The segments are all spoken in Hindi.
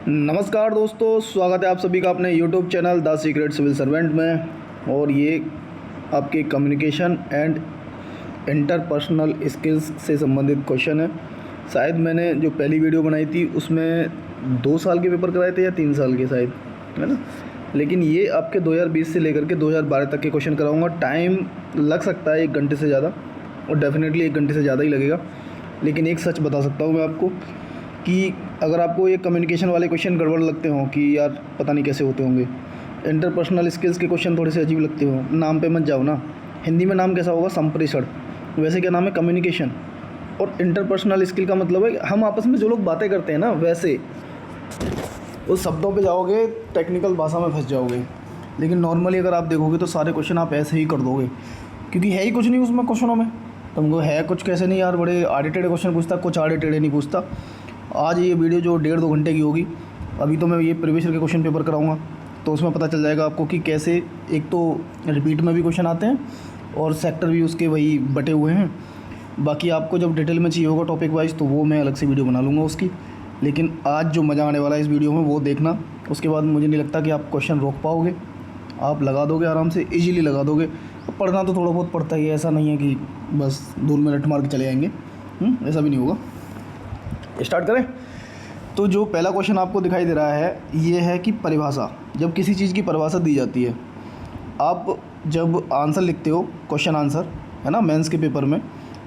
नमस्कार दोस्तों, स्वागत है आप सभी का अपने YouTube channel the secret civil servant में। और ये आपके कम्युनिकेशन एंड इंटरपर्सनल स्किल्स से संबंधित क्वेश्चन है। शायद मैंने जो पहली वीडियो बनाई थी उसमें 2 साल के पेपर कराए थे या 3 साल के शायद, है ना। लेकिन ये आपके 2020 से लेकर के 2012 तक के क्वेश्चन कराऊँगा। टाइम लग सकता है 1 घंटे से ज़्यादा, और डेफिनेटली 1 घंटे से ज़्यादा ही लगेगा। लेकिन एक सच बता सकता हूँ मैं आपको कि अगर आपको ये कम्युनिकेशन वाले क्वेश्चन गड़बड़ लगते हों कि यार पता नहीं कैसे होते होंगे, इंटरपर्सनल स्किल्स के क्वेश्चन थोड़े से अजीब लगते हो, नाम पे मत जाओ ना। हिंदी में नाम कैसा होगा? संप्रेषण। वैसे क्या नाम है? कम्युनिकेशन। और इंटरपर्सनल स्किल का मतलब है हम आपस में जो लोग बातें करते हैं ना, वैसे उस शब्दों पे जाओगे, टेक्निकल भाषा में फंस जाओगे। लेकिन नॉर्मली अगर आप देखोगे तो सारे क्वेश्चन आप ऐसे ही कर दोगे, क्योंकि है ही कुछ नहीं उसमें क्वेश्चनों में। तुमको है कुछ कैसे नहीं यार, बड़े आड़े टेढ़े क्वेश्चन पूछता, कुछ आड़े टेढ़े नहीं पूछता। आज ये वीडियो जो 1.5-2 घंटे की होगी, अभी तो मैं ये प्रीवियस ईयर के क्वेश्चन पेपर कराऊंगा, तो उसमें पता चल जाएगा आपको कि कैसे एक तो रिपीट में भी क्वेश्चन आते हैं और सेक्टर भी उसके वही बटे हुए हैं। बाकी आपको जब डिटेल में चाहिए होगा टॉपिक वाइज, तो वो मैं अलग से वीडियो बना लूँगा उसकी। लेकिन आज जो मज़ा आने वाला है इस वीडियो में वो देखना। उसके बाद मुझे नहीं लगता कि आप क्वेश्चन रोक पाओगे, आप लगा दोगे आराम से, ईजीली लगा दोगे। पढ़ना तो थोड़ा बहुत पड़ता ही है, ऐसा नहीं है कि बस धूल में रट मार के चले आएंगे, ऐसा भी नहीं होगा। स्टार्ट करें। तो जो पहला क्वेश्चन आपको दिखाई दे रहा है ये है कि परिभाषा। जब किसी चीज़ की परिभाषा दी जाती है, आप जब आंसर लिखते हो, क्वेश्चन आंसर, है ना, मेंस के पेपर में,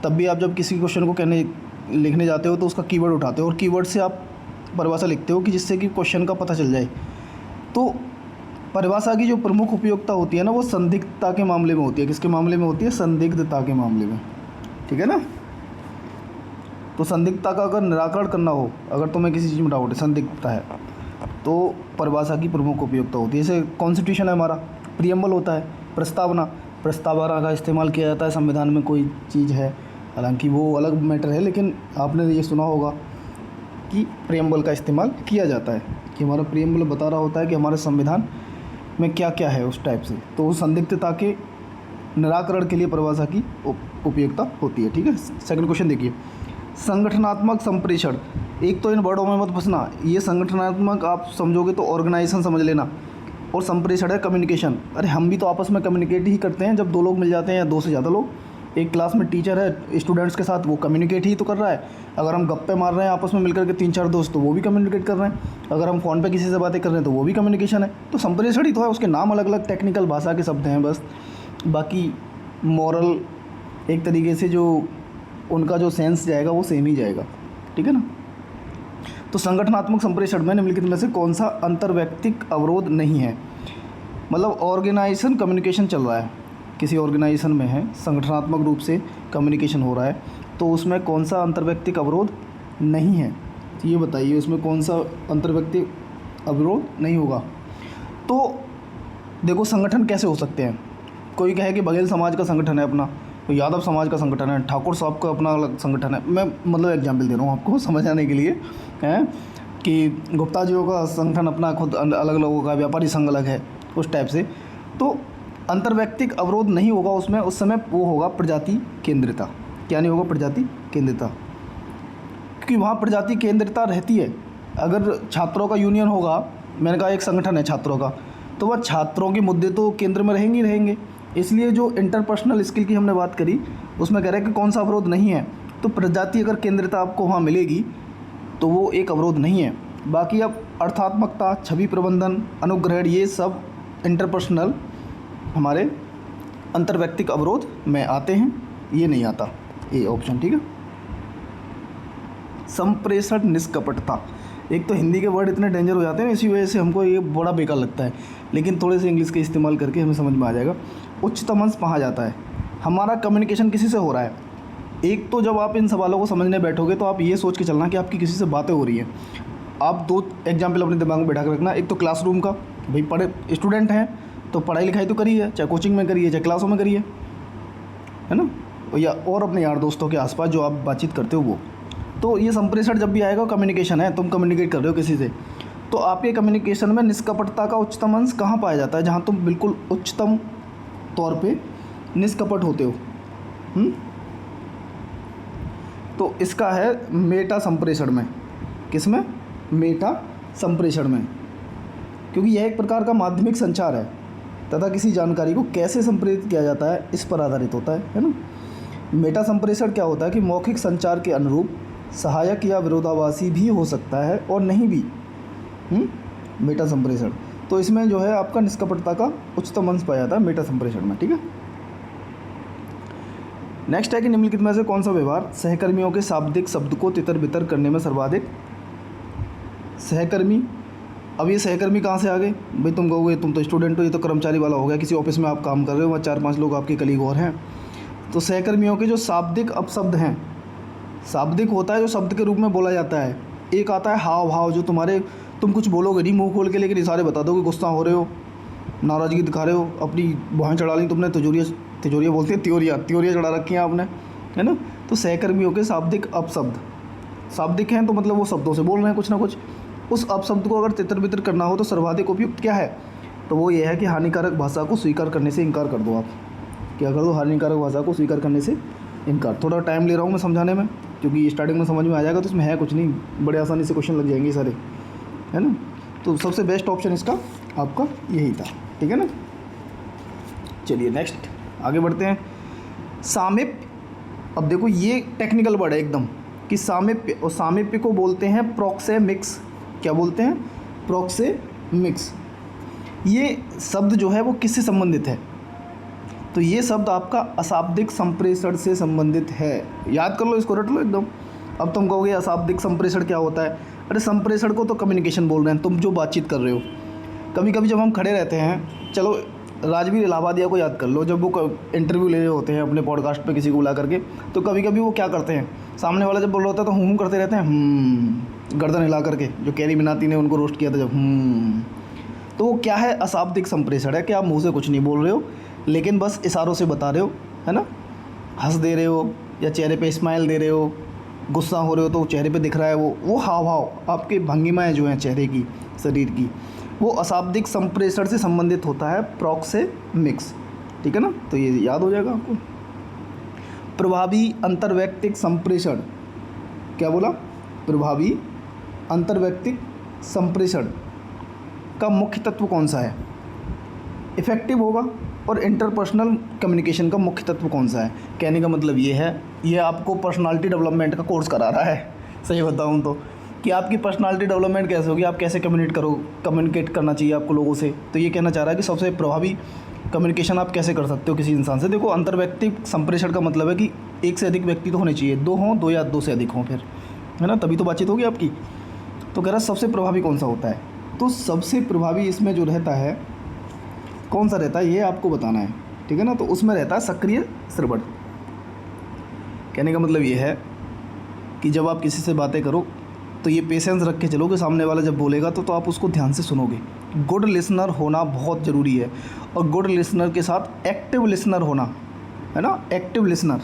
तब भी आप जब किसी क्वेश्चन को लिखने जाते हो तो उसका कीवर्ड उठाते हो और कीवर्ड से आप परिभाषा लिखते हो कि जिससे कि क्वेश्चन का पता चल जाए। तो परिभाषा की जो प्रमुख उपयोगिता होती है ना, वो संदिग्धता के मामले में होती है। किसके मामले में होती है? संदिग्धता के मामले में, ठीक है ना। तो संदिग्धता का अगर निराकरण करना हो, अगर तुम्हें किसी चीज़ में डाउट है, संदिग्धता है, तो परिभाषा की प्रमुख उपयोगिता होती है। जैसे कॉन्स्टिट्यूशन है हमारा, प्रियम्बल होता है, प्रस्तावना। प्रस्तावना का इस्तेमाल किया जाता है संविधान में, कोई चीज़ है, हालांकि वो अलग मैटर है, लेकिन आपने ये सुना होगा कि प्रियम्बल का इस्तेमाल किया जाता है, कि हमारा प्रियम्बल बता रहा होता है कि हमारे संविधान में क्या क्या है उस टाइप से। तो उस संदिग्धता के निराकरण के लिए परिभाषा की उपयोगिता होती है, ठीक है। सेकंड क्वेश्चन देखिए, संगठनात्मक संप्रेषण। एक तो इन वर्डों में मत फंसना, ये संगठनात्मक आप समझोगे तो ऑर्गेनाइजेशन समझ लेना, और संप्रेषण है कम्युनिकेशन। अरे हम भी तो आपस में कम्युनिकेट ही करते हैं। जब 2 लोग मिल जाते हैं या 2 से ज़्यादा लोग, एक क्लास में टीचर है स्टूडेंट्स के साथ, वो कम्युनिकेट ही तो कर रहा है। अगर हम गप्पे मार रहे हैं आपस में मिलकर के 3-4 दोस्त, तो वो भी कम्युनिकेट कर रहे हैं। अगर हम फ़ोन पे किसी से बातें कर रहे हैं तो वो भी कम्युनिकेशन है। तो संप्रेषण ही तो है, उसके नाम अलग अलग टेक्निकल भाषा के शब्द हैं बस। बाकी मॉरल एक तरीके से जो उनका जो सेंस जाएगा वो सेम ही जाएगा, ठीक है ना। तो संगठनात्मक संप्रेषण में निम्नलिखित में से कौन सा अंतर्वैयक्तिक अवरोध नहीं है? मतलब ऑर्गेनाइजेशन कम्युनिकेशन चल रहा है, किसी ऑर्गेनाइजेशन में है, संगठनात्मक रूप से कम्युनिकेशन हो रहा है, तो उसमें कौन सा अंतर्वैयक्तिक अवरोध नहीं है? तो ये बताइए उसमें कौन सा अंतर्वैयक्तिक अवरोध नहीं होगा। तो देखो संगठन कैसे हो सकते हैं। कोई कहे कि बघेल समाज का संगठन है अपना, तो यादव समाज का संगठन है, ठाकुर साहब का अपना अलग संगठन है। मैं मतलब एग्जाम्पल दे रहा हूँ आपको समझ आने के लिए, है कि गुप्ता जियों का संगठन अपना खुद अलग लोगों का, व्यापारी संघ अलग है, उस टाइप से। तो अंतर्वैयक्तिक अवरोध नहीं होगा उसमें, उस समय वो होगा प्रजाति केंद्रिता। क्या नहीं होगा? प्रजाति केंद्रिता, क्योंकि वहाँ प्रजाति केंद्रिता रहती है। अगर छात्रों का यूनियन होगा, मैंने कहा एक संगठन है छात्रों का, तो वह छात्रों के मुद्दे तो केंद्र में रहेंगे ही रहेंगे। इसलिए जो इंटरपर्सनल स्किल की हमने बात करी, उसमें कह रहे हैं कि कौन सा अवरोध नहीं है, तो प्रजाति अगर केंद्रिता आपको वहाँ मिलेगी तो वो एक अवरोध नहीं है। बाकी अब अर्थात्मकता, छवि प्रबंधन, अनुग्रहण, ये सब इंटरपर्सनल हमारे अंतर्वैयक्तिक अवरोध में आते हैं, ये नहीं आता, ये ऑप्शन, ठीक है। संप्रेषण निष्कपटता। एक तो हिंदी के वर्ड इतने डेंजर हो जाते हैं, इसी वजह से हमको ये बड़ा बेकार लगता है, लेकिन थोड़े से इंग्लिश के इस्तेमाल करके हमें समझ में आ जाएगा। उच्चतम अंश कहा जाता है, हमारा कम्युनिकेशन किसी से हो रहा है। एक तो जब आप इन सवालों को समझने बैठोगे तो आप ये सोच के चलना कि आपकी किसी से बातें हो रही हैं। आप 2 एग्जाम्पल अपने दिमाग में बैठा कर रखना। एक तो क्लासरूम का, भाई पढ़े स्टूडेंट हैं तो पढ़ाई लिखाई तो करी है, चाहे कोचिंग में करिए चाहे क्लासों में करिए, है ना, या और अपने यार दोस्तों के आसपास जो आप बातचीत करते हो वो। तो ये संप्रेषण जब भी आएगा, कम्युनिकेशन है, तुम कम्युनिकेट कर रहे हो किसी से, तो आपके कम्युनिकेशन में निष्कपटता का उच्चतम अंश कहाँ पाया जाता है? जहाँ तुम बिल्कुल उच्चतम तौर पे निष्कपट होते हो। तो इसका है मेटा संप्रेषण में। किस में? मेटा संप्रेषण में, क्योंकि यह एक प्रकार का माध्यमिक संचार है तथा किसी जानकारी को कैसे संप्रेषित किया जाता है इस पर आधारित होता है ना। मेटा संप्रेषण क्या होता है कि मौखिक संचार के अनुरूप सहायक या विरोधाभासी भी हो सकता है और नहीं भी। मेटा संप्रेषण, तो इसमें जो है आपका निष्कपटता का उच्चतम अंश पाया जाता है मेटा संप्रेषण में, ठीक है। नेक्स्ट है कि निम्नलिखित में से कौन सा व्यवहार सहकर्मियों के शाब्दिक शब्द को तितर बितर करने में सर्वाधिक। सहकर्मी, अब ये सहकर्मी कहाँ से आ गए भाई, तुम कहोगे तुम तो स्टूडेंट हो, ये तो कर्मचारी वाला हो गया, किसी ऑफिस में आप काम कर रहे हो, वहाँ 4-5 लोग आपके कलीग और हैं। तो सहकर्मियों के जो शाब्दिक अपशब्द हैं, शाब्दिक होता है जो शब्द के रूप में बोला जाता है। एक आता है हाव भाव, जो तुम कुछ बोलोगे नहीं मुंह खोल के, लेकिन इशारे बता दोगे, गुस्सा हो रहे हो, नाराज़गी दिखा रहे हो, अपनी भुआएं चढ़ा ली तुमने, तिजोरियाँ बोलते हैं, त्योरियाँ चढ़ा रखी हैं आपने, है ना। तो सहकर्मियों के शाब्दिक अपशब्द, शाब्दिक हैं तो मतलब वो शब्दों से बोल रहे हैं कुछ ना कुछ, उस अपशब्द को अगर तितर बितर करना हो तो सर्वाधिक उपयुक्त क्या है, तो वो ये है कि हानिकारक भाषा को स्वीकार करने से इनकार कर दो। आप क्या कर दो, हानिकारक भाषा को स्वीकार करने से इनकार। थोड़ा टाइम ले रहा हूँ मैं समझाने में, क्योंकि स्टार्टिंग में समझ में आ जाएगा, तो इसमें है कुछ नहीं, बड़े आसानी से क्वेश्चन लग जाएंगे सारे, है ना। तो सबसे बेस्ट ऑप्शन इसका आपका यही था, ठीक है ना। चलिए नेक्स्ट आगे बढ़ते हैं। सामीप्य, अब देखो ये टेक्निकल वर्ड है एकदम कि सामीप्य, और सामीप्य को बोलते हैं प्रोक्सेमिक्स। क्या बोलते हैं, प्रोक्सेमिक्स। ये शब्द जो है वो किससे संबंधित है, तो ये शब्द आपका अशाब्दिक संप्रेषण से संबंधित है। याद कर लो इसको, रट लो एकदम। अब तुम कहोगे अशाब्दिक संप्रेषण क्या होता है, अरे संप्रेषण को तो कम्युनिकेशन बोल रहे हैं, तुम जो बातचीत कर रहे हो। कभी कभी जब हम खड़े रहते हैं, चलो राजवीर इलाहाबादिया को याद कर लो, जब वो इंटरव्यू ले रहे होते हैं अपने पॉडकास्ट पे किसी को बुला करके, तो कभी कभी वो क्या करते हैं, सामने वाला जब बोल रहा होता है तो हूँ करते रहते हैं, गर्दन हिला करके, जो कैरी मिनाती ने उनको रोस्ट किया था जब, तो वो क्या है, अशाब्दिक संप्रेषण है कि आप मुँह से कुछ नहीं बोल रहे हो, लेकिन बस इशारों से बता रहे हो, है ना। हंस दे रहे हो या चेहरे पे स्माइल दे रहे हो, गुस्सा हो रहे हो तो चेहरे पे दिख रहा है वो हाव भाव, आपकी भंगिमाएँ जो हैं चेहरे की, शरीर की, वो अशाब्दिक संप्रेषण से संबंधित होता है, प्रोक्सेमिक्स, ठीक है ना। तो ये याद हो जाएगा आपको। प्रभावी अंतर्वैयक्तिक संप्रेषण, क्या बोला, प्रभावी अंतर्वैयक्तिक संप्रेषण का मुख्य तत्व कौन सा है, इफेक्टिव होगा। और इंटरपर्सनल कम्युनिकेशन का मुख्य तत्व कौन सा है। कहने का मतलब ये है, ये आपको पर्सनालिटी डेवलपमेंट का कोर्स करा रहा है, सही बताऊँ तो, कि आपकी पर्सनालिटी डेवलपमेंट कैसे होगी, आप कैसे कम्युनिकेट करना चाहिए आपको लोगों से। तो ये कहना चाह रहा है कि सबसे प्रभावी कम्युनिकेशन आप कैसे कर सकते हो किसी इंसान से। देखो अंतर्वैयक्तिक संप्रेषण का मतलब है कि एक से अधिक व्यक्ति तो होने चाहिए, 2 हों, 2 या 2 से अधिक हों, फिर, है ना, तभी तो बातचीत होगी आपकी। तो कह रहा सबसे प्रभावी कौन सा होता है, तो सबसे प्रभावी इसमें जो रहता है, कौन सा रहता है ये आपको बताना है, ठीक है ना। तो उसमें रहता है सक्रिय श्रवण। कहने का मतलब ये है कि जब आप किसी से बातें करो तो ये पेशेंस रख के चलो कि सामने वाला जब बोलेगा तो आप उसको ध्यान से सुनोगे। गुड लिसनर होना बहुत ज़रूरी है, और गुड लिसनर के साथ एक्टिव लिसनर होना, है ना। एक्टिव लिसनर,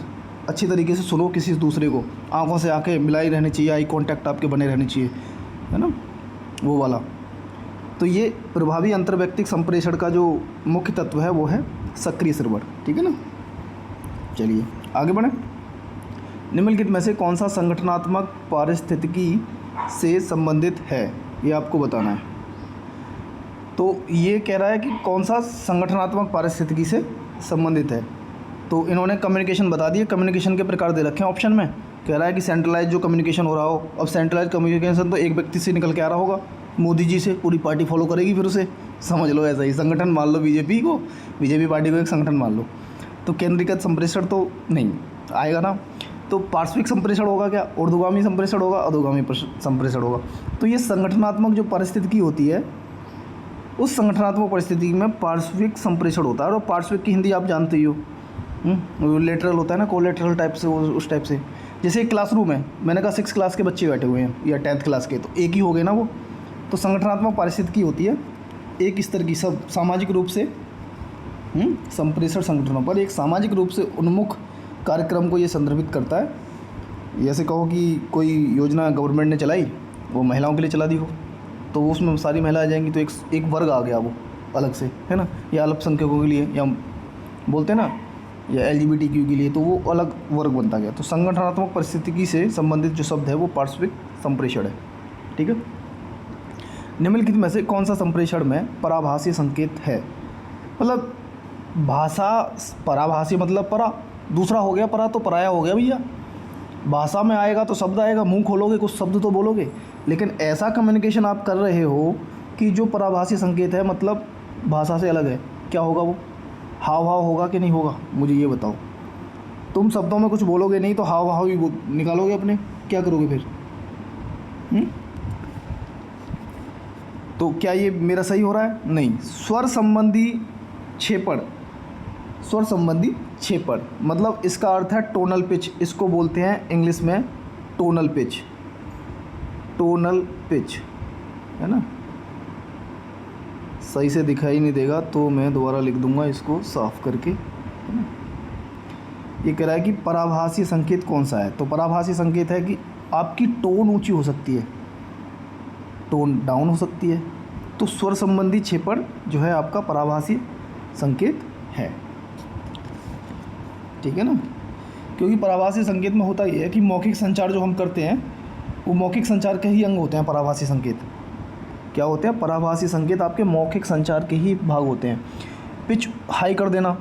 अच्छी तरीके से सुनो किसी दूसरे को, आंखों से आंखें मिलाई रहनी चाहिए, आई कांटेक्ट आपके बने रहने चाहिए, है ना, वो वाला। तो ये प्रभावी अंतर्वैयक्तिक संप्रेषण का जो मुख्य तत्व है वो है सक्रिय श्रवण, ठीक है ना। चलिए आगे बढ़ें। निम्नलिखित में से कौन सा संगठनात्मक पारिस्थितिकी से संबंधित है, ये आपको बताना है। तो ये कह रहा है कि कौन सा संगठनात्मक पारिस्थितिकी से संबंधित है। तो इन्होंने कम्युनिकेशन बता दिए, कम्युनिकेशन के प्रकार दे रखे हैं ऑप्शन में। कह रहा है कि सेंट्रलाइज जो कम्युनिकेशन हो रहा हो, अब सेंट्रलाइज कम्युनिकेशन तो एक व्यक्ति से निकल के आ रहा होगा, मोदी जी से, पूरी पार्टी फॉलो करेगी फिर उसे, समझ लो ऐसा ही संगठन मान लो, बीजेपी पार्टी को एक संगठन मान लो। तो केंद्रीकृत संप्रेषण तो नहीं आएगा ना। तो पार्श्विक संप्रेषण होगा क्या, ऊर्ध्वगामी संप्रेषण होगा, अधोगामी संप्रेषण होगा। तो ये संगठनात्मक जो परिस्थिति होती है, उस संगठनात्मक परिस्थिति में पार्श्विक संप्रेषण होता है। और पार्श्विक की हिंदी आप जानते ही हो, लेटरल होता है ना, कोलेटरल टाइप से, उस टाइप से। जैसे एक क्लासरूम है, मैंने कहा 6 क्लास के बच्चे बैठे हुए हैं या 10th क्लास के, तो एक ही हो गए ना वो। तो संगठनात्मक पारिस्थितिकी होती है एक स्तर की, सब सामाजिक रूप से संप्रेषण संगठनों पर एक सामाजिक रूप से उन्मुख कार्यक्रम को ये संदर्भित करता है। जैसे कहो कि कोई योजना गवर्नमेंट ने चलाई, वो महिलाओं के लिए चला दी हो, तो वो उसमें सारी महिला आ जाएंगी, तो एक वर्ग आ गया वो अलग से, है ना, या अल्पसंख्यकों के लिए, या बोलते हैं ना, या LGBTQ के लिए, तो वो अलग वर्ग बनता गया। तो संगठनात्मक परिस्थितिकी से संबंधित जो शब्द है वो पार्श्विक संप्रेषण है, ठीक है। निम्नलिखित में से कौन सा संप्रेषण में पराभाषी संकेत है? मतलब भाषा, पराभाषी मतलब परा, दूसरा हो गया परा, तो पराया हो गया भैया। भाषा में आएगा तो शब्द आएगा, मुंह खोलोगे कुछ शब्द तो बोलोगे, लेकिन ऐसा कम्युनिकेशन आप कर रहे हो कि जो पराभाषी संकेत है, मतलब भाषा से अलग है। क्या होगा वो? हाव भाव होगा कि नहीं होगा? मुझे ये बताओ। तुम शब्दों में कुछ बोलोगे नहीं तो हाव भाव ही निकालोगे अपने, क्या करोगे फिर? तो क्या ये मेरा सही हो रहा है? नहीं। स्वर संबंधी छेपड़, स्वर संबंधी छेपड़ मतलब इसका अर्थ है टोनल पिच, इसको बोलते हैं इंग्लिश में टोनल पिच, टोनल पिच, है ना। सही से दिखाई नहीं देगा तो मैं दोबारा लिख दूंगा इसको साफ करके, है ना। ये कह रहा है कि पराभाषी संकेत कौन सा है? तो पराभाषी संकेत है कि आपकी टोन ऊंची हो सकती है, टोन डाउन हो सकती है। तो स्वर संबंधी छेपड़ जो है आपका पराभाषी संकेत है, ठीक है ना। क्योंकि पराभाषी संकेत में होता ये है कि मौखिक संचार जो हम करते हैं वो मौखिक संचार के ही अंग होते हैं। पराभाषी संकेत क्या होते हैं? पराभाषी संकेत आपके मौखिक संचार के ही भाग होते हैं। पिच हाई कर देना,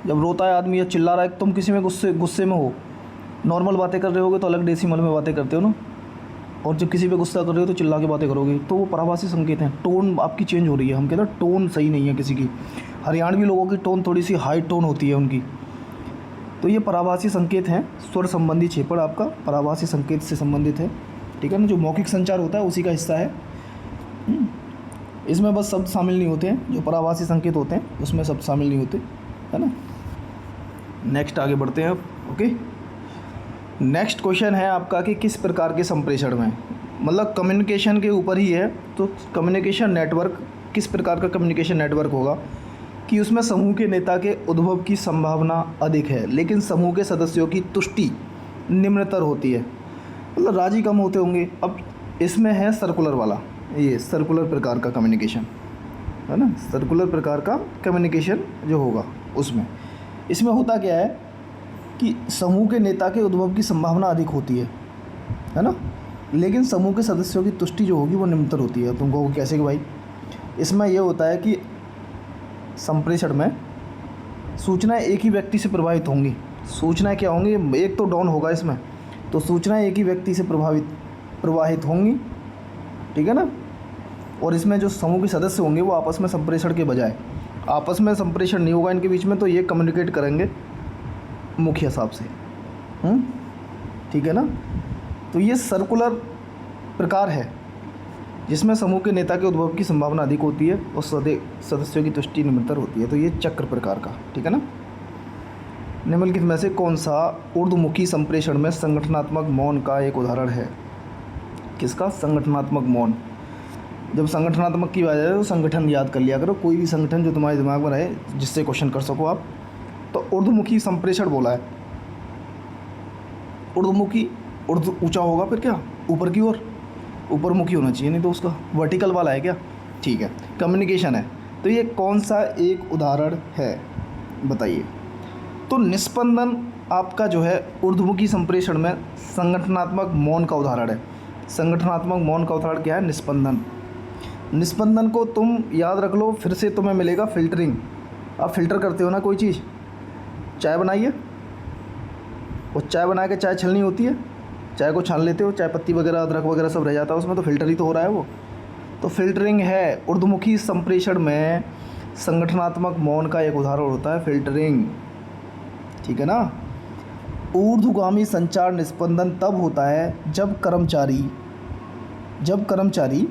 जब रोता है आदमी या चिल्ला रहा है, तुम किसी में गुस्से में हो, नॉर्मल बातें कर रहे होगे तो अलग डेसिमल में बातें करते हो ना, और जब किसी पे गुस्सा कर रहे हो तो चिल्ला के बातें करोगे, तो वो पराभाषी संकेत हैं। टोन आपकी चेंज हो रही है, हम कहते हैं टोन सही नहीं है किसी की। हरियाणवी लोगों की टोन थोड़ी सी हाई टोन होती है उनकी, तो ये पराभाषी संकेत हैं। स्वर संबंधी छेपड़ आपका पराभाषी संकेत से संबंधित है, ठीक है ना। जो मौखिक संचार होता है उसी का हिस्सा है। इसमें बस शब्द शामिल नहीं होते हैं, जो पराभाषी संकेत होते हैं उसमें शब्द शामिल नहीं होते, है ना। नेक्स्ट आगे बढ़ते हैं अब। ओके, नेक्स्ट क्वेश्चन है आपका कि किस प्रकार के संप्रेषण में, मतलब कम्युनिकेशन के ऊपर ही है, तो कम्युनिकेशन नेटवर्क, किस प्रकार का कम्युनिकेशन नेटवर्क होगा कि उसमें समूह के नेता के उद्भव की संभावना अधिक है, लेकिन समूह के सदस्यों की तुष्टि निम्नतर होती है, मतलब राजी कम होते होंगे। अब इसमें है सर्कुलर वाला, ये सर्कुलर प्रकार का कम्युनिकेशन, है ना। सर्कुलर प्रकार का कम्युनिकेशन जो होगा उसमें, इसमें होता क्या है कि समूह के नेता के उद्भव की संभावना अधिक होती है ना, लेकिन समूह के सदस्यों की तुष्टि जो होगी वो निम्नतर होती है। तुम कहोगे कैसे कि भाई? इसमें यह होता है कि संप्रेषण में सूचनाएं एक ही व्यक्ति से प्रभावित होंगी। सूचनाएं क्या होंगी? एक तो डाउन होगा इसमें, तो सूचनाएं एक ही व्यक्ति से प्रवाहित होंगी, ठीक है ना। और इसमें जो समूह के सदस्य होंगे वो आपस में संप्रेषण के बजाय, आपस में संप्रेषण नहीं होगा इनके बीच में, तो ये कम्युनिकेट करेंगे मुख्य हिसाब से, ठीक है ना। तो ये सर्कुलर प्रकार है जिसमें समूह के नेता के उद्भव की संभावना अधिक होती है और सदस्यों की तुष्टि निम्नतर होती है। तो ये चक्र प्रकार का, ठीक है ना। निम्नलिखित में से कौन सा ऊर्ध्वमुखी संप्रेषण में संगठनात्मक मौन का एक उदाहरण है? किसका? संगठनात्मक मौन। जब संगठनात्मक की बात आए तो संगठन याद कर लिया करो, कोई भी संगठन जो तुम्हारे दिमाग में रहे जिससे क्वेश्चन कर सको आप। तो ऊर्ध्वमुखी संप्रेषण बोला है, ऊर्ध्वमुखी, ऊर्ध्व ऊंचा होगा, फिर क्या ऊपर की ओर, ऊपर मुखी होना चाहिए, नहीं तो उसका वर्टिकल वाला है क्या? ठीक है, कम्युनिकेशन है। तो ये कौन सा एक उदाहरण है बताइए? तो निस्पंदन आपका जो है ऊर्ध्वमुखी संप्रेषण में संगठनात्मक मौन का उदाहरण है। संगठनात्मक मौन का उदाहरण क्या है? निस्पंदन। निस्पंदन को तुम याद रख लो, फिर से तुम्हें मिलेगा फिल्टरिंग। आप फिल्टर करते हो ना कोई चीज़, चाय बनाइए, और चाय बना के चाय छलनी होती है, चाय को छान लेते हो, चाय पत्ती वगैरह अदरक वगैरह सब रह जाता है उसमें, तो फिल्टर ही तो हो रहा है वो, तो फिल्टरिंग है। ऊर्ध्वमुखी संप्रेषण में संगठनात्मक मौन का एक उदाहरण होता है फिल्टरिंग, ठीक है ना। ऊर्ध्वगामी संचार निस्पंदन तब होता है जब कर्मचारी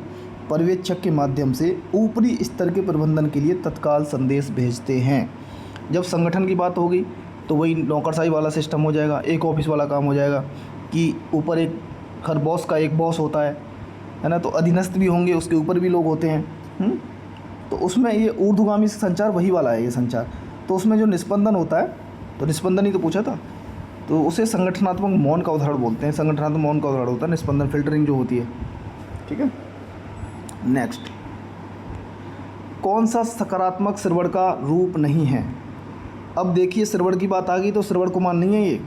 पर्यवेक्षक के माध्यम से ऊपरी स्तर के प्रबंधन के लिए तत्काल संदेश भेजते हैं। जब संगठन की बात होगी तो वही नौकरशाही वाला सिस्टम हो जाएगा, एक ऑफिस वाला काम हो जाएगा कि ऊपर एक हर बॉस का एक बॉस होता है ना, तो अधीनस्थ भी होंगे, उसके ऊपर भी लोग होते हैं। तो उसमें ये ऊर्ध्वगामी संचार वही वाला है ये संचार। तो उसमें जो निस्पंदन होता है, तो निस्पंदन ही तो पूछा था, तो उसे संगठनात्मक मौन का उदाहरण बोलते हैं। संगठनात्मक मौन का उदाहरण होता है निस्पंदन, फिल्टरिंग जो होती है, ठीक है। नेक्स्ट, कौन सा सकारात्मक श्रवण का रूप नहीं है? अब देखिए श्रवण की बात आ गई तो श्रवण कुमार नहीं है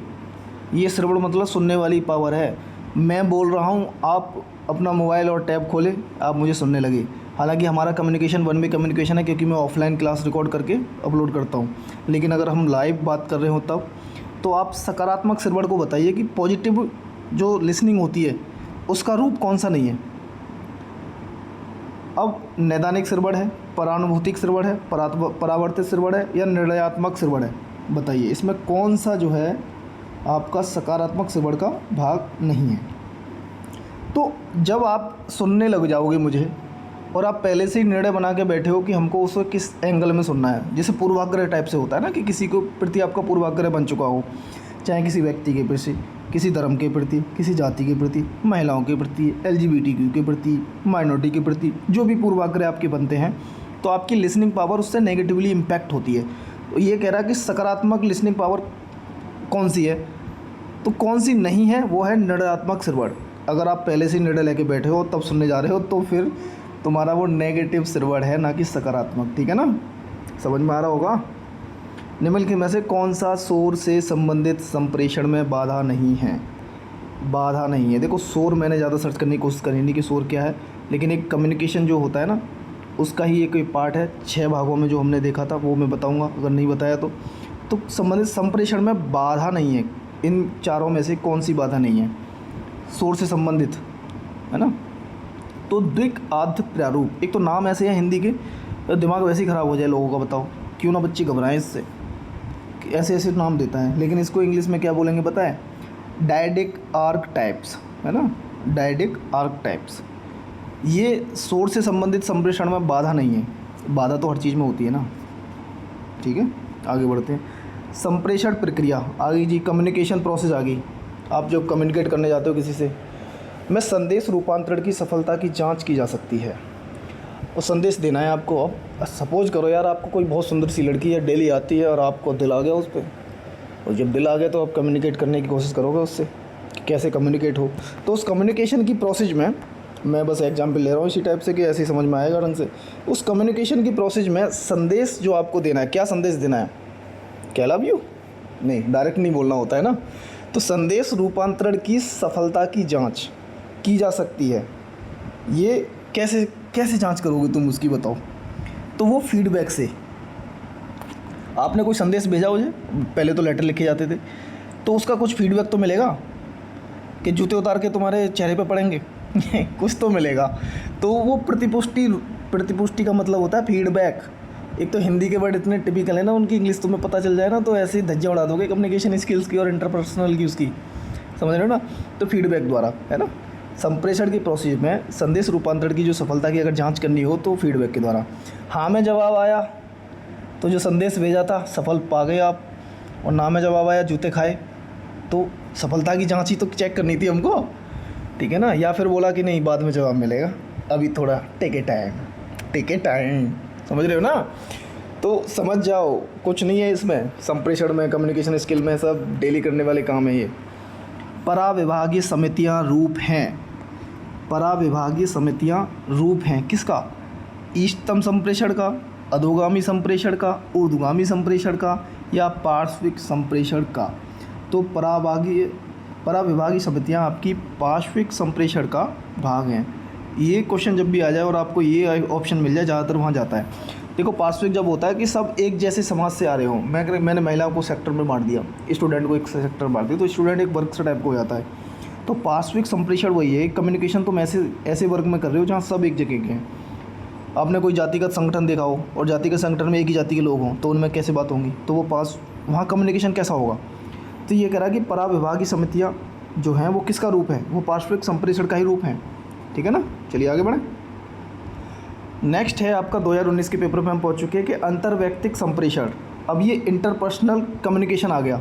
ये श्रवण मतलब सुनने वाली पावर है। मैं बोल रहा हूँ, आप अपना मोबाइल और टैब खोलें, आप मुझे सुनने लगे। हालांकि हमारा कम्युनिकेशन वन वे कम्युनिकेशन है, क्योंकि मैं ऑफलाइन क्लास रिकॉर्ड करके अपलोड करता हूँ। लेकिन अगर हम लाइव बात कर रहे हो तब तो आप सकारात्मक सिरवड़ को बताइए कि पॉजिटिव जो लिसनिंग होती है उसका रूप कौन सा नहीं है। अब नैदानिक सिरवड़ है, परानुभूतिक सिरवड़ है, परावर्तित सिरवड़ है या निर्णयात्मक सिरवड़ है, बताइए इसमें कौन सा जो है आपका सकारात्मक सिरवड़ का भाग नहीं है। तो जब आप सुनने लग जाओगे मुझे और आप पहले से ही निर्णय बना के बैठे हो कि हमको उसको किस एंगल में सुनना है, जैसे पूर्वाग्रह टाइप से होता है ना, कि किसी को प्रति आपका पूर्वाग्रह बन चुका हो, चाहे किसी व्यक्ति के प्रति, किसी धर्म के प्रति, किसी जाति के प्रति, महिलाओं के प्रति, LGBTQ के प्रति, माइनॉरिटी के प्रति, जो भी पूर्वाग्रह आपके बनते हैं, तो आपकी लिसनिंग पावर उससे नेगेटिवली इम्पैक्ट होती है। तो ये कह रहा है कि सकारात्मक लिसनिंग पावर कौन सी है, तो कौन सी नहीं है, वो है निर्णयात्मक सिरवड़। अगर आप पहले से निर्णय लेके बैठे हो तब सुनने जा रहे हो तो फिर तुम्हारा वो नेगेटिव सिरवड़ है, ना कि सकारात्मक। ठीक है ना, समझ में आ रहा होगा। निम्नलिखित में से कौन सा शोर से संबंधित संप्रेषण में बाधा नहीं है? बाधा नहीं है। देखो, शोर मैंने ज़्यादा सर्च करने की कोशिश करी नहीं कि शोर क्या है, लेकिन एक कम्युनिकेशन जो होता है ना, उसका ही एक पार्ट है 6 भागों में जो हमने देखा था, वो मैं बताऊंगा अगर नहीं बताया तो संबंधित संप्रेषण में बाधा नहीं है। इन चारों में से कौन सी बाधा नहीं है शोर से संबंधित, है ना? तो द्विक आद्य प्रारूप, एक तो नाम ऐसे हैं हिंदी के, तो दिमाग वैसे ही ख़राब हो जाए लोगों का। बताओ क्यों ना बच्चे घबराएं इससे, ऐसे ऐसे नाम देता है। लेकिन इसको इंग्लिश में क्या बोलेंगे पता है? डायडिक आर्क टाइप्स, है ना, डायडिक आर्क टाइप्स। ये शोर से संबंधित संप्रेषण में बाधा नहीं है। बाधा तो हर चीज़ में होती है ना। ठीक है, आगे बढ़ते हैं। संप्रेषण प्रक्रिया आ गई जी, कम्युनिकेशन प्रोसेस आ गई। आप जब कम्युनिकेट करने जाते हो किसी से, में संदेश रूपांतरण की सफलता की जांच की जा सकती है। और संदेश देना है आपको। अब सपोज करो यार, आपको कोई बहुत सुंदर सी लड़की है, डेली आती है और आपको दिल आ गया उस पर, और जब दिल आ गया तो आप कम्युनिकेट करने की कोशिश करोगे उससे कि कैसे कम्युनिकेट हो। तो उस कम्युनिकेशन की प्रोसेस में, मैं बस एग्जांपल ले रहा हूँ इसी टाइप से कि ऐसे ही समझ में आएगा ढंग से। उस कम्युनिकेशन की प्रोसेस में संदेश जो आपको देना है, क्या संदेश देना है? क्या लव यू? नहीं, डायरेक्ट नहीं बोलना होता है ना। तो संदेश रूपांतरण की सफलता की जांच की जा सकती है। ये कैसे कैसे जांच करोगे तुम, उसकी बताओ। तो वो फीडबैक से, आपने कोई संदेश भेजा मुझे, पहले तो लेटर लिखे जाते थे, तो उसका कुछ फीडबैक तो मिलेगा कि जूते उतार के तुम्हारे चेहरे पे पड़ेंगे कुछ तो मिलेगा। तो वो प्रतिपुष्टि का मतलब होता है फीडबैक। एक तो हिंदी के वर्ड इतने टिपिकल है ना, उनकी इंग्लिश तुम्हें पता चल जाए ना तो ऐसे ही धज्जियां उड़ा दोगे कम्युनिकेशन स्किल्स की और इंटरपर्सनल की उसकी, समझ रहे हो ना। तो फीडबैक द्वारा, है ना, संप्रेषण की प्रोसेस में संदेश रूपांतरण की जो सफलता की अगर जांच करनी हो तो फीडबैक के द्वारा। हाँ में जवाब आया तो जो संदेश भेजा था सफल पा गए आप, और ना में जवाब आया जूते खाए, तो सफलता की जांच ही तो चेक करनी थी हमको। ठीक है ना। या फिर बोला कि नहीं बाद में जवाब मिलेगा, अभी थोड़ा टेक ए टाइम, समझ रहे हो ना। तो समझ जाओ, कुछ नहीं है इसमें, संप्रेषण में, कम्युनिकेशन स्किल में, सब डेली करने वाले काम है ये। पराविभागीय समितियाँ रूप हैं, पराविभागीय समितियाँ रूप हैं किसका? इष्टतम संप्रेषण का, अधोगामी संप्रेषण का, ऊर्ध्वगामी संप्रेषण का, या पार्श्विक संप्रेषण का। तो पराविभागीय समितियाँ आपकी पार्श्विक संप्रेषण का भाग हैं। ये क्वेश्चन जब भी आ जाए और आपको ये ऑप्शन मिल जाए, ज़्यादातर वहाँ जाता है। देखो, पार्श्विक जब होता है कि सब एक जैसे समाज से आ रहे हो, मैंने महिलाओं को सेक्टर में बांट दिया, स्टूडेंट को एक सेक्टर बांट दिया, तो स्टूडेंट एक वर्ग से टाइप को हो जाता है। तो पार्श्विक संप्रेषण वही है, कम्युनिकेशन तुम ऐसे वर्ग में कर रहे हो जहाँ सब एक जगह के हैं। आपने कोई जातिगत संगठन देखा हो और जातिगत संगठन में एक ही जाति के लोग हों, तो उनमें कैसे बात होंगी, तो वो वहाँ कम्युनिकेशन कैसा होगा। तो ये कह रहा है कि पराविभागीय समितियाँ जो हैं वो किसका रूप है? वो पार्श्विक संप्रेषण का ही रूप है। ठीक है ना। चलिए आगे बढ़ें। नेक्स्ट है आपका 2019 के पेपर में हम पहुंच चुके हैं कि अंतर्वैयक्तिक संप्रेषण। अब ये इंटरपर्सनल कम्युनिकेशन आ गया।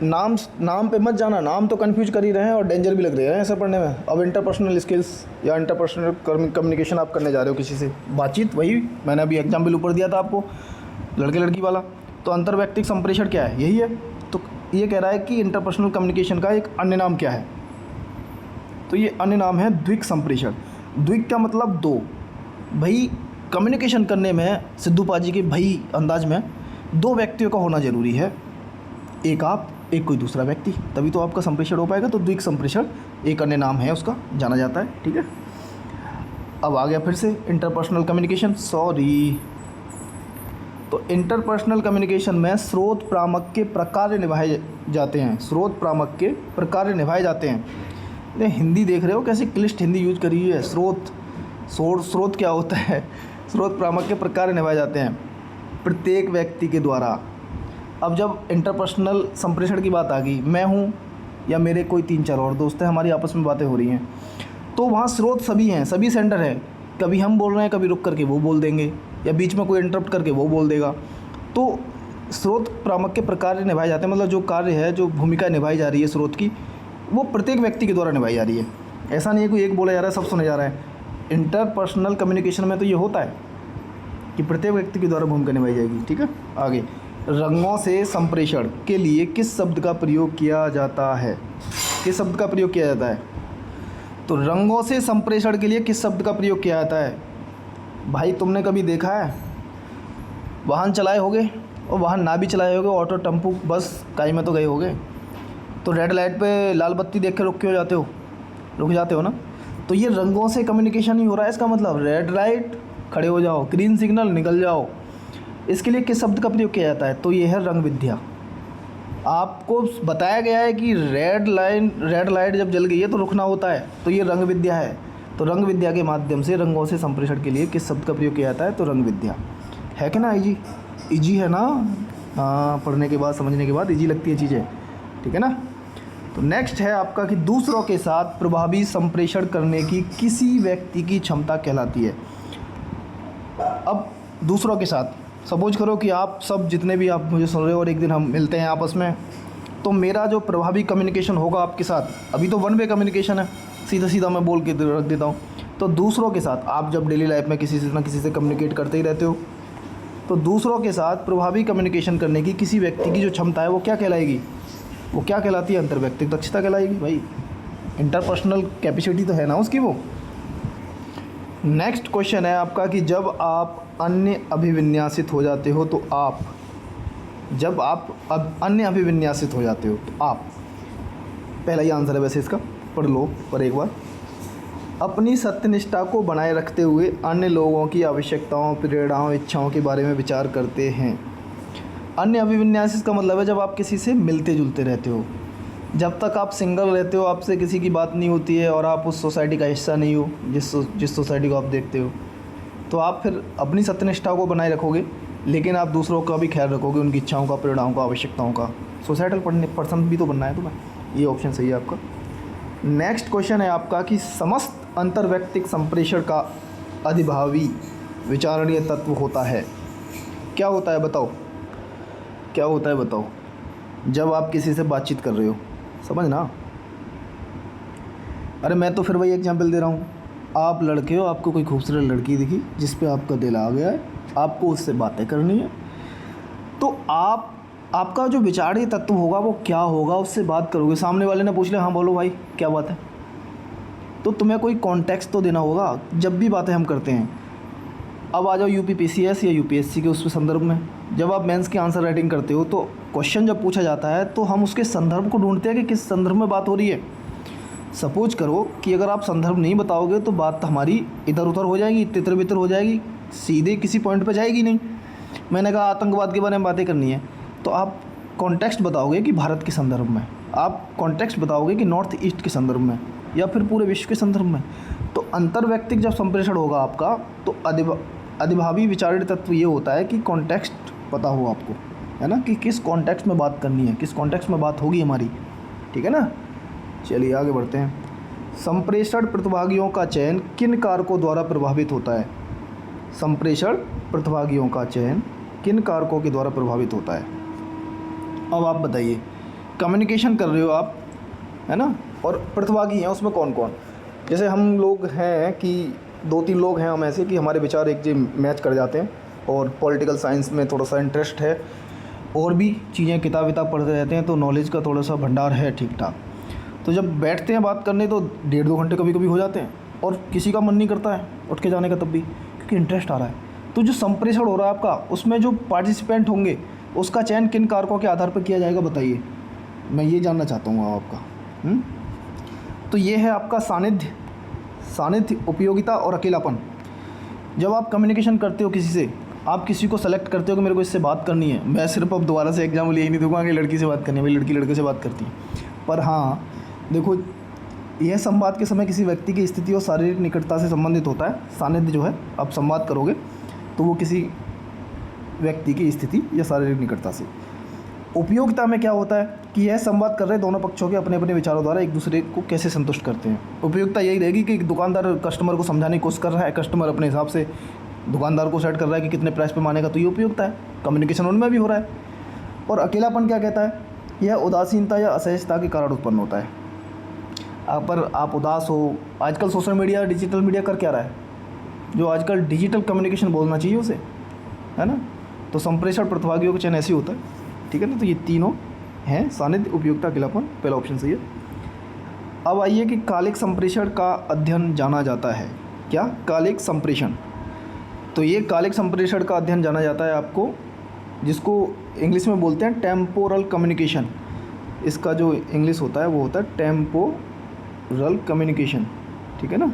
नाम पे मत जाना, नाम तो कंफ्यूज कर ही रहे हैं और डेंजर भी लग रहे हैं ऐसा पढ़ने में। अब इंटरपर्सनल स्किल्स या इंटरपर्सनल कम्युनिकेशन आप करने जा रहे हो किसी से बातचीत, वही मैंने अभी एग्जाम्पल ऊपर दिया था आपको, लड़के लड़की वाला। तो अंतर्वैयक्तिक संप्रेषण क्या है? यही है। तो ये कह रहा है कि इंटरपर्सनल कम्युनिकेशन का एक अन्य नाम क्या है? तो ये अन्य नाम है द्विक संप्रेषण। द्विक का मतलब दो। भाई कम्युनिकेशन करने में सिद्धू पाजी के भाई अंदाज में दो व्यक्तियों का होना ज़रूरी है, एक आप एक कोई दूसरा व्यक्ति, तभी तो आपका संप्रेषण हो पाएगा। तो द्विक संप्रेषण एक अन्य नाम है उसका, जाना जाता है। ठीक है, अब आ गया फिर से इंटरपर्सनल कम्युनिकेशन। तो इंटरपर्सनल कम्युनिकेशन में स्रोत प्रापक के प्रकार निभाए जाते हैं। स्रोत प्रापक के प्रकार निभाए जाते हैं। हिंदी देख रहे हो कैसे क्लिष्ट हिंदी यूज करी है। स्रोत क्या होता है? स्रोत प्रापक के प्रकार निभाए जाते हैं प्रत्येक व्यक्ति के द्वारा। अब जब इंटरपर्सनल संप्रेषण की बात आ गई, मैं हूँ या मेरे कोई 3-4 और दोस्त हैं, हमारी आपस में बातें हो रही हैं, तो वहाँ स्रोत सभी हैं, सभी सेंटर हैं। कभी हम बोल रहे हैं, कभी रुक करके वो बोल देंगे, या बीच में कोई इंटरप्ट करके वो बोल देगा। तो स्रोत प्रापक के प्रकार निभाए जाते हैं, मतलब जो कार्य है, जो भूमिका निभाई जा रही है स्रोत की, वो प्रत्येक व्यक्ति के द्वारा निभाई जा रही है। ऐसा नहीं है कोई एक बोला जा रहा है सब सुना जा रहा है। इंटरपर्सनल कम्युनिकेशन में तो ये होता है कि प्रत्येक व्यक्ति के द्वारा भूमिका निभाई जाएगी। ठीक है, आगे रंगों से संप्रेषण के लिए किस शब्द का प्रयोग किया जाता है? किस शब्द का प्रयोग किया जाता है? तो रंगों से संप्रेषण के लिए किस शब्द का प्रयोग किया जाता है? भाई तुमने कभी देखा है, वाहन चलाए होगे और वाहन ना भी चलाए होगे, ऑटो, टेम्पो, बस काई में तो गए होगे, तो रेड लाइट पे लाल बत्ती देख के रुक जाते हो ना। तो ये रंगों से कम्युनिकेशन ही हो रहा है। इसका मतलब रेड लाइट खड़े हो जाओ, ग्रीन सिग्नल निकल जाओ। इसके लिए किस शब्द का प्रयोग किया जाता है? तो ये है रंग विद्या। आपको बताया गया है कि रेड लाइट जब जल गई है तो रुकना होता है, तो ये रंग विद्या है। तो रंग विद्या के माध्यम से रंगों से संप्रेषण के लिए किस शब्द का प्रयोग किया जाता है? तो रंग विद्या है कि ना। इजी है ना। हाँ, पढ़ने के बाद, समझने के बाद इजी लगती है चीज़ें। ठीक है ना। तो नेक्स्ट है आपका कि दूसरों के साथ प्रभावी संप्रेषण करने की किसी व्यक्ति की क्षमता कहलाती है। अब दूसरों के साथ, सपोज करो कि आप सब जितने भी आप मुझे सुन रहे हो और एक दिन हम मिलते हैं आपस में, तो मेरा जो प्रभावी कम्युनिकेशन होगा आपके साथ, अभी तो वन वे कम्युनिकेशन है, सीधा सीधा मैं बोल के रख देता हूँ। तो दूसरों के साथ आप जब डेली लाइफ में किसी से ना किसी से कम्युनिकेट करते ही रहते हो, तो दूसरों के साथ प्रभावी कम्युनिकेशन करने की किसी व्यक्ति की जो क्षमता है वो क्या कहलाएगी? वो क्या कहलाती है? अंतर्व्यक्तिक दक्षता कहलाएगी। भाई इंटरपर्सनल कैपेसिटी तो है ना उसकी वो। नेक्स्ट क्वेश्चन है आपका कि जब आप अन्य अभिविन्यासित हो जाते हो तो आप, जब आप अब अन्य अभिविन्यासित हो जाते हो तो आप, पहला ही आंसर है वैसे इसका, पढ़ लो पर एक बार। अपनी सत्यनिष्ठा को बनाए रखते हुए अन्य लोगों की आवश्यकताओं, प्रेरणाओं, इच्छाओं के बारे में विचार करते हैं। अन्य अभिविन्यासित का मतलब है जब आप किसी से मिलते जुलते रहते हो। जब तक आप सिंगल रहते हो, आपसे किसी की बात नहीं होती है और आप उस सोसाइटी का हिस्सा नहीं हो जिस सोसाइटी को आप देखते हो, तो आप फिर अपनी सत्यनिष्ठा को बनाए रखोगे, लेकिन आप दूसरों का भी ख्याल रखोगे, उनकी इच्छाओं का, प्रेरणाओं का, आवश्यकताओं का। सोसाइटल पर्सन भी तो बनना है तुम्हें। ये ऑप्शन सही है आपका। नेक्स्ट क्वेश्चन है आपका कि समस्त अंतर्वैयक्तिक संप्रेषण का अधिभावी विचारणीय तत्व होता है। क्या होता है बताओ? क्या होता है बताओ? जब आप किसी से बातचीत कर रहे हो, समझना। अरे मैं तो फिर वही एग्जाम्पल दे रहा हूँ। आप लड़के हो, आपको कोई खूबसूरत लड़की दिखी जिस पे आपका दिल आ गया है, आपको उससे बातें करनी है, तो आपका जो विचारणीय तत्व होगा वो क्या होगा? उससे बात करोगे, सामने वाले ने पूछ लिया, हाँ बोलो भाई क्या बात है, तो तुम्हें कोई कॉन्टेक्स्ट तो देना होगा जब भी बातें हम करते हैं। अब आ जाओ यूपीपीसीएस या यूपीएससी के उस संदर्भ में। जब आप मेंस की आंसर राइटिंग करते हो तो क्वेश्चन जब पूछा जाता है तो हम उसके संदर्भ को ढूंढते हैं कि किस संदर्भ में बात हो रही है। सपोज करो कि अगर आप संदर्भ नहीं बताओगे तो बात हमारी इधर उधर हो जाएगी, तितर बितर हो जाएगी, सीधे किसी पॉइंट पर जाएगी नहीं। मैंने कहा आतंकवाद के बारे में बातें करनी है, तो आप कॉन्टेक्स्ट बताओगे कि भारत के संदर्भ में, आप कॉन्टेक्स्ट बताओगे कि नॉर्थ ईस्ट के संदर्भ में, या फिर पूरे विश्व के संदर्भ में। तो अंतर्वैयक्तिक जब संप्रेषण होगा आपका, तो अधिभावी विचारणीय तत्व ये होता है कि कॉन्टेक्स्ट पता हो आपको, है ना, कि किस कॉन्टेक्स्ट में बात करनी है, किस कॉन्टेक्स्ट में बात होगी हमारी। ठीक है ना। चलिए आगे बढ़ते हैं। संप्रेषण प्रतिभागियों का चयन किन कारकों द्वारा प्रभावित होता है? संप्रेषण प्रतिभागियों का चयन किन कारकों के द्वारा प्रभावित होता है? अब आप बताइए, कम्युनिकेशन कर रहे हो आप, है ना, और प्रतिभागी हैं उसमें कौन कौन? जैसे हम लोग हैं कि 2-3 लोग हैं हम ऐसे कि हमारे विचार एक मैच कर जाते हैं, और पॉलिटिकल साइंस में थोड़ा सा इंटरेस्ट है, और भी चीज़ें किताब विताब पढ़ते रहते हैं, तो नॉलेज का थोड़ा सा भंडार है ठीक ठाक। तो जब बैठते हैं बात करने तो 1.5-2 घंटे कभी कभी हो जाते हैं, और किसी का मन नहीं करता है उठ के जाने का तब भी, क्योंकि इंटरेस्ट आ रहा है। तो जो संप्रेषण हो रहा है आपका, उसमें जो पार्टिसिपेंट होंगे उसका चयन किन कारकों के आधार पर किया जाएगा बताइए? मैं ये जानना चाहता हूँ आपका। तो ये है आपका सानिध्य, उपयोगिता और अकेलापन। जब आप कम्युनिकेशन करते हो किसी से, आप किसी को सेलेक्ट करते हो कि मेरे को इससे बात करनी है, मैं सिर्फ अब दोबारा से एग्जाम्पल यही नहीं दूंगा कि लड़की से बात करनी है, भाई लड़की लड़के से बात करती है, पर हाँ देखो, यह संवाद के समय किसी व्यक्ति की स्थिति और शारीरिक निकटता से संबंधित होता है। सानिध्य जो है, आप संवाद करोगे तो वो किसी व्यक्ति की स्थिति या शारीरिक निकटता से। उपयोगिता में क्या होता है कि यह संवाद कर रहे दोनों पक्षों के अपने अपने विचारों द्वारा एक दूसरे को कैसे संतुष्ट करते हैं। उपयोगिता यही रहेगी कि दुकानदार कस्टमर को समझाने की कोशिश कर रहा है, कस्टमर अपने हिसाब से दुकानदार को सेट कर रहा है कि कितने प्राइस पे मानेगा, तो ये उपयोगिता है, कम्युनिकेशन उनमें भी हो रहा है। और अकेलापन क्या कहता है, यह उदासीनता या असहजता के कारण उत्पन्न होता है। पर आप उदास हो, आजकल सोशल मीडिया, डिजिटल मीडिया कर क्या रहा है, जो आजकल डिजिटल कम्युनिकेशन बोलना चाहिए उसे, है ना। तो संप्रेषण प्रतिभागियों का चयन ऐसे होता है, ठीक है ना। तो ये तीनों हैं, सानिध्य, उपयोगिता, अकेलापन, पहला ऑप्शन सही है। अब आइए कि कालिक संप्रेषण का अध्ययन जाना जाता है। क्या? कालिक संप्रेषण। तो ये कालिक संप्रेषण का अध्ययन जाना जाता है आपको, जिसको इंग्लिश में बोलते हैं टेम्पोरल कम्युनिकेशन। इसका जो इंग्लिश होता है वो होता है टेम्पोरल कम्युनिकेशन, ठीक है ना।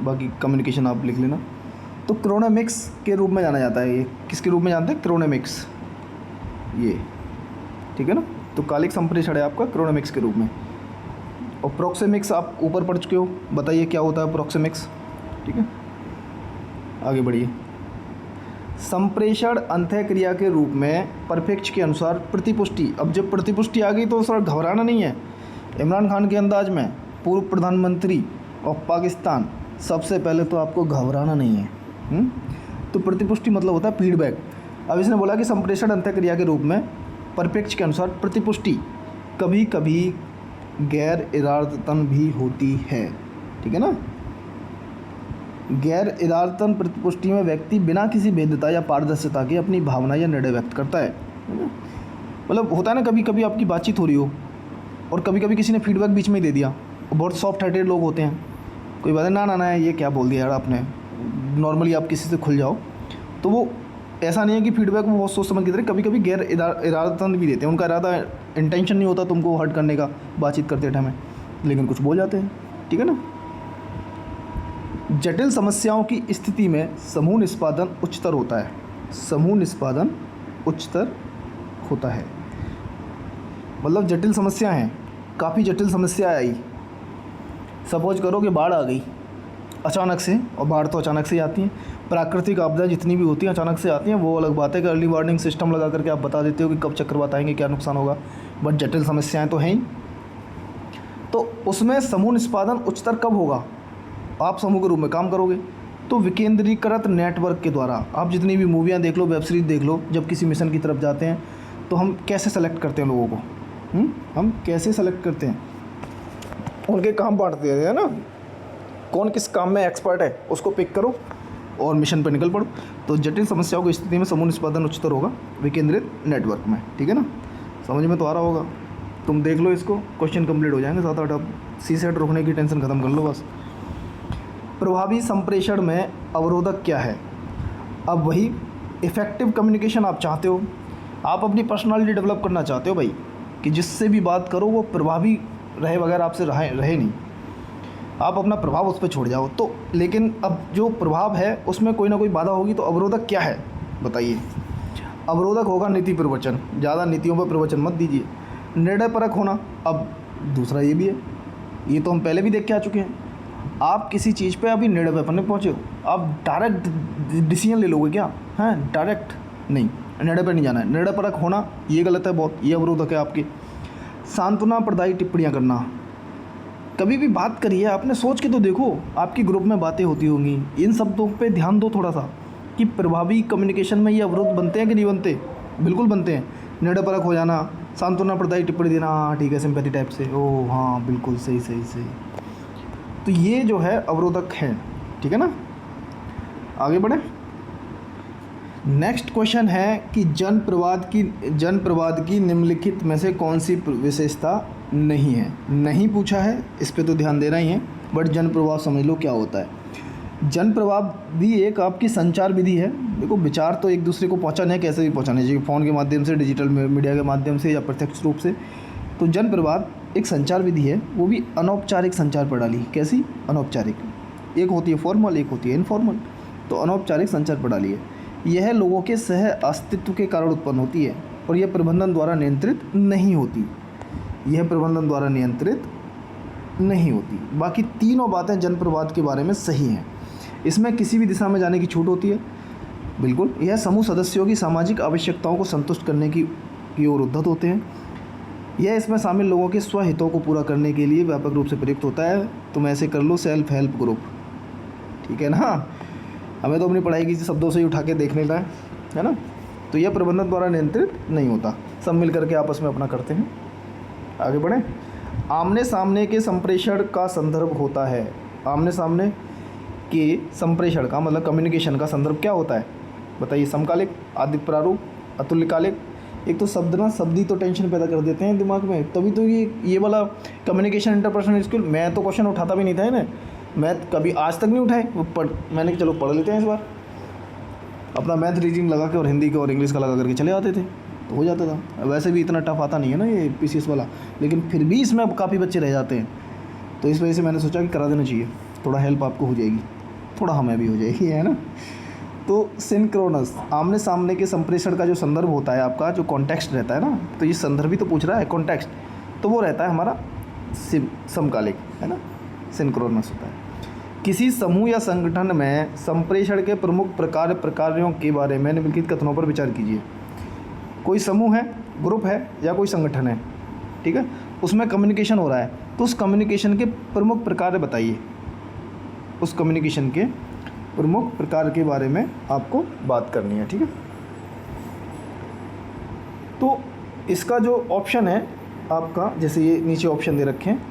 बाकी कम्युनिकेशन आप लिख लेना। तो क्रोनेमिक्स के रूप में जाना जाता है। ये किसके रूप में जानते हैं? क्रोनेमिक्स, ये, ठीक है ना। तो कालिक संप्रेषण है आपका क्रोनेमिक्स के रूप में। और प्रोक्सेमिक्स आप ऊपर पढ़ चुके हो, बताइए क्या होता है प्रोक्सेमिक्स, ठीक है। आगे बढ़िए। संप्रेषण अंतः क्रिया के रूप में परिप्रेक्ष्य के अनुसार प्रतिपुष्टि। अब जब प्रतिपुष्टि आ गई तो सर घबराना नहीं है। इमरान खान के अंदाज में पूर्व प्रधानमंत्री और पाकिस्तान, सबसे पहले तो आपको घबराना नहीं है। तो प्रतिपुष्टि मतलब होता है फीडबैक। अब इसने बोला कि संप्रेषण अंतः क्रिया के रूप में परिप्रेक्ष्य के अनुसार प्रतिपुष्टि कभी कभी गैर इरादतन भी होती है, ठीक है ना। गैर इरादतन प्रतिपुष्टि में व्यक्ति बिना किसी भेद्यता या पारदर्शिता के अपनी भावना या निर्णय व्यक्त करता है ना। मतलब होता है ना, कभी कभी आपकी बातचीत हो रही हो और कभी कभी किसी ने फीडबैक बीच में ही दे दिया, और बहुत सॉफ्ट हार्टेड लोग होते हैं, कोई बात है ना ना ना ये क्या बोल दिया यार आपने, नॉर्मली आप किसी से खुल जाओ। तो वो ऐसा नहीं है कि फीडबैक वो बहुत सोच समझ के दे रहे, कभी कभी गैर इरादतन भी देते हैं। उनका इरादा, इंटेंशन नहीं होता तुमको हर्ट करने का बातचीत करते टाइम में, लेकिन कुछ बोल जाते हैं, ठीक है ना। जटिल समस्याओं की स्थिति में समूह निष्पादन उच्चतर होता है। समूह निष्पादन उच्चतर होता है, मतलब जटिल समस्या हैं, काफ़ी जटिल समस्या आई। सपोज करो कि बाढ़ आ गई अचानक से, और बाढ़ तो अचानक से ही आती हैं, प्राकृतिक आपदा जितनी भी होती हैं अचानक से आती हैं। वो अलग बात है कि अर्ली वार्निंग सिस्टम लगा करके आप बता देते हो कि कब चक्रवात आएंगे, क्या नुकसान होगा, बट जटिल समस्याएं तो हैं ही। तो उसमें समूह निष्पादन उच्चतर कब होगा? आप समूह के रूप में काम करोगे तो विकेंद्रीकृत नेटवर्क के द्वारा। आप जितनी भी मूवियाँ देख लो, वेब सीरीज देख लो, जब किसी मिशन की तरफ जाते हैं तो हम कैसे सेलेक्ट करते हैं लोगों को, हम कैसे सेलेक्ट करते हैं, उनके काम बांटते हैं, है ना। कौन किस काम में एक्सपर्ट है उसको पिक करो और मिशन पर निकल पड़ो। तो जटिल समस्याओं की स्थिति में समूह निष्पादन उच्चतर होगा विकेंद्रित नेटवर्क में, ठीक है ना। समझ में तो आ रहा होगा, तुम देख लो इसको, क्वेश्चन कंप्लीट हो जाएंगे 7-8। अब सीसेट रोकने की टेंशन ख़त्म कर लो बस। प्रभावी संप्रेषण में अवरोधक क्या है? अब वही इफ़ेक्टिव कम्युनिकेशन आप चाहते हो, आप अपनी पर्सनालिटी डेवलप करना चाहते हो भाई, कि जिससे भी बात करो वो प्रभावी रहे, बगैर आपसे रहे नहीं, आप अपना प्रभाव उस पर छोड़ जाओ। तो लेकिन अब जो प्रभाव है उसमें कोई ना कोई बाधा होगी, तो अवरोधक क्या है बताइए? अवरोधक होगा नीति प्रवचन। ज़्यादा नीतियों पर प्रवचन मत दीजिए। निर्णय परक होना, अब दूसरा ये भी है, ये तो हम पहले भी देख के आ चुके हैं। आप किसी चीज़ पे अभी निर्णय पर नहीं पहुँचे हो, आप डायरेक्ट डिसीजन ले लोगे क्या? हैं, डायरेक्ट नहीं, निर्णय पर नहीं जाना है। निर्णय परक होना ये गलत है बहुत, ये अवरोधक है आपके। सांत्वना प्रदायी टिप्पणियाँ करना, कभी भी बात करिए आपने सोच के तो देखो, आपकी ग्रुप में बातें होती होंगी, इन शब्दों पे ध्यान दो थोड़ा सा, कि प्रभावी कम्युनिकेशन में ये अवरोध बनते हैं कि नहीं बनते? बिल्कुल बनते हैं। निर्णय परक हो जाना, सांत्वना प्रदायी टिप्पणी देना, हाँ ठीक है, सिंपैथी टाइप से, ओह हाँ बिल्कुल सही सही सही। तो ये जो है अवरोधक है, ठीक है ना। आगे बढ़े। नेक्स्ट क्वेश्चन है कि जन प्रवाद की निम्नलिखित में से कौन सी विशेषता नहीं है? नहीं पूछा है, इस पे तो ध्यान देना ही है, बट जन प्रवाद समझ लो क्या होता है। जन प्रवाद भी एक आपकी संचार विधि है। देखो विचार तो एक दूसरे को पहुंचाने हैं, कैसे भी पहुंचाने चाहिए, फ़ोन के माध्यम से, डिजिटल मीडिया के माध्यम से या प्रत्यक्ष रूप से। तो जन प्रवाद एक संचार विधि है, वो भी अनौपचारिक संचार प्रणाली। कैसी? अनौपचारिक। एक होती है फॉर्मल, एक होती है इनफॉर्मल। तो अनौपचारिक संचार प्रणाली है, यह लोगों के सह अस्तित्व के कारण उत्पन्न होती है और यह प्रबंधन द्वारा नियंत्रित नहीं होती। यह प्रबंधन द्वारा नियंत्रित नहीं होती। बाकी तीनों बातें जन प्रवाद के बारे में सही हैं। इसमें किसी भी दिशा में जाने की छूट होती है, बिल्कुल। यह समूह सदस्यों की सामाजिक आवश्यकताओं को संतुष्ट करने की ओर उद्धत होते हैं। यह इसमें शामिल लोगों के स्वहितों को पूरा करने के लिए व्यापक रूप से प्रयुक्त होता है। तुम ऐसे कर लो, सेल्फ हेल्प ग्रुप, ठीक है ना। हमें तो अपनी पढ़ाई की शब्दों से ही उठा के देखने का है ना। तो यह प्रबंधन द्वारा नियंत्रित नहीं होता, सब मिल करके आपस में अपना करते हैं। आगे बढ़ें। आमने सामने के संप्रेषण का संदर्भ होता है। आमने सामने के संप्रेषण का मतलब कम्युनिकेशन का संदर्भ क्या होता है बताइए? समकालिक, आदिक प्रारूप, अतुल्यकालिक। एक तो शब्द ना, शब्द ही तो टेंशन पैदा कर देते हैं दिमाग में। तभी तो ये वाला कम्युनिकेशन इंटरपर्सनल स्किल, मैं तो क्वेश्चन उठाता भी नहीं था ना, मैं कभी आज तक नहीं उठाए। वो मैंने चलो पढ़ लेते हैं इस बार, अपना मैथ रीजनिंग लगा के और हिंदी का और इंग्लिश का लगा करके चले आते थे तो हो जाता था। वैसे भी इतना टफ आता नहीं है ना ये पीसीएस वाला, लेकिन फिर भी इसमें काफ़ी बच्चे रह जाते हैं। तो इस वजह से मैंने सोचा कि करा देना चाहिए, थोड़ा हेल्प आपको हो जाएगी, थोड़ा हमें भी हो जाएगी, है ना। तो सिंक्रोनस, आमने सामने के संप्रेषण का जो संदर्भ होता है, आपका जो कॉन्टेक्स्ट रहता है ना, तो ये संदर्भ ही तो पूछ रहा है, कॉन्टेक्स्ट, तो वो रहता है हमारा समकालिक, है ना, सिंक्रोनस होता है। किसी समूह या संगठन में संप्रेषण के प्रमुख प्रकारों के बारे में निम्नलिखित कथनों पर विचार कीजिए। कोई समूह है, ग्रुप है या कोई संगठन है, ठीक है, उसमें कम्युनिकेशन हो रहा है, तो उस कम्युनिकेशन के प्रमुख प्रकार बताइए। उस कम्युनिकेशन के प्रमुख प्रकार के बारे में आपको बात करनी है, ठीक है। तो इसका जो ऑप्शन है आपका, जैसे ये नीचे ऑप्शन दे रखे हैं,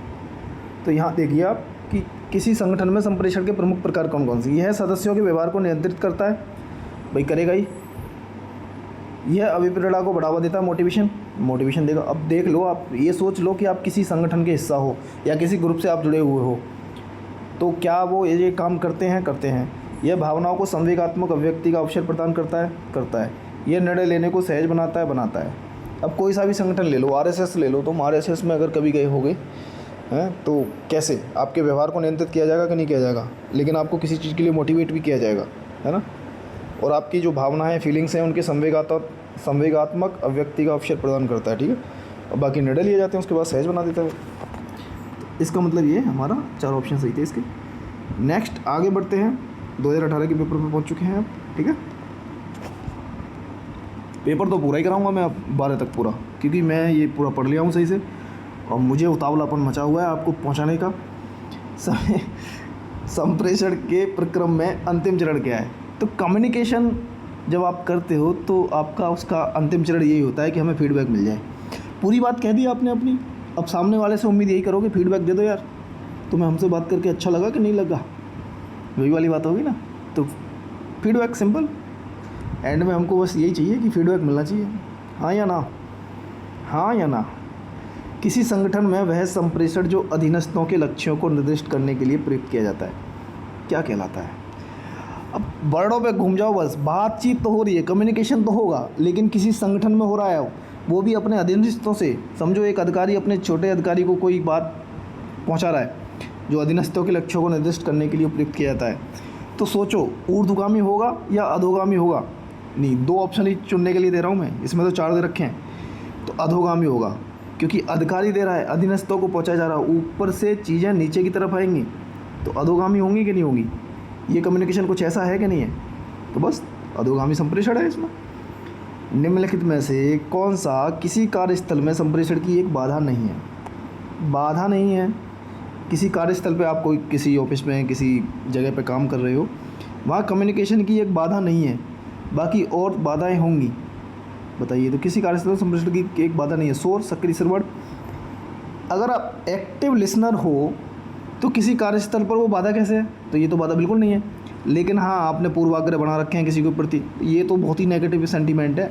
तो यहाँ देखिए आप कि किसी संगठन में संप्रेषण के प्रमुख प्रकार कौन कौन से। यह सदस्यों के व्यवहार को नियंत्रित करता है, भाई करेगा ही। यह अभिप्रेरणा को बढ़ावा देता है, मोटिवेशन देगा। अब देख लो, आप ये सोच लो कि आप किसी संगठन के हिस्सा हो या किसी ग्रुप से आप जुड़े हुए हो, तो क्या वो ये काम करते हैं। यह भावनाओं को संवेगात्मक अभिव्यक्ति का अवसर प्रदान करता है। यह निर्णय लेने को सहज बनाता है। अब कोई सा भी संगठन ले लो, आरएसएस ले लो, तुम आरएसएस में अगर कभी गए होगे हैं, तो कैसे आपके व्यवहार को नियंत्रित किया जाएगा कि नहीं किया जाएगा, लेकिन आपको किसी चीज़ के लिए मोटिवेट भी किया जाएगा, है ना। और आपकी जो भावनाएं, फीलिंग्स हैं, उनके संवेगात्मक अभिव्यक्ति का अवसर प्रदान करता है, ठीक है। और बाकी निर्णय लिए जाते हैं, उसके बाद सहज बना देता है। इसका मतलब ये हमारा 4 ऑप्शन सही थे इसके। नेक्स्ट आगे बढ़ते हैं, 2018 के पेपर पर पहुंच चुके हैं आप, ठीक है। पेपर तो पूरा ही कराऊंगा मैं अब 12 तक पूरा, क्योंकि मैं ये पूरा पढ़ लिया हूँ सही से, और मुझे उतावलापन मचा हुआ है आपको पहुंचाने का। संप्रेषण के प्रक्रम में अंतिम चरण क्या है? तो कम्युनिकेशन जब आप करते हो तो आपका उसका अंतिम चरण यही होता है कि हमें फीडबैक मिल जाए। पूरी बात कह दी आपने अपनी, अब सामने वाले से उम्मीद यही करोगे फीडबैक दे दो यार, तुम्हें हमसे बात करके अच्छा लगा कि नहीं लगा, वही वाली बात होगी ना। तो फीडबैक सिंपल, एंड में हमको बस यही चाहिए कि फीडबैक मिलना चाहिए, हाँ या ना। किसी संगठन में वह संप्रेषण जो अधीनस्थों के लक्ष्यों को निर्दिष्ट करने के लिए प्रयुक्त किया जाता है, क्या कहलाता है? अब वर्डों पे घूम जाओ बस, बातचीत तो हो रही है, कम्युनिकेशन तो होगा, लेकिन किसी संगठन में हो रहा है, वो भी अपने अधीनस्थों से। समझो एक अधिकारी अपने छोटे अधिकारी को कोई बात पहुंचा रहा है जो अधीनस्थों के लक्ष्यों को निर्दिष्ट करने के लिए प्रयुक्त किया जाता है। तो सोचो ऊर्ध्वगामी होगा या अधोगामी होगा? नहीं, 2 ऑप्शन ही चुनने के लिए दे रहा हूँ मैं, इसमें तो 4 दे रखे हैं। तो अधोगामी होगा, क्योंकि अधिकारी दे रहा है, अधीनस्थों को पहुंचाया जा रहा है, ऊपर से चीज़ें नीचे की तरफ आएंगी, तो अधोगामी होंगी कि नहीं होंगी? ये कम्युनिकेशन कुछ ऐसा है कि नहीं है? तो बस अधोगामी संप्रेषण है इसमें। निम्नलिखित में से कौन सा किसी कार्यस्थल में संप्रेषण की एक बाधा नहीं है? बाधा नहीं है। किसी कार्यस्थल पे आप कोई किसी ऑफिस में किसी जगह पे काम कर रहे हो, वहाँ कम्युनिकेशन की एक बाधा नहीं है, बाकी और बाधाएं होंगी। बताइए, तो किसी कार्यस्थल में संप्रेषण की एक बाधा नहीं है। शोर, सक्रिय श्रवण, अगर आप एक्टिव लिसनर हो तो किसी कार्यस्थल पर वो बाधा कैसे है? तो ये तो बाधा बिल्कुल नहीं है। लेकिन हाँ, आपने पूर्वाग्रह बना रखे हैं किसी के प्रति, ये तो बहुत ही नेगेटिव सेंटीमेंट है।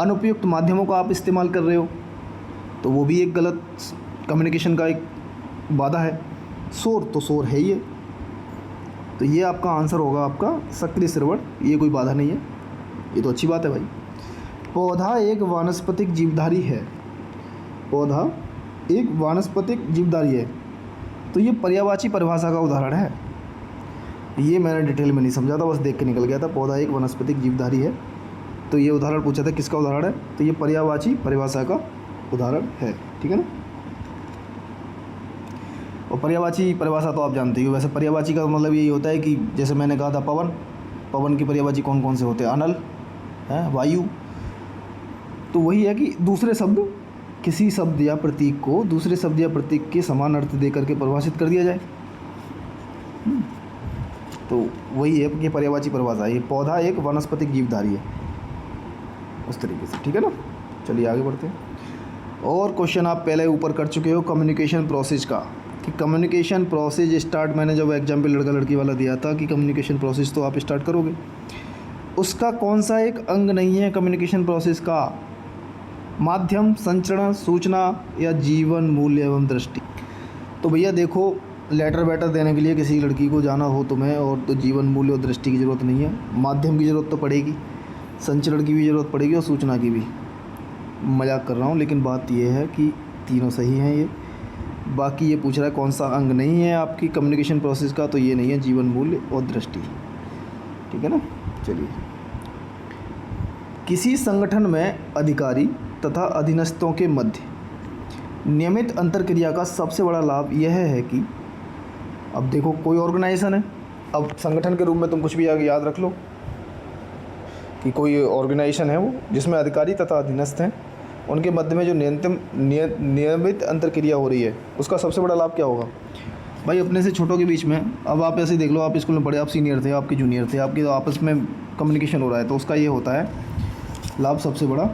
अनुपयुक्त माध्यमों का आप इस्तेमाल कर रहे हो, तो वो भी एक गलत कम्युनिकेशन का एक बाधा है। शोर तो शोर है ही है, तो ये आपका आंसर होगा आपका सक्रिय श्रवण, ये कोई बाधा नहीं है, ये तो अच्छी बात है भाई। पौधा एक वानस्पतिक जीवधारी है, पौधा एक वानस्पतिक जीवधारी है, तो ये पर्यायवाची परिभाषा का उदाहरण है। ये मैंने डिटेल में नहीं समझा था, बस देख के निकल गया था। पौधा एक वनस्पतिक जीवधारी है, तो ये उदाहरण पूछा था, किसका उदाहरण है? तो ये पर्यायवाची परिभाषा का उदाहरण है, ठीक है ना। और पर्यायवाची परिभाषा तो आप जानते ही हो। वैसे पर्यायवाची का मतलब यही होता है कि जैसे मैंने कहा था पवन की पर्यायवाची कौन कौन से होते हैं? अनल है, वायु। तो वही है कि दूसरे शब्द, किसी शब्द या प्रतीक को दूसरे शब्द या प्रतीक के समान अर्थ दे करके परिभाषित कर दिया जाए। तो वही है कि पर्यायवाची परिभाषा है। ये पौधा एक वनस्पतिक जीवधारी है, उस तरीके से, ठीक है ना। चलिए आगे बढ़ते हैं। और क्वेश्चन आप पहले ऊपर कर चुके हो कम्युनिकेशन प्रोसेस का, कि कम्युनिकेशन प्रोसेस स्टार्ट, मैंने जब एग्जाम्पल लड़का लड़की वाला दिया था कि कम्युनिकेशन प्रोसेस तो आप स्टार्ट करोगे, उसका कौन सा एक अंग नहीं है कम्युनिकेशन प्रोसेस का? माध्यम, संचरण, सूचना या जीवन मूल्य एवं दृष्टि। तो भैया देखो, लेटर वेटर देने के लिए किसी लड़की को जाना हो तुम्हें, और तो जीवन मूल्य और दृष्टि की ज़रूरत नहीं है, माध्यम की ज़रूरत तो पड़ेगी, संचरण की भी ज़रूरत पड़ेगी और सूचना की भी। मजाक कर रहा हूँ, लेकिन बात यह है कि तीनों सही हैं ये। बाकी ये पूछ रहा है कौन सा अंग नहीं है आपकी कम्युनिकेशन प्रोसेस का, तो ये नहीं है जीवन मूल्य और दृष्टि, ठीक है ना। चलिए, किसी संगठन में अधिकारी तथा अधीनस्थों के मध्य नियमित अंतरक्रिया का सबसे बड़ा लाभ यह है कि, अब देखो कोई ऑर्गेनाइजेशन है, अब संगठन के रूप में तुम कुछ भी आगे याद रख लो कि कोई ऑर्गेनाइजेशन है वो, जिसमें अधिकारी तथा अधीनस्थ हैं, उनके मध्य में जो नियमित अंतरक्रिया हो रही है, उसका सबसे बड़ा लाभ क्या होगा भाई? अपने से छोटों के बीच में, अब आप ऐसे ही देख लो, आप स्कूल में पढ़े, आप सीनियर थे, आपके जूनियर थे, आपके आपस में कम्युनिकेशन हो रहा है, तो उसका ये होता है लाभ सबसे बड़ा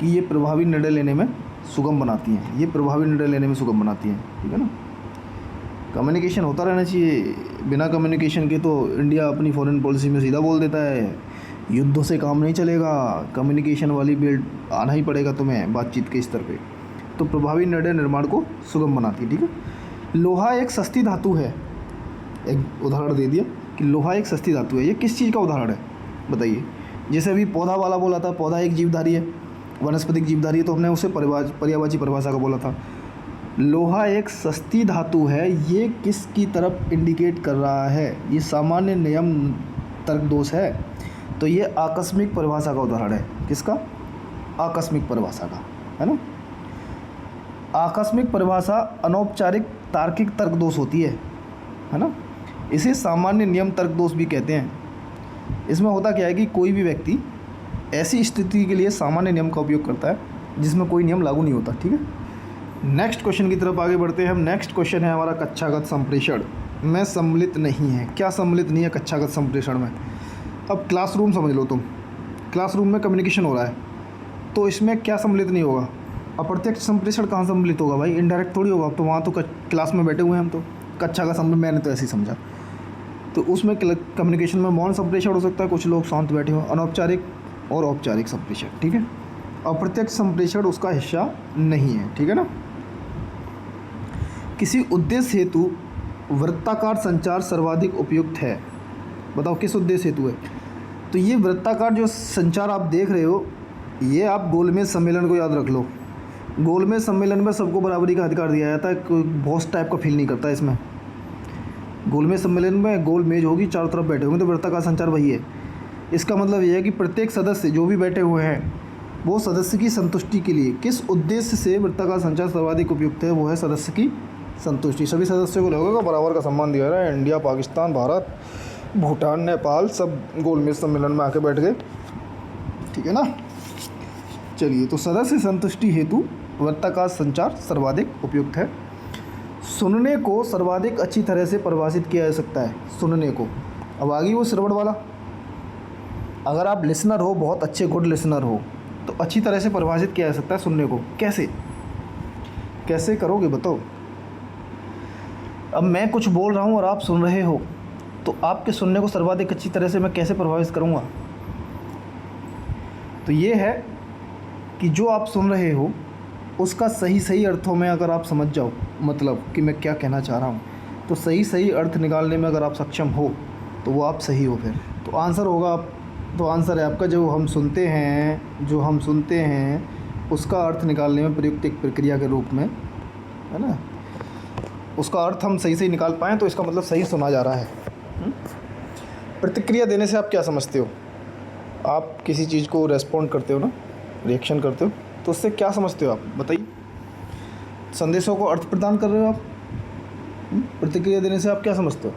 कि ये प्रभावी निर्णय लेने में सुगम बनाती हैं, ये प्रभावी निर्णय लेने में सुगम बनाती हैं, ठीक है ना। कम्युनिकेशन होता रहना चाहिए, बिना कम्युनिकेशन के तो इंडिया अपनी फॉरेन पॉलिसी में सीधा बोल देता है युद्धों से काम नहीं चलेगा, कम्युनिकेशन वाली बिल्ड आना ही पड़ेगा तुम्हें बातचीत के स्तर पे। तो प्रभावी निर्णय निर्माण को सुगम बनाती है, ठीक है। लोहा एक सस्ती धातु है, एक उदाहरण दे दिया कि लोहा एक सस्ती धातु है, ये किस चीज़ का उदाहरण है बताइए? जैसे अभी पौधा वाला बोला था, पौधा एक जीवधारी है, वनस्पतिक जीवधारी है, तो हमने उसे पर्यायवाची परिभाषा का बोला था। लोहा एक सस्ती धातु है, ये किसकी तरफ इंडिकेट कर रहा है? ये सामान्य नियम तर्क दोष है, तो ये आकस्मिक परिभाषा का उदाहरण है। किसका? आकस्मिक परिभाषा का, है ना। आकस्मिक परिभाषा अनौपचारिक तार्किक तर्क दोष होती है ना। इसे सामान्य नियम तर्क दोष भी कहते हैं। इसमें होता क्या है कि कोई भी व्यक्ति ऐसी स्थिति के लिए सामान्य नियम का उपयोग करता है जिसमें कोई नियम लागू नहीं होता, ठीक है। नेक्स्ट क्वेश्चन की तरफ आगे बढ़ते हैं हम। नेक्स्ट क्वेश्चन है हमारा कक्षागत संप्रेषण में सम्मिलित नहीं है। क्या सम्मिलित नहीं है कक्षागत संप्रेषण में? अब क्लासरूम समझ लो तुम, क्लासरूम में कम्युनिकेशन हो रहा है, तो इसमें क्या सम्मिलित नहीं होगा? अप्रत्यक्ष संप्रेषण कहाँ सम्मिलित होगा भाई? इनडायरेक्ट थोड़ी होगा, तो वहाँ तो क्लास में बैठे हुए हैं हम, तो कक्षा का संप्रेषण मैंने तो ऐसे ही समझा। तो उसमें कम्युनिकेशन में मौन संप्रेषण हो सकता है, कुछ लोग शांत बैठे हो, अनौपचारिक और औपचारिक संप्रेषण, ठीक है। अप्रत्यक्ष संप्रेषण उसका हिस्सा नहीं है, ठीक है ना। किसी उद्देश्य हेतु वृत्ताकार संचार सर्वाधिक उपयुक्त है। बताओ किस उद्देश्य हेतु है? तो ये वृत्ताकार जो संचार आप देख रहे हो, ये आप गोलमेज सम्मेलन को याद रख लो। गोलमेज सम्मेलन में सबको बराबरी का अधिकार दिया जाता है, कोई बॉस टाइप का फील नहीं करता इसमें। गोलमेज सम्मेलन में गोल मेज होगी, चारों तरफ बैठे होंगे, तो वृत्ताकार संचार वही है। इसका मतलब ये है कि प्रत्येक सदस्य जो भी बैठे हुए हैं, वो सदस्य की संतुष्टि के लिए किस उद्देश्य से वृत्ताकार संचार सर्वाधिक उपयुक्त है, वो है सदस्य की संतुष्टि। सभी सदस्यों को लोगों को बराबर का सम्मान दिया रहा है। इंडिया, पाकिस्तान, भारत, भूटान, नेपाल सब गोलमेज सम्मेलन में आके बैठ गए, ठीक है ना। चलिए, तो सदस्य संतुष्टि हेतु वृत्ताकार संचार सर्वाधिक उपयुक्त है। सुनने को सर्वाधिक अच्छी तरह से परिभाषित किया जा सकता है। सुनने को, अब आगे वो श्रवण वाला, अगर आप लिसनर हो, बहुत अच्छे गुड लिसनर हो, तो अच्छी तरह से परिभाषित किया जा सकता है सुनने को। कैसे कैसे करोगे बताओ? अब मैं कुछ बोल रहा हूँ और आप सुन रहे हो, तो आपके सुनने को सर्वाधिक अच्छी तरह से मैं कैसे प्रभावित करूँगा? तो ये है कि जो आप सुन रहे हो उसका सही सही अर्थों में अगर आप समझ जाओ, मतलब कि मैं क्या कहना चाह रहा हूँ, तो सही सही अर्थ निकालने में अगर आप सक्षम हो, तो वो आप सही हो फिर। तो आंसर होगा आप, तो आंसर है आपका जो हम सुनते हैं उसका अर्थ निकालने में प्रयुक्त एक प्रक्रिया के रूप में, है ना, उसका अर्थ हम सही निकाल पाएँ तो इसका मतलब सही सुना जा रहा है। प्रतिक्रिया देने से आप क्या समझते हो? आप किसी चीज़ को रेस्पॉन्ड करते हो ना, रिएक्शन करते हो, तो उससे क्या समझते हो आप बताइए? संदेशों को अर्थ प्रदान कर रहे हो आप। प्रतिक्रिया देने से आप क्या समझते हो?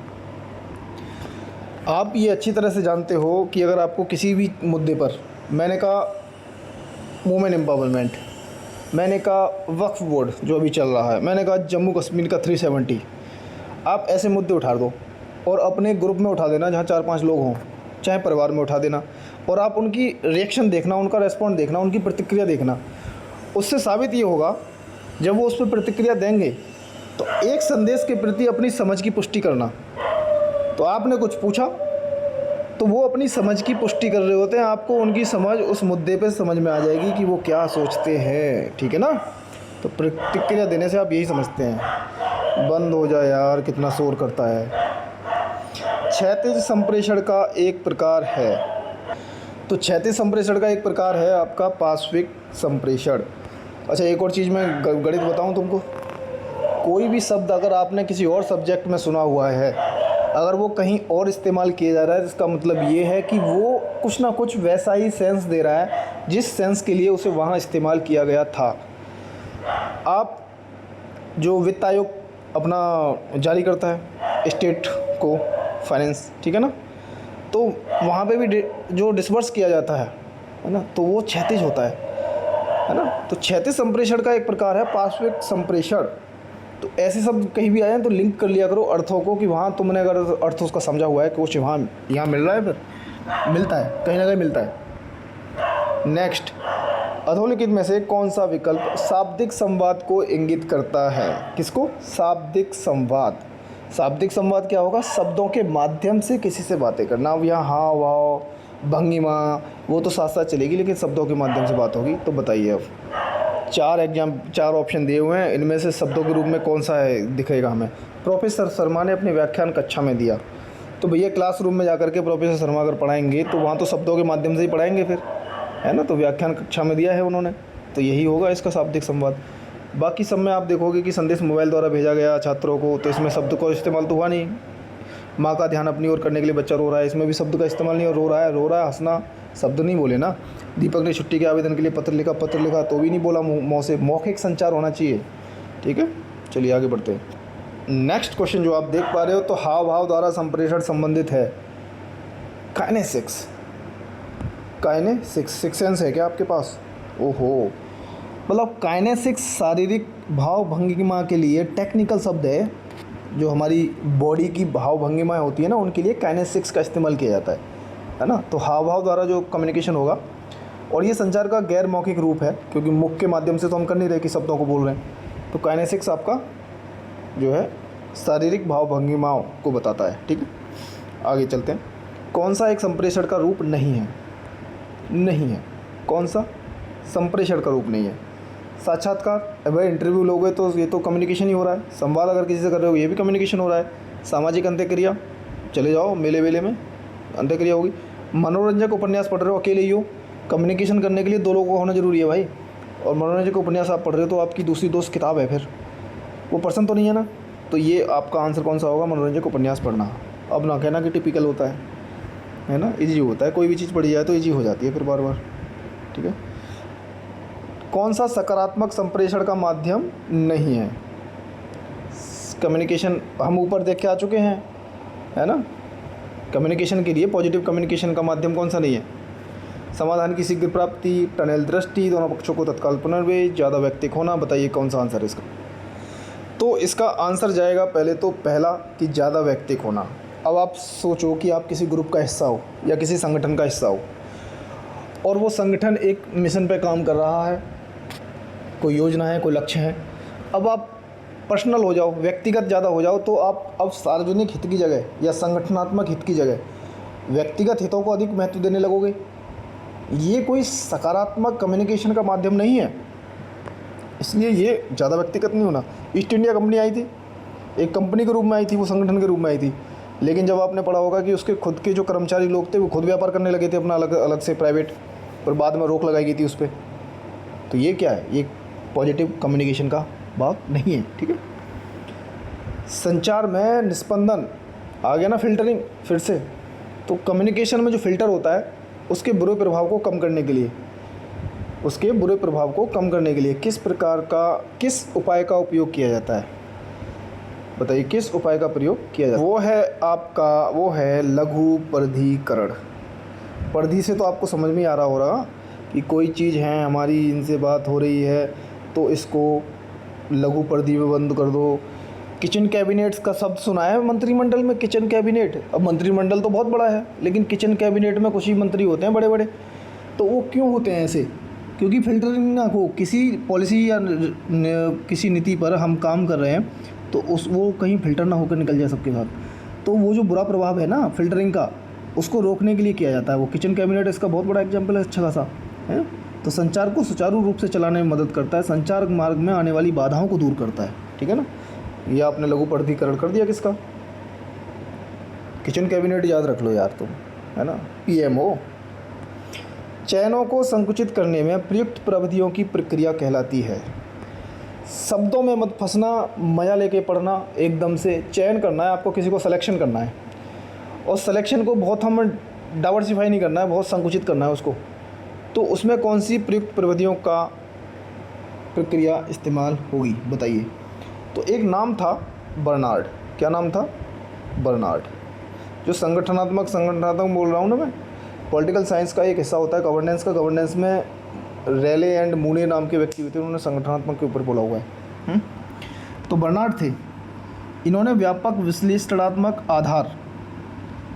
आप ये अच्छी तरह से जानते हो कि अगर आपको किसी भी मुद्दे पर, मैंने कहा वुमेन एम्पावरमेंट, मैंने कहा वक्फ बोर्ड जो अभी चल रहा है, मैंने कहा जम्मू कश्मीर का 370, आप ऐसे मुद्दे उठा दो और अपने ग्रुप में उठा देना जहाँ 4-5 लोग हों, चाहे परिवार में उठा देना, और आप उनकी रिएक्शन देखना, उनका रेस्पॉन्ड देखना, उनकी प्रतिक्रिया देखना। उससे साबित ये होगा, जब वो उस पर प्रतिक्रिया देंगे तो एक संदेश के प्रति अपनी समझ की पुष्टि करना। तो आपने कुछ पूछा तो वो अपनी समझ की पुष्टि कर रहे होते हैं, आपको उनकी समझ उस मुद्दे पे समझ में आ जाएगी कि वो क्या सोचते हैं, ठीक है ना। तो प्रतिक्रिया देने से आप यही समझते हैं। बंद हो जाए यार, कितना शोर करता है। क्षैतिज संप्रेषण का एक प्रकार है, तो क्षैतिज संप्रेषण का एक प्रकार है आपका पार्श्विक संप्रेषण। अच्छा, एक और चीज़ मैं गणित बताऊं तुमको। कोई भी शब्द अगर आपने किसी और सब्जेक्ट में सुना हुआ है, अगर वो कहीं और इस्तेमाल किया जा रहा है, तो इसका मतलब ये है कि वो कुछ ना कुछ वैसा ही सेंस दे रहा है जिस सेंस के लिए उसे वहाँ इस्तेमाल किया गया था। आप जो वित्त आयोग अपना जारी करता है स्टेट को फाइनेंस, ठीक है ना, तो वहाँ पे भी जो डिसबर्स किया जाता है ना, तो वो क्षैतिज होता है ना। तो क्षैतिज संप्रेषण का एक प्रकार है पार्श्विक संप्रेषण। तो ऐसे शब्द कहीं भी आए हैं तो लिंक कर लिया करो अर्थों को, कि वहाँ तुमने अगर अर्थ उसका समझा हुआ है कि कुछ वहाँ यहाँ मिल रहा है, फिर मिलता है, कहीं ना कहीं मिलता है। नेक्स्ट, अधोलिखित में से कौन सा विकल्प शाब्दिक संवाद को इंगित करता है? किसको? शाब्दिक संवाद। शाब्दिक संवाद क्या होगा? शब्दों के माध्यम से किसी से बातें करना। अब यहाँ हाव भाव भंगिमा वो तो साथ साथ चलेगी, लेकिन शब्दों के माध्यम से बात होगी। तो बताइए, अब 4 ऑप्शन दिए हुए हैं, इनमें से शब्दों के रूप में कौन सा है दिखेगा हमें? प्रोफेसर शर्मा ने अपने व्याख्यान कक्षा में दिया। तो भैया क्लासरूम में जाकर के प्रोफेसर शर्मा अगर पढ़ाएंगे तो वहाँ तो शब्दों के माध्यम से ही पढ़ाएंगे फिर, है ना। तो व्याख्यान कक्षा में दिया है उन्होंने, तो यही होगा इसका शाब्दिक संवाद। बाकी सब में आप देखोगे कि संदेश मोबाइल द्वारा भेजा गया छात्रों को, तो इसमें शब्द का इस्तेमाल तो हुआ नहीं। माँ का ध्यान अपनी ओर करने के लिए बच्चा रो रहा है, इसमें भी शब्द का इस्तेमाल नहीं, और रो रहा है हंसना शब्द नहीं बोले ना। दीपक ने छुट्टी के आवेदन के लिए पत्र लिखा तो भी नहीं बोला मुँह से। मौखिक संचार होना चाहिए, ठीक है। चलिए आगे बढ़ते हैं। नेक्स्ट क्वेश्चन जो आप देख पा रहे हो, तो हाव भाव द्वारा संप्रेषण संबंधित है काइनेसिक्स। सिक्स सेंस है क्या आपके पास? ओहो, मतलब काइनेसिक्स शारीरिक भाव भंगिमा के लिए टेक्निकल शब्द है। जो हमारी बॉडी की भाव भंगिमाएँ होती है ना, उनके लिए काइनेसिक्स का इस्तेमाल किया जाता है ना। तो हाव भाव द्वारा जो कम्युनिकेशन होगा, और ये संचार का गैर मौखिक रूप है, क्योंकि मुख के माध्यम से तो हम कर नहीं रहे कि शब्दों को बोल रहे हैं। तो काइनेसिक्स आपका जो है शारीरिक भाव भंगिमाओं को बताता है, ठीक है। आगे चलते हैं। कौन सा एक संप्रेषण का रूप नहीं है? कौन सा संप्रेषण का रूप नहीं है? साक्षात्कार, भाई इंटरव्यू लोगे तो ये तो कम्युनिकेशन ही हो रहा है। संवाद अगर किसी से कर रहे हो, ये भी कम्युनिकेशन हो रहा है। सामाजिक अंत्यक्रिया, चले जाओ मेले वेले में अंत्यक्रिया होगी। मनोरंजक उपन्यास पढ़ रहे हो, अकेले ही हो, कम्युनिकेशन करने के लिए 2 लोगों का होना ज़रूरी है भाई। और मनोरंजक उपन्यास आप पढ़ रहे हो तो आपकी दूसरी दोस्त किताब है, फिर वो पर्सन तो नहीं है ना। तो ये आपका आंसर कौन सा होगा? मनोरंजक उपन्यास पढ़ना। अब ना कहना कि टिपिकल होता है ना, ईजी होता है। कोई भी चीज़ पढ़ी जाए तो ईजी हो जाती है फिर बार बार, ठीक है। कौन सा सकारात्मक संप्रेषण का माध्यम नहीं है? कम्युनिकेशन हम ऊपर देख के आ चुके हैं, है ना। कम्युनिकेशन के लिए पॉजिटिव कम्युनिकेशन का माध्यम कौन सा नहीं है? समाधान की शीघ्र प्राप्ति, टनल दृष्टि, दोनों पक्षों को तत्काल पुनर्वेश, ज़्यादा व्यक्तिक होना। बताइए कौन सा आंसर है इसका? तो इसका आंसर जाएगा पहले तो पहला, कि ज़्यादा व्यक्तिक होना। अब आप सोचो कि आप किसी ग्रुप का हिस्सा हो या किसी संगठन का हिस्सा हो, और वो संगठन एक मिशन पे काम कर रहा है, कोई योजना है, कोई लक्ष्य है। अब आप पर्सनल हो जाओ, व्यक्तिगत ज़्यादा हो जाओ, तो आप अब सार्वजनिक हित की जगह या संगठनात्मक हित की जगह व्यक्तिगत हितों को अधिक महत्व देने लगोगे। ये कोई सकारात्मक कम्युनिकेशन का माध्यम नहीं है, इसलिए ये ज़्यादा व्यक्तिगत नहीं होना। ईस्ट इंडिया कंपनी आई थी, एक कंपनी के रूप में आई थी, वो संगठन के रूप में आई थी। लेकिन जब आपने पढ़ा होगा कि उसके खुद के जो कर्मचारी लोग थे वो खुद व्यापार करने लगे थे अपना अलग अलग से प्राइवेट, पर बाद में रोक लगाई गई थी उस पर। तो ये क्या है, ये पॉजिटिव कम्युनिकेशन का भाग नहीं है, ठीक है। संचार में निस्पंदन आ गया ना, फिल्टरिंग फिर से। तो कम्युनिकेशन में जो फिल्टर होता है उसके बुरे प्रभाव को कम करने के लिए, किस उपाय का उपयोग किया जाता है, बताइए किस उपाय का प्रयोग किया जाता है। वो है लघु परिधिकरण। परिधि से तो आपको समझ में आ रहा होगा कि कोई चीज़ है हमारी, इनसे बात हो रही है तो इसको लघु परिधि में बंद कर दो। किचन कैबिनेट्स का शब्द सुना है मंत्रिमंडल में, किचन कैबिनेट। अब मंत्रिमंडल तो बहुत बड़ा है, लेकिन किचन कैबिनेट में कुछ ही मंत्री होते हैं बड़े बड़े। तो वो क्यों होते हैं ऐसे? क्योंकि फिल्टरिंग ना हो, किसी पॉलिसी या किसी नीति पर हम काम कर रहे हैं तो वो कहीं फिल्टर ना होकर निकल जाए सबके साथ। तो वो जो बुरा प्रभाव है ना फिल्टरिंग का, उसको रोकने के लिए किया जाता है। वो किचन कैबिनेट इसका बहुत बड़ा एग्जाम्पल है, अच्छा खासा है। तो संचार को सुचारू रूप से चलाने में मदद करता है, संचार मार्ग में आने वाली बाधाओं को दूर करता है, ठीक है ना। ये आपने लघु परिधिकरण कर दिया किसका, किचन कैबिनेट याद रख लो यार तुम, है ना, PMO। चयनों को संकुचित करने में प्रयुक्त प्रविधियों की प्रक्रिया कहलाती है। शब्दों में मत फंसना, मजा लेके पढ़ना, एकदम से चयन करना है आपको, किसी को सिलेक्शन करना है। और सिलेक्शन को बहुत हम डाइवर्सिफाई नहीं करना है, बहुत संकुचित करना है उसको। तो उसमें कौन सी प्रयुक्त प्रविधियों का प्रक्रिया इस्तेमाल होगी, बताइए। तो एक नाम था बर्नार्ड। क्या नाम था? बर्नार्ड। जो संगठनात्मक बोल रहा हूँ ना मैं, पॉलिटिकल साइंस का एक हिस्सा होता है गवर्नेंस का। गवर्नेंस में रेले एंड मूने नाम के व्यक्ति हुए थे, उन्होंने संगठनात्मक के ऊपर बोला हुआ है। तो बर्नार्ड थे। इन्होंने व्यापक विश्लेषणात्मक आधार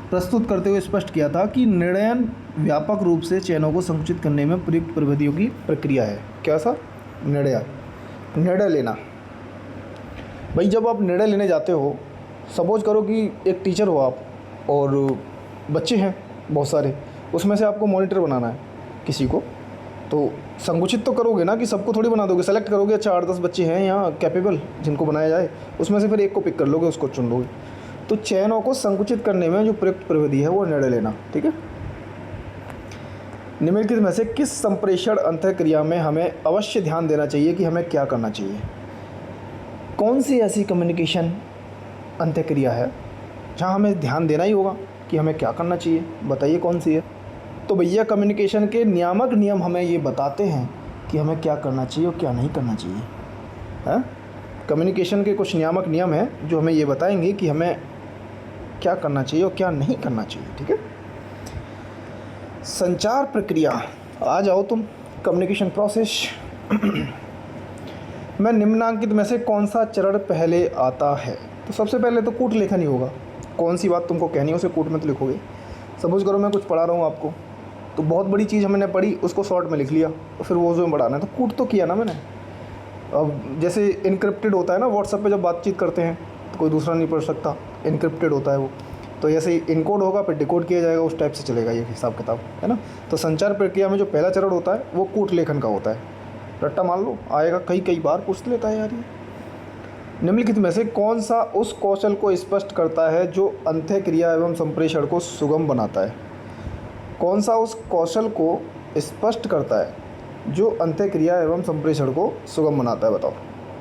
प्रस्तुत करते हुए स्पष्ट किया था कि निर्णयन व्यापक रूप से चयनों को संकुचित करने में प्रयुक्त प्रविधियों की प्रक्रिया है। क्या सा? निर्णय लेना। भाई जब आप निर्णय लेने जाते हो, सपोज करो कि एक टीचर हो आप और बच्चे हैं बहुत सारे, उसमें से आपको मॉनिटर बनाना है किसी को, तो संकुचित तो करोगे ना, कि सबको थोड़ी बना दोगे, सेलेक्ट करोगे, अच्छा 8-10 बच्चे हैं यहाँ कैपेबल जिनको बनाया जाए, उसमें से फिर एक को पिक कर लोगे, उसको चुन लोगे। तो चयनों को संकुचित करने में जो प्रयुक्त प्रविधि है वो निर्णय लेना, ठीक है। निम्नलिखित में से किस संप्रेषण अंतःक्रिया में हमें अवश्य ध्यान देना चाहिए कि हमें क्या करना चाहिए? कौन सी ऐसी कम्युनिकेशन अंतःक्रिया है जहाँ हमें ध्यान देना ही होगा कि हमें क्या करना चाहिए, बताइए कौन सी है। तो भैया कम्युनिकेशन के नियामक नियम हमें ये बताते हैं कि हमें क्या करना चाहिए और क्या नहीं करना चाहिए, है। कम्युनिकेशन के कुछ नियामक नियम हैं जो हमें ये बताएंगे कि हमें क्या करना चाहिए और क्या नहीं करना चाहिए, ठीक है। संचार प्रक्रिया, आ जाओ तुम, कम्युनिकेशन प्रोसेस में निम्नांकित में से कौन सा चरण पहले आता है? तो सबसे पहले तो कूट लेखन ही होगा। कौन सी बात तुमको कहनी है उसे कूट में तो लिखोगे। सपोज करो मैं कुछ पढ़ा रहा हूँ आपको, तो बहुत बड़ी चीज़ हमने पढ़ी, उसको शॉर्ट में लिख लिया, तो फिर वो जो बढ़ाना है तो कूट तो किया ना मैंने। अब जैसे इनक्रिप्टेड होता है ना, व्हाट्सएप पे जब बातचीत करते हैं तो कोई दूसरा नहीं पढ़ सकता, इनक्रिप्टेड होता है वो, तो जैसे ही इनकोड होगा फिर डिकोड किया जाएगा, उस टाइप से चलेगा ये हिसाब किताब, है ना। तो संचार प्रक्रिया में जो पहला चरण होता है वो कूट लेखन का होता है। रट्टा मान लो, आएगा, कई बार पूछ लेता है यार ये। निम्नलिखित में से कौन सा उस कौशल को स्पष्ट करता है जो अंतःक्रिया एवं संप्रेषण को सुगम बनाता है? कौन सा उस कौशल को स्पष्ट करता है जो अंतःक्रिया एवं संप्रेषण को सुगम बनाता है, बताओ।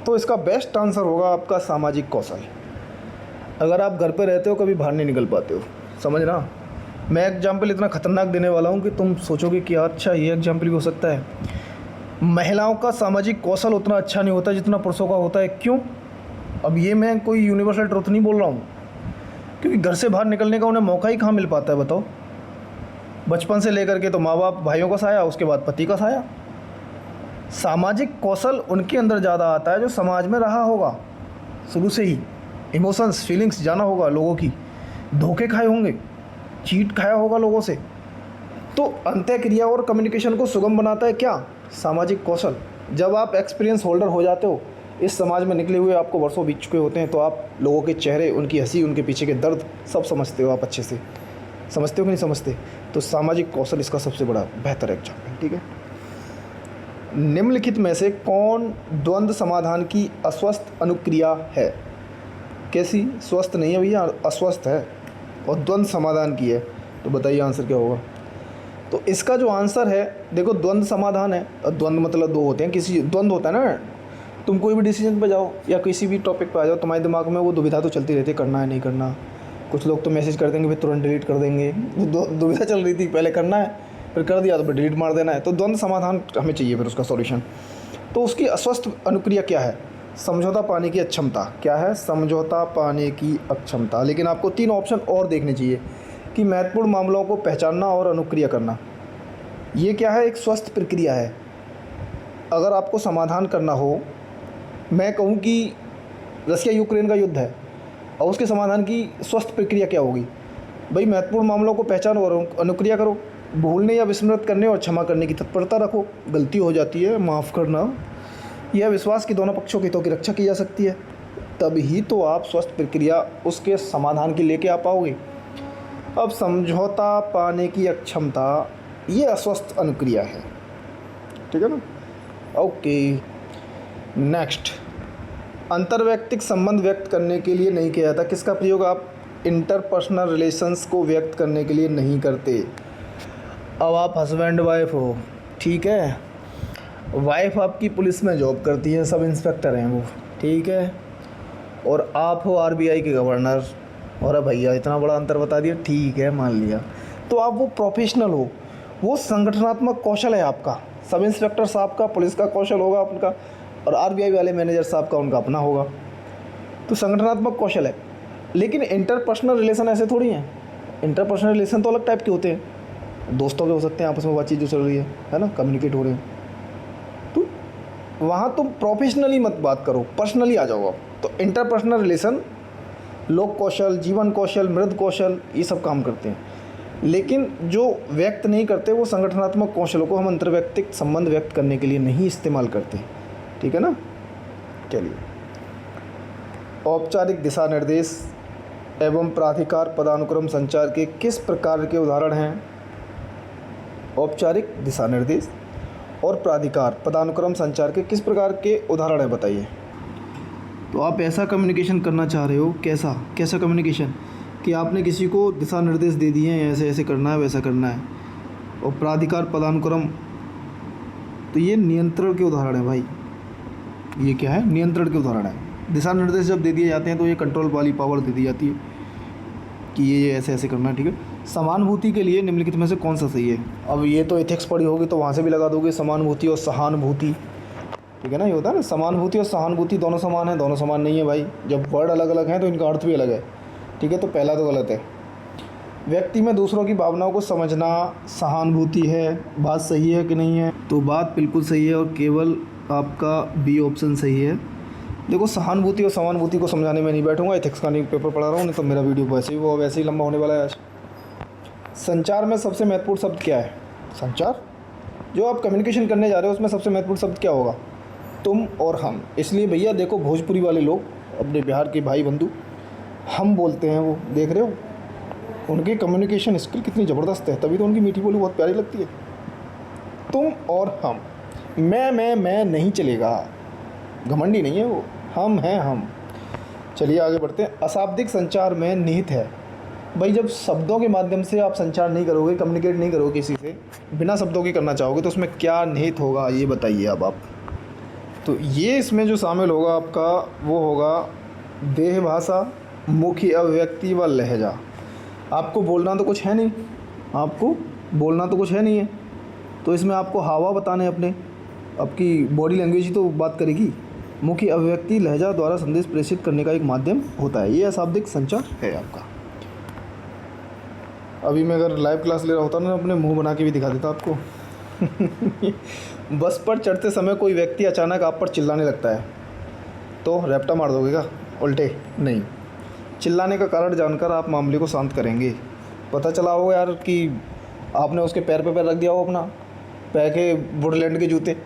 तो इसका बेस्ट आंसर होगा आपका सामाजिक कौशल। अगर आप घर पे रहते हो, कभी बाहर नहीं निकल पाते हो, समझना। मैं एग्जाम्पल इतना ख़तरनाक देने वाला हूँ कि तुम सोचोगे कि अच्छा ये एग्जाम्पल भी हो सकता है। महिलाओं का सामाजिक कौशल उतना अच्छा नहीं होता जितना पुरुषों का होता है। क्यों? अब ये मैं कोई यूनिवर्सल ट्रुथ नहीं बोल रहा हूँ, क्योंकि घर से बाहर निकलने का उन्हें मौका ही कहाँ मिल पाता है, बताओ। बचपन से लेकर के तो माँ बाप, भाइयों का साया, उसके बाद पति का साया। सामाजिक कौशल उनके अंदर ज़्यादा आता है जो समाज में रहा होगा शुरू से ही, इमोशंस, फीलिंग्स जाना होगा लोगों की, धोखे खाए होंगे, चीट खाया होगा लोगों से। तो अंतःक्रिया और कम्युनिकेशन को सुगम बनाता है क्या? सामाजिक कौशल। जब आप एक्सपीरियंस होल्डर हो जाते हो, इस समाज में निकले हुए आपको वर्षों बीत चुके होते हैं, तो आप लोगों के चेहरे, उनकी हंसी, उनके पीछे के दर्द सब समझते हो, आप अच्छे से समझते हो कि नहीं समझते। तो सामाजिक कौशल इसका सबसे बड़ा बेहतर एग्जाम्पल, ठीक है। निम्नलिखित में से कौन द्वंद्व समाधान की अस्वस्थ अनुक्रिया है? कैसी? स्वस्थ नहीं है भैया, अस्वस्थ है। और द्वंद्व समाधान की है, तो बताइए आंसर क्या होगा। तो इसका जो आंसर है, देखो द्वंद्व समाधान है, और द्वंद्व मतलब दो होते हैं, किसी द्वंद्व होता है ना, तुम कोई भी डिसीजन पे जाओ या किसी भी टॉपिक पे आ जाओ, तुम्हारे दिमाग में वो दुविधा तो चलती रहती है, करना है नहीं करना। कुछ लोग तो मैसेज कर देंगे फिर तुरंत डिलीट कर देंगे, दुविधा चल रही थी, पहले करना है फिर कर दिया तो फिर डिलीट मार देना है। तो द्वंद्व समाधान हमें चाहिए फिर उसका सॉल्यूशन। तो उसकी अस्वस्थ अनुक्रिया क्या है? समझौता पाने की अक्षमता। क्या है? समझौता पाने की अक्षमता। लेकिन आपको 3 ऑप्शन और देखने चाहिए कि महत्वपूर्ण मामलों को पहचानना और अनुक्रिया करना। ये क्या है? एक स्वस्थ प्रक्रिया है। अगर आपको समाधान करना हो, मैं कहूँ कि रसिया यूक्रेन का युद्ध है और उसके समाधान की स्वस्थ प्रक्रिया क्या होगी? भाई महत्वपूर्ण मामलों को पहचानो और अनुक्रिया करो। भूलने या विस्मृत करने और क्षमा करने की तत्परता रखो। गलती हो जाती है, माफ़ करना, यह विश्वास कि दोनों पक्षों के हितों की रक्षा की जा सकती है। तभी तो आप स्वस्थ प्रक्रिया उसके समाधान की लेके आ पाओगे। अब समझौता पाने की अक्षमता, ये अस्वस्थ अनुक्रिया है, ठीक है ना। ओके, नेक्स्ट, अंतर्वैयक्तिक संबंध व्यक्त करने के लिए नहीं किया जाता। किसका प्रयोग आप इंटरपर्सनल रिलेशंस को व्यक्त करने के लिए नहीं करते? अब आप हस्बैंड वाइफ हो, ठीक है, वाइफ आपकी पुलिस में जॉब करती है, सब इंस्पेक्टर हैं वो, ठीक है, और आप हो आरबीआई के गवर्नर। और भैया इतना बड़ा अंतर बता दिया, ठीक है मान लिया। तो आप वो प्रोफेशनल हो, वो संगठनात्मक कौशल है आपका। सब इंस्पेक्टर साहब का पुलिस का कौशल होगा उनका, और आरबीआई वाले मैनेजर साहब का उनका अपना होगा। तो संगठनात्मक कौशल है। लेकिन इंटरपर्सनल रिलेशन ऐसे थोड़ी हैं। इंटरपर्सनल रिलेशन तो अलग टाइप के होते हैं, दोस्तों के हो सकते हैं, आपस में बातचीत जो चल रही है ना, कम्युनिकेट हो रहे हैं। तो वहाँ तुम प्रोफेशनली मत बात करो, पर्सनली आ जाओ आप। तो इंटरपर्सनल रिलेशन लोक कौशल, जीवन कौशल, मृद कौशल, ये सब काम करते हैं। लेकिन जो व्यक्त नहीं करते वो संगठनात्मक कौशलों को हम अंतर्वैयक्तिक संबंध व्यक्त करने के लिए नहीं इस्तेमाल करते, ठीक है ना। चलिए, औपचारिक दिशा निर्देश एवं प्राधिकार पदानुक्रम संचार के किस प्रकार के उदाहरण हैं? औपचारिक दिशा निर्देश और प्राधिकार पदानुक्रम संचार के किस प्रकार के उदाहरण हैं, बताइए। तो आप ऐसा कम्युनिकेशन करना चाह रहे हो, कैसा कम्युनिकेशन, कि आपने किसी को दिशा निर्देश दे दिए हैं, ऐसे ऐसे करना है, वैसा करना है। और प्राधिकार पदानुक्रम, तो ये नियंत्रण के उदाहरण है भाई। ये क्या है? नियंत्रण के उदाहरण है। दिशा निर्देश जब दे दिए जाते हैं तो ये कंट्रोल वाली पावर दे दी जाती है कि ये ऐसे ऐसे करना है, ठीक है। समानुभूति के लिए निम्नलिखित में से कौन सा सही है? अब ये तो एथिक्स पढ़ी होगी तो वहाँ से भी लगा दोगे, समानुभूति और सहानुभूति, ठीक है ना। ये होता है ना, समानुभूति और सहानुभूति दोनों समान है, दोनों समान नहीं है भाई। जब वर्ड अलग अलग हैं तो इनका अर्थ भी अलग है, ठीक है। तो पहला तो गलत है। व्यक्ति में दूसरों की भावनाओं को समझना सहानुभूति है, बात सही है कि नहीं है? तो बात बिल्कुल सही है, और केवल आपका बी ऑप्शन सही है। देखो, सहानुभूति और समानुभूति को समझाने में नहीं बैठूंगा, एथिक्स का नहीं पेपर पढ़ा रहा हूँ, नहीं तो मेरा वीडियो वैसे ही लंबा होने वाला है आज। संचार में सबसे महत्वपूर्ण शब्द क्या है? संचार, जो आप कम्युनिकेशन करने जा रहे हो उसमें सबसे महत्वपूर्ण शब्द क्या होगा? तुम और हम। इसलिए भैया देखो, भोजपुरी वाले लोग, अपने बिहार के भाई बंधु, हम बोलते हैं, वो देख रहे हो, उनकी कम्युनिकेशन स्किल कितनी ज़बरदस्त है, तभी तो उनकी मीठी बोली बहुत प्यारी लगती है। तुम और हम, मैं नहीं चलेगा, घमंडी नहीं है वो, हम हैं हम। चलिए आगे बढ़ते हैं। अशाब्दिक संचार में निहित है। भाई जब शब्दों के माध्यम से आप संचार नहीं करोगे, कम्युनिकेट नहीं करोगे किसी से, बिना शब्दों के करना चाहोगे, तो उसमें क्या निहित होगा ये बताइए अब आप। तो ये इसमें जो शामिल होगा आपका, वो होगा देह भाषा, मुखी अभिव्यक्ति व लहजा। आपको बोलना तो कुछ है नहीं, है, तो इसमें आपको हावा बताने अपने, आपकी बॉडी लैंग्वेज ही तो बात करेगी। मुखी अभिव्यक्ति लहजा द्वारा संदेश प्रेषित करने का एक माध्यम होता है, ये अशाब्दिक संचार है आपका। अभी मैं अगर लाइव क्लास ले रहा होता ना, अपने मुंह बना के भी दिखा देता आपको। बस पर चढ़ते समय कोई व्यक्ति अचानक आप पर चिल्लाने लगता है तो रैप्टा मार दोगे क्या? उल्टे नहीं, चिल्लाने का कारण जानकर आप मामले को शांत करेंगे। पता चला होगा यार कि आपने उसके पैर पे पैर रख दिया हो, अपना पैर के वुडलैंड के जूते,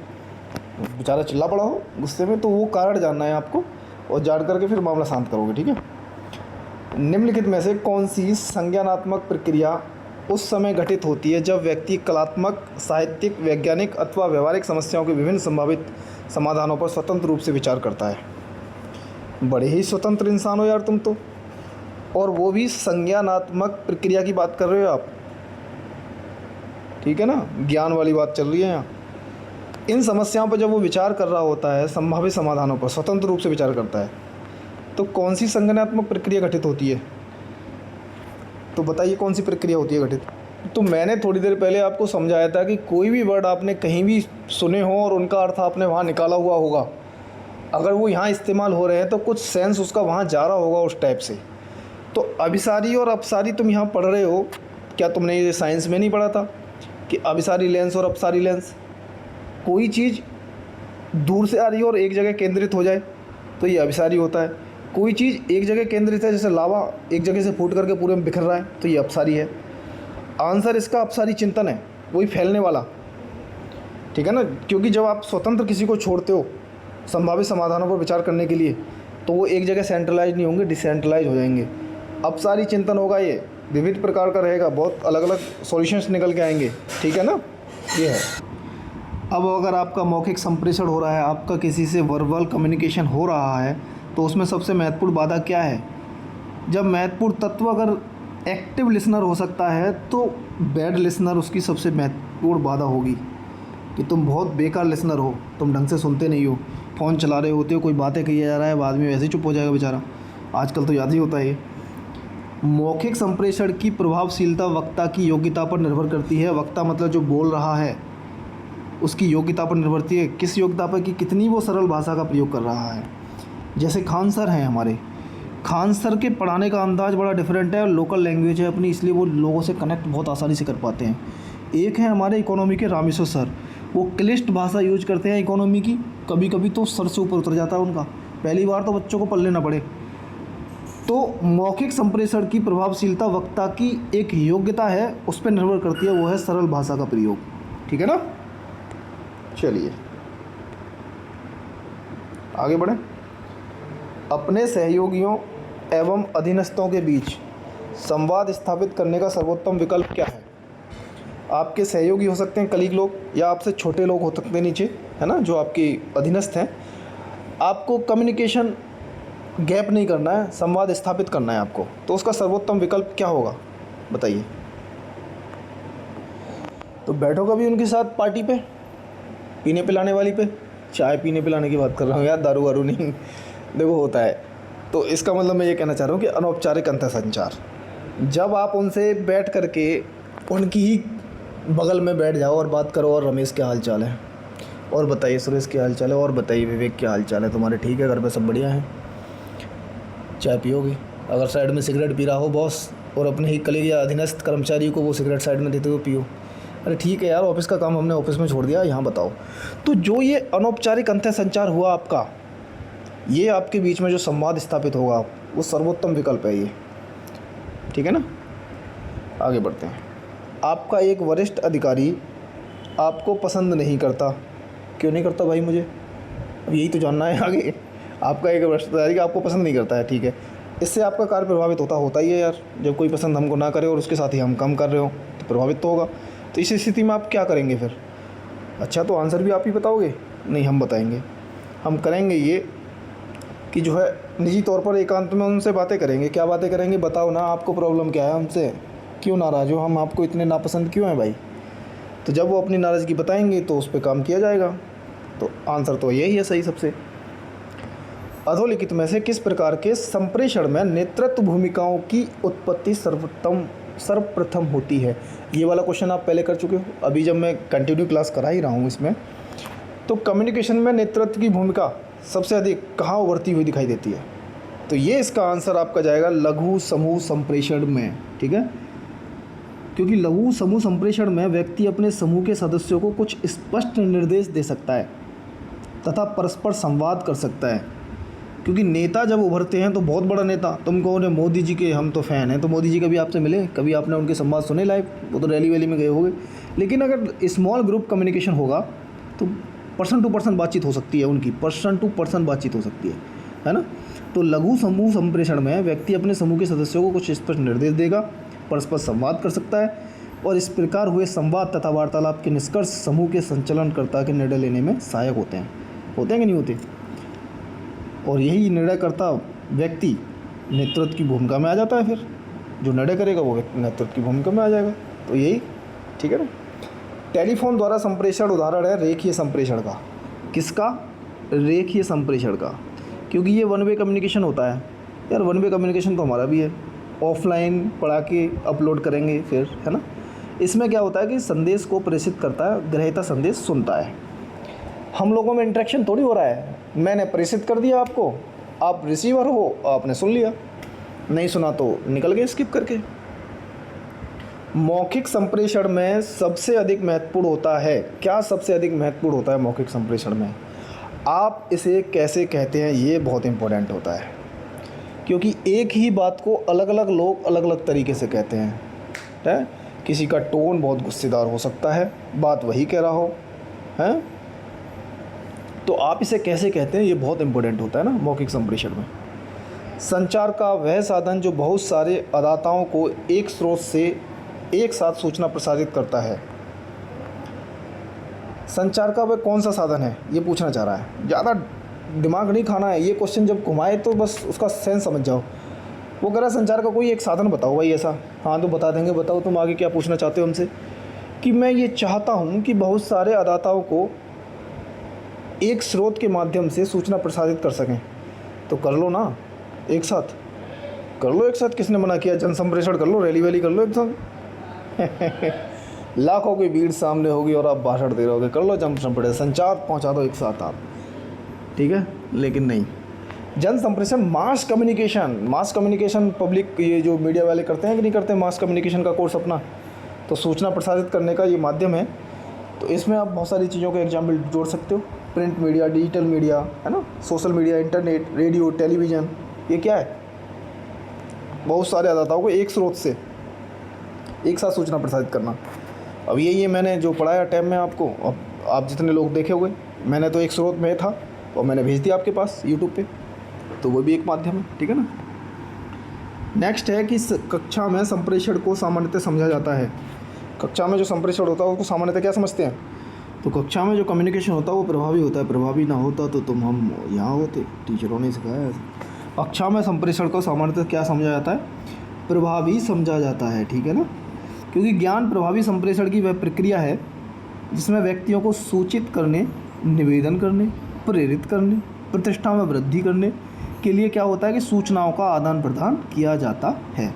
बेचारा चिल्ला पड़ा हो गुस्से में, तो वो कारण जानना है आपको, और जान करके फिर मामला शांत करोगे, ठीक है। निम्नलिखित में से कौन सी संज्ञानात्मक प्रक्रिया उस समय घटित होती है जब व्यक्ति कलात्मक, साहित्यिक, वैज्ञानिक अथवा व्यवहारिक समस्याओं के विभिन्न संभावित समाधानों पर स्वतंत्र रूप से विचार करता है? बड़े ही स्वतंत्र इंसान हो यार तुम तो। और वो भी संज्ञानात्मक प्रक्रिया की बात कर रहे हो आप, ठीक है ना, ज्ञान वाली बात चल रही है यहाँ। इन समस्याओं पर जब वो विचार कर रहा होता है, संभावित समाधानों पर स्वतंत्र रूप से विचार करता है, तो कौन सी संज्ञानात्मक प्रक्रिया घटित होती है? तो बताइए कौन सी प्रक्रिया होती है घटित? तो मैंने थोड़ी देर पहले आपको समझाया था कि कोई भी वर्ड आपने कहीं भी सुने हो और उनका अर्थ आपने वहाँ निकाला हुआ होगा, अगर वो यहाँ इस्तेमाल हो रहे हैं तो कुछ सेंस उसका वहाँ जा रहा होगा उस टाइप से। तो अभिसारी और अपसारी तुम यहाँ पढ़ रहे हो, क्या तुमने ये साइंस में नहीं पढ़ा था कि अभिसारी लेंस और अपसारी लेंस? कोई चीज़ दूर से आ रही है और एक जगह केंद्रित हो जाए तो ये अभिसारी होता है। कोई चीज़ एक जगह केंद्रित है, जैसे लावा एक जगह से फूट करके पूरे में बिखर रहा है, तो ये अपसारी है। आंसर इसका अपसारी चिंतन है, वही फैलने वाला, ठीक है ना। क्योंकि जब आप स्वतंत्र किसी को छोड़ते हो संभावित समाधानों पर विचार करने के लिए, तो वो एक जगह सेंट्रलाइज नहीं होंगे, डिसेंट्रलाइज हो जाएंगे। अपसारी चिंतन होगा, ये विविध प्रकार का रहेगा, बहुत अलग अलग सॉल्यूशंस निकल के आएंगे, ठीक है ना, ये है। अब अगर आपका मौखिक संप्रेषण हो रहा है, आपका किसी से वर्बल कम्युनिकेशन हो रहा है, तो उसमें सबसे महत्वपूर्ण बाधा क्या है? जब महत्वपूर्ण तत्व अगर एक्टिव लिसनर हो सकता है, तो बैड लिसनर उसकी सबसे महत्वपूर्ण बाधा होगी कि तुम बहुत बेकार लिसनर हो, तुम ढंग से सुनते नहीं हो, फ़ोन चला रहे होते हो, कोई बातें कही जा रहा है, बाद में वैसे ही चुप हो जाएगा बेचारा, आजकल तो याद ही होता है ये। मौखिक संप्रेषण की प्रभावशीलता वक्ता की योग्यता पर निर्भर करती है। वक्ता मतलब जो बोल रहा है उसकी योग्यता पर निर्भर करती है। किस योग्यता पर? कि कितनी वो सरल भाषा का प्रयोग कर रहा है। जैसे खान सर हैं हमारे, खान सर के पढ़ाने का अंदाज़ बड़ा डिफरेंट है और लोकल लैंग्वेज है अपनी, इसलिए वो लोगों से कनेक्ट बहुत आसानी से कर पाते हैं। एक है हमारे इकोनॉमी के रामेश्वर सर, वो क्लिष्ट भाषा यूज करते हैं इकोनॉमी की, कभी कभी तो सर से ऊपर उतर जाता है उनका, पहली बार तो बच्चों को पढ़ लेना पड़े। तो मौखिक संप्रेषण की प्रभावशीलता वक्ता की एक योग्यता है, उस पर निर्भर करती है, वो है सरल भाषा का प्रयोग, ठीक है ना। चलिए आगे बढ़ें। अपने सहयोगियों एवं अधीनस्थों के बीच संवाद स्थापित करने का सर्वोत्तम विकल्प क्या है? आपके सहयोगी हो सकते हैं, कलीग लोग, या आपसे छोटे लोग हो सकते हैं नीचे, है ना, जो आपके अधीनस्थ हैं। आपको कम्युनिकेशन गैप नहीं करना है, संवाद स्थापित करना है आपको, तो उसका सर्वोत्तम विकल्प क्या होगा बताइए? तो बैठो कभी उनके साथ पार्टी पे, पीने पिलाने वाली पे, चाय पीने पिलाने की बात कर रहा हूँ यार, दारू वारू नहीं। देखो होता है, तो इसका मतलब मैं ये कहना चाह रहा हूँ कि अनौपचारिक अंतः संचार, जब आप उनसे बैठ करके उनकी ही बगल में बैठ जाओ और बात करो, और रमेश क्या हाल चाल है, और बताइए सुरेश क्या हाल चाल है, और बताइए विवेक क्या हाल चाल है, तुम्हारे ठीक है, घर पे सब बढ़िया है, चाय पियोगे? अगर साइड में सिगरेट पी रहा हो बॉस, और अपने ही कलीग या अधीनस्थ कर्मचारी को वो सिगरेट साइड में देते हुए पियो, अरे ठीक है यार, ऑफिस का काम हमने ऑफिस में छोड़ दिया, यहाँ बताओ। तो जो ये अनौपचारिक अंतः संचार हुआ आपका, ये आपके बीच में जो संवाद स्थापित होगा, वो सर्वोत्तम विकल्प है ये, ठीक है ना। आगे बढ़ते हैं। आपका एक वरिष्ठ अधिकारी आपको पसंद नहीं करता। क्यों नहीं करता भाई? मुझे अब यही तो जानना है आगे। आपका एक वरिष्ठ अधिकारी आपको पसंद नहीं करता है, ठीक है, इससे आपका कार्य प्रभावित होता ही है यार। जब कोई पसंद हमको ना करे और उसके साथ ही हम कम कर रहे हो तो प्रभावित तो होगा। तो इस स्थिति में आप क्या करेंगे फिर? अच्छा, तो आंसर भी आप ही बताओगे? नहीं, हम बताएंगे। हम करेंगे ये कि जो है निजी तौर पर एकांत में उनसे बातें करेंगे। क्या बातें करेंगे? बताओ ना, आपको प्रॉब्लम क्या है हमसे, क्यों नाराज़ हो, हम आपको इतने नापसंद क्यों हैं भाई? तो जब वो अपनी नाराज़गी बताएंगे तो उस पर काम किया जाएगा। तो आंसर तो यही है सही सबसे। अधोलिखित में से किस प्रकार के संप्रेषण में नेतृत्व भूमिकाओं की उत्पत्ति सर्वप्रथम होती है? ये वाला क्वेश्चन आप पहले कर चुके हो। अभी जब मैं कंटिन्यू क्लास करा ही रहा हूँ इसमें, तो कम्युनिकेशन में नेतृत्व की भूमिका सबसे अधिक कहाँ उभरती हुई दिखाई देती है? तो ये इसका आंसर आपका जाएगा लघु समूह संप्रेषण में, ठीक है। क्योंकि लघु समूह संप्रेषण में व्यक्ति अपने समूह के सदस्यों को कुछ स्पष्ट निर्देश दे सकता है तथा परस्पर संवाद कर सकता है। क्योंकि नेता जब उभरते हैं तो बहुत बड़ा नेता, तुम कहोगे मोदी जी के हम तो फ़ैन हैं, तो मोदी जी कभी आपसे मिले? कभी आपने उनके संवाद सुने लाइव? वो तो रैली वैली में गए होंगे। लेकिन अगर स्मॉल ग्रुप कम्युनिकेशन होगा तो पर्सन टू पर्सन बातचीत हो सकती है, उनकी पर्सन टू पर्सन बातचीत हो सकती है ना। तो लघु समूह संप्रेषण में व्यक्ति अपने समूह के सदस्यों को कुछ स्पष्ट निर्देश देगा, परस्पर संवाद कर सकता है, और इस प्रकार हुए संवाद तथा वार्तालाप के निष्कर्ष समूह के संचालनकर्ता के निर्णय लेने में सहायक होते हैं कि नहीं होते? और यही निर्णयकर्ता व्यक्ति नेतृत्व की भूमिका में आ जाता है। फिर जो निर्णय करेगा वो नेतृत्व की भूमिका में आ जाएगा। तो यही ठीक है ना। टेलीफोन द्वारा संप्रेषण उदाहरण है रेखीय संप्रेषण का। किसका? रेखीय संप्रेषण का, क्योंकि ये वन वे कम्युनिकेशन होता है। यार वन वे कम्युनिकेशन तो हमारा भी है, ऑफलाइन पढ़ा के अपलोड करेंगे फिर, है ना। इसमें क्या होता है कि संदेश को प्रेषित करता है, ग्रहीता संदेश सुनता है। हम लोगों में इंटरेक्शन थोड़ी हो रहा है, मैंने प्रेषित कर दिया आपको, आप रिसीवर हो, आपने सुन लिया, नहीं सुना तो निकल गए स्किप करके। मौखिक संप्रेषण में सबसे अधिक महत्वपूर्ण होता है क्या? सबसे अधिक महत्वपूर्ण होता है मौखिक संप्रेषण में आप इसे कैसे कहते हैं, ये बहुत इंपॉर्टेंट होता है, क्योंकि एक ही बात को अलग अलग लोग अलग अलग तरीके से कहते हैं, है? किसी का टोन बहुत गुस्सेदार हो सकता है, बात वही कह रहा हो, है? तो आप इसे कैसे कहते हैं ये बहुत इंपॉर्टेंट होता है ना मौखिक संप्रेषण में। संचार का वह साधन जो बहुत सारे अदाताओं को एक स्रोत से एक साथ सूचना प्रसारित करता है। संचार का वह कौन सा साधन है ये पूछना चाह रहा है। ज़्यादा दिमाग नहीं खाना है, ये क्वेश्चन जब घुमाए तो बस उसका सेंस समझ जाओ। वो कह रहा है संचार का कोई एक साधन बताओ भाई ऐसा। हाँ तो बता देंगे, बताओ तुम आगे क्या पूछना चाहते हो हमसे। कि मैं ये चाहता हूँ कि बहुत सारे अदाताओं को एक स्रोत के माध्यम से सूचना प्रसारित कर सकें। तो कर लो ना, एक साथ कर लो, एक साथ किसने मना किया? जन संप्रेषण कर लो, रैली वैली कर लो एक साथ लाखों की भीड़ सामने होगी और आप भाषण दे रहोगे, कर लो जन संप्रेषण, संचार पहुंचा दो एक साथ आप, ठीक है। लेकिन नहीं, जन संप्रेषण मास कम्युनिकेशन पब्लिक, ये जो मीडिया वाले करते हैं कि नहीं करते मास कम्युनिकेशन का कोर्स अपना, तो सूचना प्रसारित करने का ये माध्यम है। तो इसमें आप बहुत सारी चीज़ों के एग्जाम्पल जोड़ सकते हो, प्रिंट मीडिया, डिजिटल मीडिया, है ना, social media, internet, radio, television, ये क्या है? बहुत सारे अदाताओं को एक स्रोत से एक साथ सूचना प्रसारित करना। अब ये मैंने जो पढ़ाया टैब में आपको, अब आप जितने लोग देखे हुए, मैंने तो एक स्रोत में था और मैंने भेज दिया आपके पास यूट्यूब पे, तो वो भी एक माध्यम है, ठीक है ना। नेक्स्ट है कि कक्षा में संप्रेषण को सामान्यतः समझा जाता है। कक्षा में जो संप्रेषण होता है उसको सामान्यतः क्या समझते हैं? तो कक्षा में जो कम्युनिकेशन होता है वो प्रभावी होता है। प्रभावी ना होता तो तुम हम यहाँ होते, टीचरों ने सिखाया ऐसा। कक्षा में संप्रेषण को सामान्यतः क्या समझा जाता है? प्रभावी समझा जाता है, ठीक है ना। क्योंकि ज्ञान प्रभावी संप्रेषण की वह प्रक्रिया है जिसमें व्यक्तियों को सूचित करने, निवेदन करने, प्रेरित करने, प्रतिष्ठा में वृद्धि करने के लिए क्या होता है कि सूचनाओं का आदान प्रदान किया जाता है।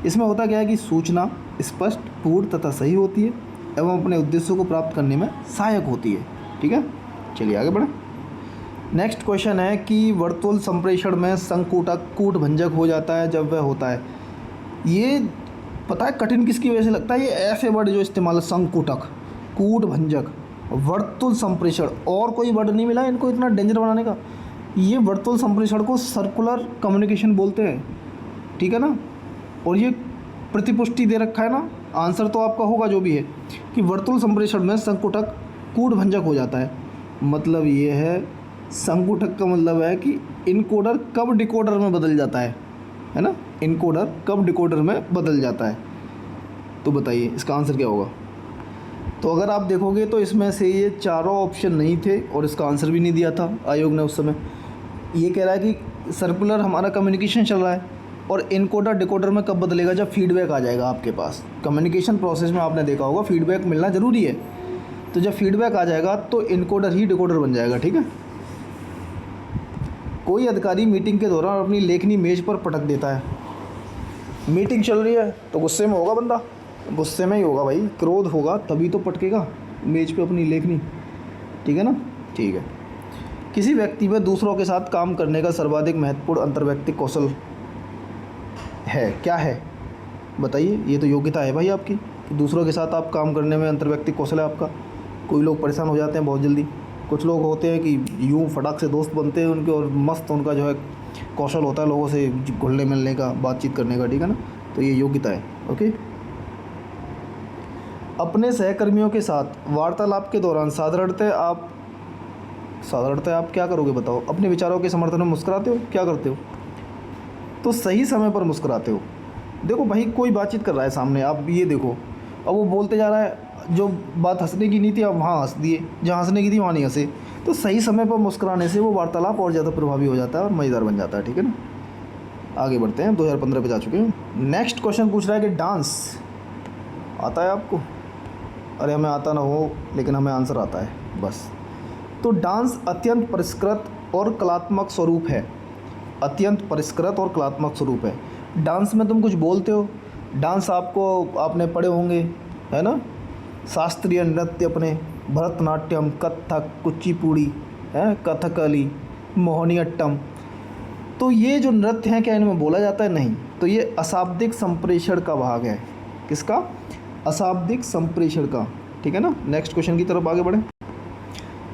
इसमें होता क्या है कि सूचना स्पष्ट, पूर्ण तथा सही होती है एवं अपने उद्देश्यों को प्राप्त करने में सहायक होती है, ठीक है। चलिए आगे बढ़ें। नेक्स्ट क्वेश्चन है कि वर्तुल संप्रेषण में संकूटक कूट भंजक हो जाता है जब वह होता है। ये पता है कठिन किसकी वजह से लगता है? ये ऐसे वर्ड जो इस्तेमाल है, संकूटक, कूट भंजक, वर्तुल संप्रेषण, और कोई वर्ड नहीं मिला इनको इतना डेंजर बनाने का। ये वर्तुल संप्रेषण को सर्कुलर कम्युनिकेशन बोलते हैं, ठीक है ना। और ये प्रतिपुष्टि दे रखा है ना, आंसर तो आपका होगा जो भी है कि वर्तुल संप्रेषण में संकुटक कूट भंजक हो जाता है। मतलब ये है, संकुटक का मतलब है कि इनकोडर कब डिकोडर में बदल जाता है ना, इनकोडर कब डिकोडर में बदल जाता है। तो बताइए इसका आंसर क्या होगा? तो अगर आप देखोगे तो इसमें से ये चारों ऑप्शन नहीं थे और इसका आंसर भी नहीं दिया था आयोग ने उस समय। ये कह रहा है कि सर्कुलर हमारा कम्युनिकेशन चल रहा है और इनकोडर डिकोडर में कब बदलेगा? जब फीडबैक आ जाएगा आपके पास। कम्युनिकेशन प्रोसेस में आपने देखा होगा फीडबैक मिलना ज़रूरी है, तो जब फीडबैक आ जाएगा तो इनकोडर ही डिकोडर बन जाएगा, ठीक है। कोई अधिकारी मीटिंग के दौरान अपनी लेखनी मेज पर पटक देता है। मीटिंग चल रही है तो गुस्से में होगा बंदा, गुस्से में ही होगा भाई, क्रोध होगा तभी तो पटकेगा मेज पे अपनी लेखनी, ठीक है ना। ठीक है। किसी व्यक्ति में दूसरों के साथ काम करने का सर्वाधिक महत्वपूर्ण अंतर्वैयक्तिक कौशल है, क्या है बताइए? ये तो योग्यता है भाई आपकी कि दूसरों के साथ आप काम करने में अंतर्वैयक्तिक कौशल है आपका। कोई लोग परेशान हो जाते हैं बहुत जल्दी, कुछ लोग होते हैं कि यूँ फटाक से दोस्त बनते हैं उनके और मस्त उनका जो है कौशल होता है लोगों से घुलने मिलने का, बातचीत करने का, ठीक है ना। तो ये योग्यता है, ओके। अपने सहकर्मियों के साथ वार्तालाप के दौरान साधारणतः आप क्या करोगे बताओ? अपने विचारों के समर्थन में मुस्कुराते हो, क्या करते हो? तो सही समय पर मुस्कुराते हो। देखो भाई कोई बातचीत कर रहा है सामने, आप ये देखो, अब वो बोलते जा रहा है, जो बात हंसने की नहीं थी अब वहाँ हंस दिए, जहाँ हंसने की थी वहाँ नहीं हंसे। तो सही समय पर मुस्कुराने से वो वार्तालाप और ज़्यादा प्रभावी हो जाता है और मज़ेदार बन जाता है, ठीक है ना। आगे बढ़ते हैं, 2015 पे जा चुके हैं। नेक्स्ट क्वेश्चन पूछ रहा है कि डांस आता है आपको? अरे हमें आता ना हो, लेकिन हमें आंसर आता है बस। तो डांस अत्यंत परिष्कृत और कलात्मक स्वरूप है। अत्यंत परिष्कृत और कलात्मक स्वरूप है। डांस में तुम कुछ बोलते हो, डांस आपने पढ़े होंगे, है ना? शास्त्रीय नृत्य अपने भरतनाट्यम, कथक, कुचिपुड़ी, है, कथकली, मोहिनीअट्टम। तो ये जो नृत्य हैं, क्या इनमें बोला जाता है? नहीं। तो ये अशाब्दिक संप्रेषण का भाग है। किसका? अशाब्दिक संप्रेषण का। ठीक है ना। नेक्स्ट क्वेश्चन की तरफ आगे बढ़ें।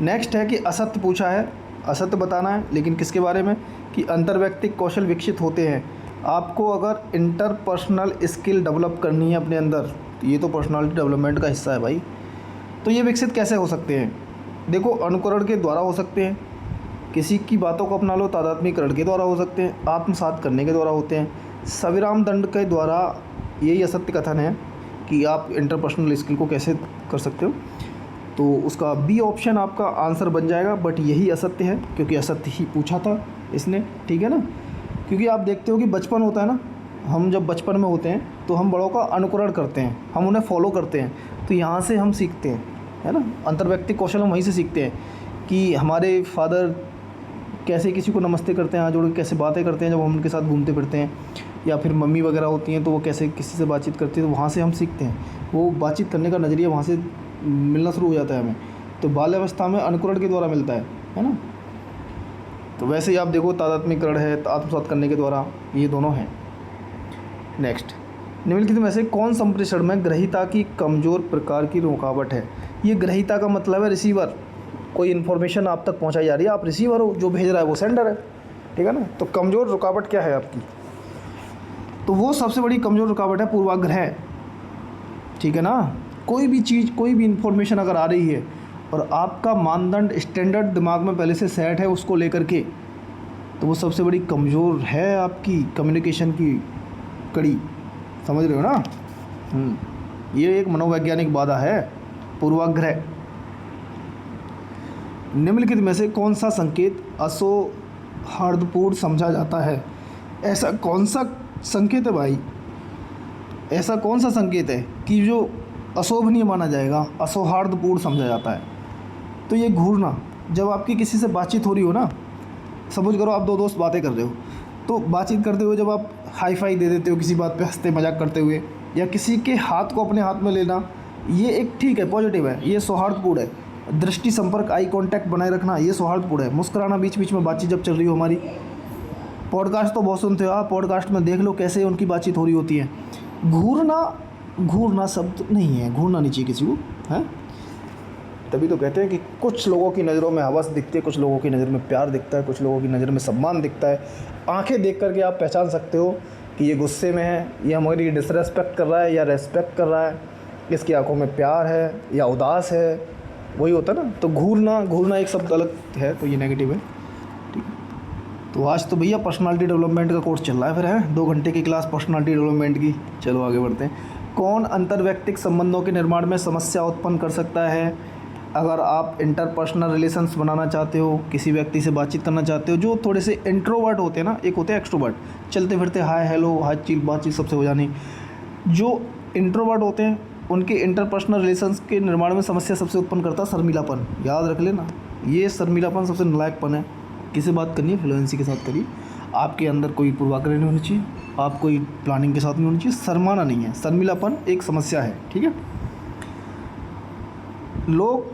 नेक्स्ट है कि असत्य पूछा है, असत्य बताना है, लेकिन किसके बारे में? कि अंतर्वैयक्तिक कौशल विकसित होते हैं। आपको अगर इंटरपर्सनल स्किल डेवलप करनी है अपने अंदर, तो ये तो पर्सनालिटी डेवलपमेंट का हिस्सा है भाई। तो ये विकसित कैसे हो सकते हैं? देखो, अनुकरण के द्वारा हो सकते हैं, किसी की बातों को अपना लो, तादात्म्यकरण के द्वारा हो सकते हैं, आत्मसात करने के द्वारा होते हैं, सविराम दंड के द्वारा। यही असत्य कथन है कि आप इंटरपर्सनल स्किल को कैसे कर सकते हो। तो उसका बी ऑप्शन आपका आंसर बन जाएगा, बट यही असत्य है, क्योंकि असत्य ही पूछा था इसने। ठीक है ना। क्योंकि आप देखते हो कि बचपन होता है ना, हम जब बचपन में होते हैं तो हम बड़ों का अनुकरण करते हैं, हम उन्हें फॉलो करते हैं, तो यहाँ से हम सीखते हैं, है ना। अंतर्वैयक्तिक कौशल हम वहीं से सीखते हैं कि हमारे फादर कैसे किसी को नमस्ते करते हैं, हाथ जोड़ के कैसे बातें करते हैं जब हम उनके साथ घूमते फिरते हैं, या फिर मम्मी वगैरह होती हैं तो वो कैसे किसी से बातचीत करती है, तो वहाँ से हम सीखते हैं। वो बातचीत करने का नज़रिया वहाँ से मिलना शुरू हो जाता है हमें। तो बाल्यावस्था में अनुकरण के द्वारा मिलता है ना। तो वैसे ही आप देखो, तादात्म्यकरण है, आत्मसात करने के द्वारा, ये दोनों हैं। नेक्स्ट, निम्नलिखित में से कौन संप्रेषण में ग्रहीता की कमज़ोर प्रकार की रुकावट है? ये ग्रहीता का मतलब है रिसीवर। कोई इन्फॉर्मेशन आप तक पहुंचाई जा रही है, आप रिसीवर हो, जो भेज रहा है वो सेंडर है। ठीक है ना। तो कमज़ोर रुकावट क्या है आपकी? तो वो सबसे बड़ी कमज़ोर रुकावट है पूर्वाग्रह। ठीक है ना। कोई भी चीज़, कोई भी इन्फॉर्मेशन अगर आ रही है और आपका मानदंड, स्टैंडर्ड दिमाग में पहले से सेट है उसको लेकर के, तो वो सबसे बड़ी कमज़ोर है आपकी कम्युनिकेशन की कड़ी। समझ रहे हो ना। ये एक मनोवैज्ञानिक बाधा है, पूर्वाग्रह। निम्नलिखित में से कौन सा संकेत असौहार्दपूर्ण समझा जाता है? ऐसा कौन सा संकेत है भाई? ऐसा कौन सा संकेत है कि जो अशोभनीय माना जाएगा, असौहार्दपूर्ण समझा जाता है? तो ये घूरना। जब आपकी किसी से बातचीत हो रही हो ना, समझ करो आप दो दोस्त बातें कर रहे हो, तो बातचीत करते हुए जब आप हाई फाई दे देते हो किसी बात पे हंसते मजाक करते हुए, या किसी के हाथ को अपने हाथ में लेना, ये एक ठीक है, पॉजिटिव है, ये सौहार्दपूर्ण है। दृष्टि संपर्क, आई कांटेक्ट बनाए रखना, ये सौहार्दपूर्ण है। मुस्कुराना बीच बीच में बातचीत जब चल रही हो हमारी। पॉडकास्ट तो बहुत सुनते हो आप, पॉडकास्ट में देख लो कैसे उनकी बातचीत हो रही होती है। घूरना शब्द नहीं है, घूरना नहीं चाहिए किसी को, है। तभी तो कहते हैं कि कुछ लोगों की नज़रों में हवस दिखती है, कुछ लोगों की नज़र में प्यार दिखता है, कुछ लोगों की नज़र में सम्मान दिखता है। आंखें देख करके आप पहचान सकते हो कि ये गुस्से में है, ये हमारी डिसरेस्पेक्ट कर रहा है या रेस्पेक्ट कर रहा है, इसकी आंखों में प्यार है या उदास है, वही होता है ना। तो घूरना एक शब्द अलग है, तो ये नेगेटिव है। ठीक है। तो आज तो भैया पर्सनालिटी डेवलपमेंट का कोर्स चल रहा है, फिर है 2 घंटे की क्लास पर्सनालिटी डेवलपमेंट की। चलो आगे बढ़ते हैं। कौन अंतर्वैयक्तिक संबंधों के निर्माण में समस्या उत्पन्न कर सकता है? अगर आप इंटरपर्सनल रिलेशंस बनाना चाहते हो, किसी व्यक्ति से बातचीत करना चाहते हो जो थोड़े से इंट्रोवर्ट होते हैं ना, एक होते हैं एक्सट्रोवर्ट, चलते फिरते हाय हेलो बातचीत सबसे हो जानी। जो इंट्रोवर्ट होते हैं उनके इंटरपर्सनल रिलेशंस के निर्माण में समस्या सबसे उत्पन्न करता है शर्मीलापन। याद रख लेना, ये शर्मीलापन सबसे नालायकपन है। किसी बात करनी है फ्लुएंसी के साथ करिए। आपके अंदर कोई पूर्वाग्रह नहीं होनी चाहिए, आप कोई प्लानिंग के साथ नहीं होनी चाहिए, शर्माना नहीं है। शर्मीलापन एक समस्या है। ठीक है। लोग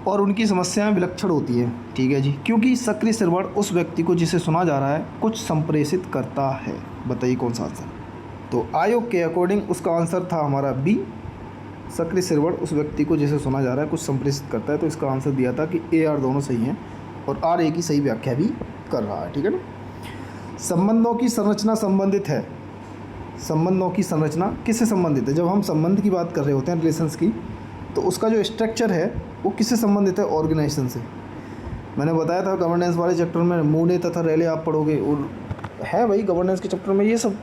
और उनकी समस्याएं विलक्षण होती हैं। ठीक है जी। क्योंकि सक्रिय श्रवण उस व्यक्ति को जिसे सुना जा रहा है कुछ संप्रेषित करता है। बताइए कौन सा आंसर? तो आयोग के अकॉर्डिंग उसका आंसर था हमारा बी, सक्रिय श्रवण उस व्यक्ति को जिसे सुना जा रहा है कुछ संप्रेषित करता है। तो इसका आंसर दिया था कि ए आर दोनों सही हैं और आर ए की सही व्याख्या भी कर रहा है। ठीक है ना। संबंधों की संरचना संबंधित है। संबंधों की संरचना किससे संबंधित है? जब हम संबंध की बात कर रहे होते हैं, रिलेशंस की, तो उसका जो स्ट्रक्चर है वो किससे संबंधित है? ऑर्गेनाइजेशन से। मैंने बताया था गवर्नेंस वाले चैप्टर में मूडे तथा रैले आप पढ़ोगे, और है भाई गवर्नेंस के चैप्टर में ये सब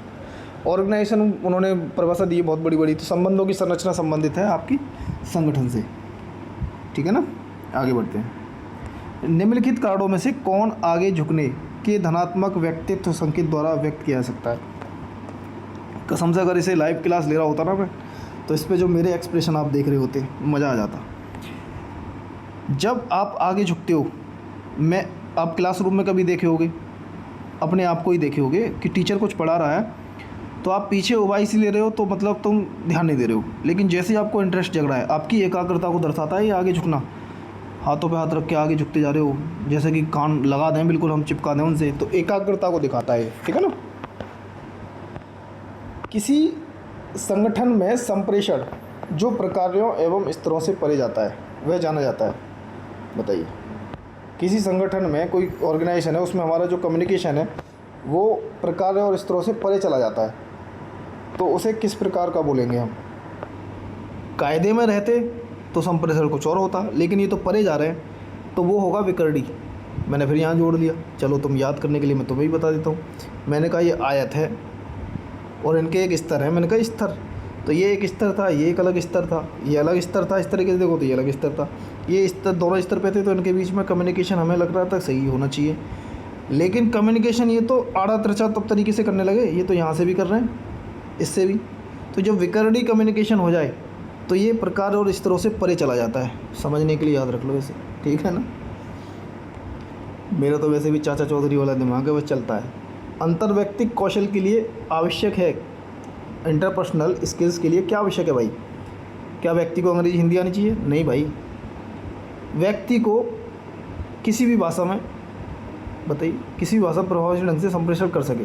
ऑर्गेनाइजेशन उन्होंने परिभाषा दी है बहुत बड़ी बड़ी। तो संबंधों की संरचना संबंधित है आपकी संगठन से। ठीक है ना। आगे बढ़ते हैं। निम्नलिखित कारणों में से कौन आगे झुकने के धनात्मक व्यक्तित्व संकेत द्वारा व्यक्त किया जा सकता है। कसम से अगर इसे लाइव क्लास ले रहा होता ना मैं, तो इस पे जो मेरे एक्सप्रेशन आप देख रहे होते, मज़ा आ जाता। जब आप आगे झुकते हो, मैं आप क्लासरूम में कभी देखे होगे, अपने आप को ही देखे होगे कि टीचर कुछ पढ़ा रहा है तो आप पीछे उबाई सी ले रहे हो, तो मतलब तुम ध्यान नहीं दे रहे हो। लेकिन जैसे ही आपको इंटरेस्ट जग रहा है, आपकी एकाग्रता को दर्शाता है ये आगे झुकना। हाथों पे हाथ रख के आगे झुकते जा रहे हो, जैसे कि कान लगा दें, बिल्कुल हम चिपका दें उनसे, तो एकाग्रता को दिखाता है, ठीक है ना। किसी संगठन में संप्रेषण जो प्रकारों एवं स्तरों से परे जाता है वह जाना जाता है। बताइए, किसी संगठन में कोई ऑर्गेनाइजेशन है, उसमें हमारा जो कम्युनिकेशन है वो प्रकार और स्तरों से परे चला जाता है, तो उसे किस प्रकार का बोलेंगे हम। कायदे में रहते तो संप्रेषण कुछ और होता, लेकिन ये तो परे जा रहे हैं, तो वो होगा विकर्णी। मैंने फिर यहाँ जोड़ दिया। चलो तुम याद करने के लिए मैं तुम्हें ही बता देता हूँ। मैंने कहा ये आयत है और इनके एक स्तर है, मैंने कहा स्तर, तो ये एक स्तर था, ये एक अलग स्तर था, ये अलग स्तर था, इस तरीके से देखो तो ये अलग स्तर था, ये स्तर दोनों स्तर पे थे, तो इनके बीच में कम्युनिकेशन हमें लग रहा था सही होना चाहिए। लेकिन कम्युनिकेशन ये तो आड़ा तिरछा तब तरीके से करने लगे, ये तो यहाँ से भी कर रहे हैं, इससे भी। तो जब विकर्णी कम्युनिकेशन हो जाए तो ये प्रकार और स्तरों से परे चला जाता है। समझने के लिए याद रख लो इसे, ठीक है ना। मेरा तो वैसे भी चाचा चौधरी वाला दिमाग है, बस चलता है। अंतर्व्यक्तिक कौशल के लिए आवश्यक है, इंटरपर्सनल स्किल्स के लिए क्या आवश्यक है भाई? क्या व्यक्ति को अंग्रेजी हिंदी आनी चाहिए? नहीं भाई, व्यक्ति को किसी भी भाषा में, बताइए, किसी भी भाषा प्रभावशाली ढंग से संप्रेषण कर सके,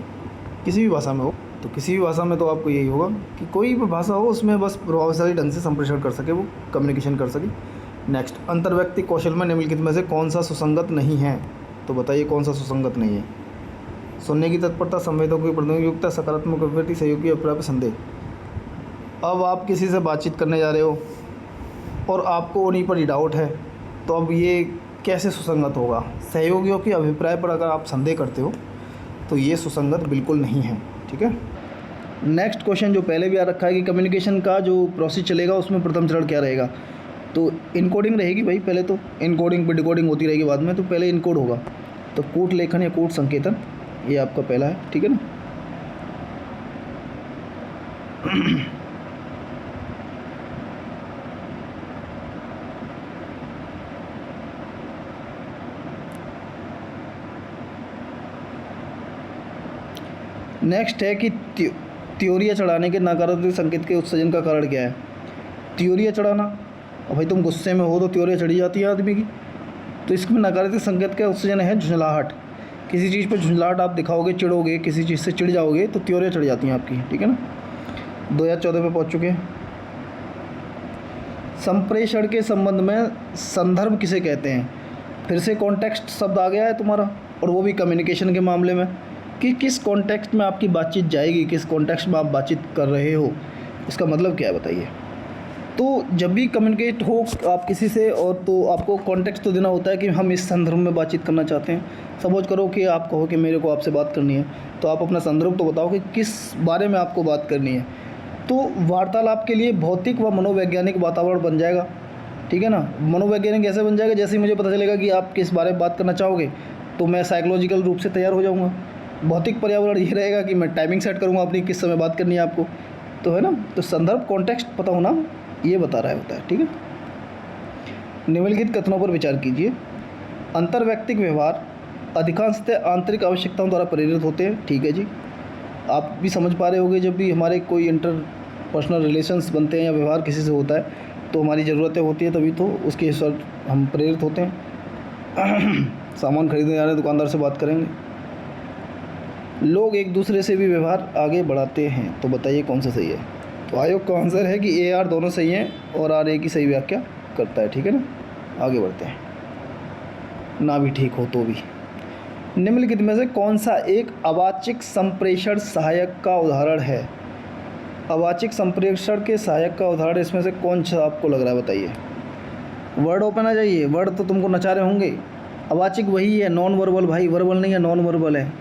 किसी भी भाषा में हो, तो किसी भी भाषा में तो आपको यही होगा कि कोई भी भाषा हो उसमें बस प्रभावशाली ढंग से संप्रेषण कर सके, वो कम्युनिकेशन कर सके। नेक्स्ट, अंतर्व्यक्तिक कौशल में निम्नलिखित में से कौन सा सुसंगत नहीं है? तो बताइए कौन सा सुसंगत नहीं है। सुनने की तत्परता, संवेदों की प्रौद्योगिकता, सकारात्मक अभिव्यक्ति, सहयोगी अभिप्राय पर संदेह। अब आप किसी से बातचीत करने जा रहे हो और आपको उन्हीं पर ही डाउट है, तो अब ये कैसे सुसंगत होगा? सहयोगियों के अभिप्राय पर अगर आप संदेह करते हो तो ये सुसंगत बिल्कुल नहीं है, ठीक है। नेक्स्ट क्वेश्चन जो पहले भी आ रखा है कि कम्युनिकेशन का जो प्रोसेस चलेगा उसमें प्रथम चरण क्या रहेगा? तो इनकोडिंग रहेगी भाई, पहले तो इनकोडिंग पर डिकोडिंग होती रहेगी बाद में, तो पहले इनकोड होगा। तो कूट लेखन या कूट संकेतन, ये आपका पहला है, ठीक है ना। नेक्स्ट है कि त्योरिया चढ़ाने के नकारात्मक संकेत के उत्सर्जन का कारण क्या है? त्योरिया चढ़ाना, और भाई तुम गुस्से में हो तो त्योरिया चढ़ी जाती है आदमी की, तो इसमें नकारात्मक संकेत का उत्सर्जन है झुंझलाहट। किसी चीज़ पर झुंझलाहट आप दिखाओगे, चिढ़ोगे, किसी चीज़ से चिढ़ जाओगे तो त्योरियाँ चढ़ जाती हैं आपकी, ठीक है ना। 2014 पे पहुंच चुके हैं। संप्रेषण के संबंध में संदर्भ किसे कहते हैं? फिर से कॉन्टेक्स्ट शब्द आ गया है तुम्हारा, और वो भी कम्युनिकेशन के मामले में, कि किस कॉन्टेक्स्ट में आपकी बातचीत जाएगी, किस कॉन्टेक्स्ट में आप बातचीत कर रहे हो, इसका मतलब क्या है बताइए। तो जब भी कम्युनिकेट हो आप किसी से, और तो आपको कॉन्टेक्स्ट तो देना होता है कि हम इस संदर्भ में बातचीत करना चाहते हैं। सपोज करो कि आप कहो कि मेरे को आपसे बात करनी है, तो आप अपना संदर्भ तो बताओ कि किस बारे में आपको बात करनी है। तो वार्तालाप के लिए भौतिक व मनोवैज्ञानिक वातावरण बन जाएगा, ठीक है ना। मनोवैज्ञानिक ऐसे बन जाएगा, जैसे ही मुझे पता चलेगा कि आप किस बारे में बात करना चाहोगे तो मैं साइकोलॉजिकल रूप से तैयार हो जाऊँगा। भौतिक पर्यावरण ये रहेगा कि मैं टाइमिंग सेट करूँगा अपनी, किस समय बात करनी है आपको, तो है ना। तो संदर्भ कॉन्टेक्स्ट पता होना ये बता रहा होता है, ठीक है। निम्नलिखित कथनों पर विचार कीजिए। अंतर्व्यक्तिक व्यवहार अधिकांशतः आंतरिक आवश्यकताओं द्वारा प्रेरित होते हैं, ठीक है जी। आप भी समझ पा रहे होंगे, जब भी हमारे कोई इंटरपर्सनल रिलेशंस बनते हैं या व्यवहार किसी से होता है तो हमारी ज़रूरतें होती है, तभी तो उसके हिसाब हम प्रेरित होते हैं। सामान खरीदने जा रहे हैं, दुकानदार से बात करेंगे। लोग एक दूसरे से भी व्यवहार आगे बढ़ाते हैं, तो बताइए कौन सा सही है। तो आयोग का आंसर है कि ए आर दोनों सही हैं और आर ए की सही व्याख्या करता है, ठीक है ना। आगे बढ़ते हैं, ना भी ठीक हो तो भी। निम्नलिखित में से कौन सा एक अवाचिक संप्रेषण सहायक का उदाहरण है? अवाचिक संप्रेषण के सहायक का उदाहरण इसमें से कौन सा आपको लग रहा है बताइए। वर्ड ओपन आ जाइए, वर्ड तो तुमको नचा रहे होंगे। अवाचिक वही है, नॉन वर्बल भाई, वर्बल नहीं है, नॉन वर्बल है।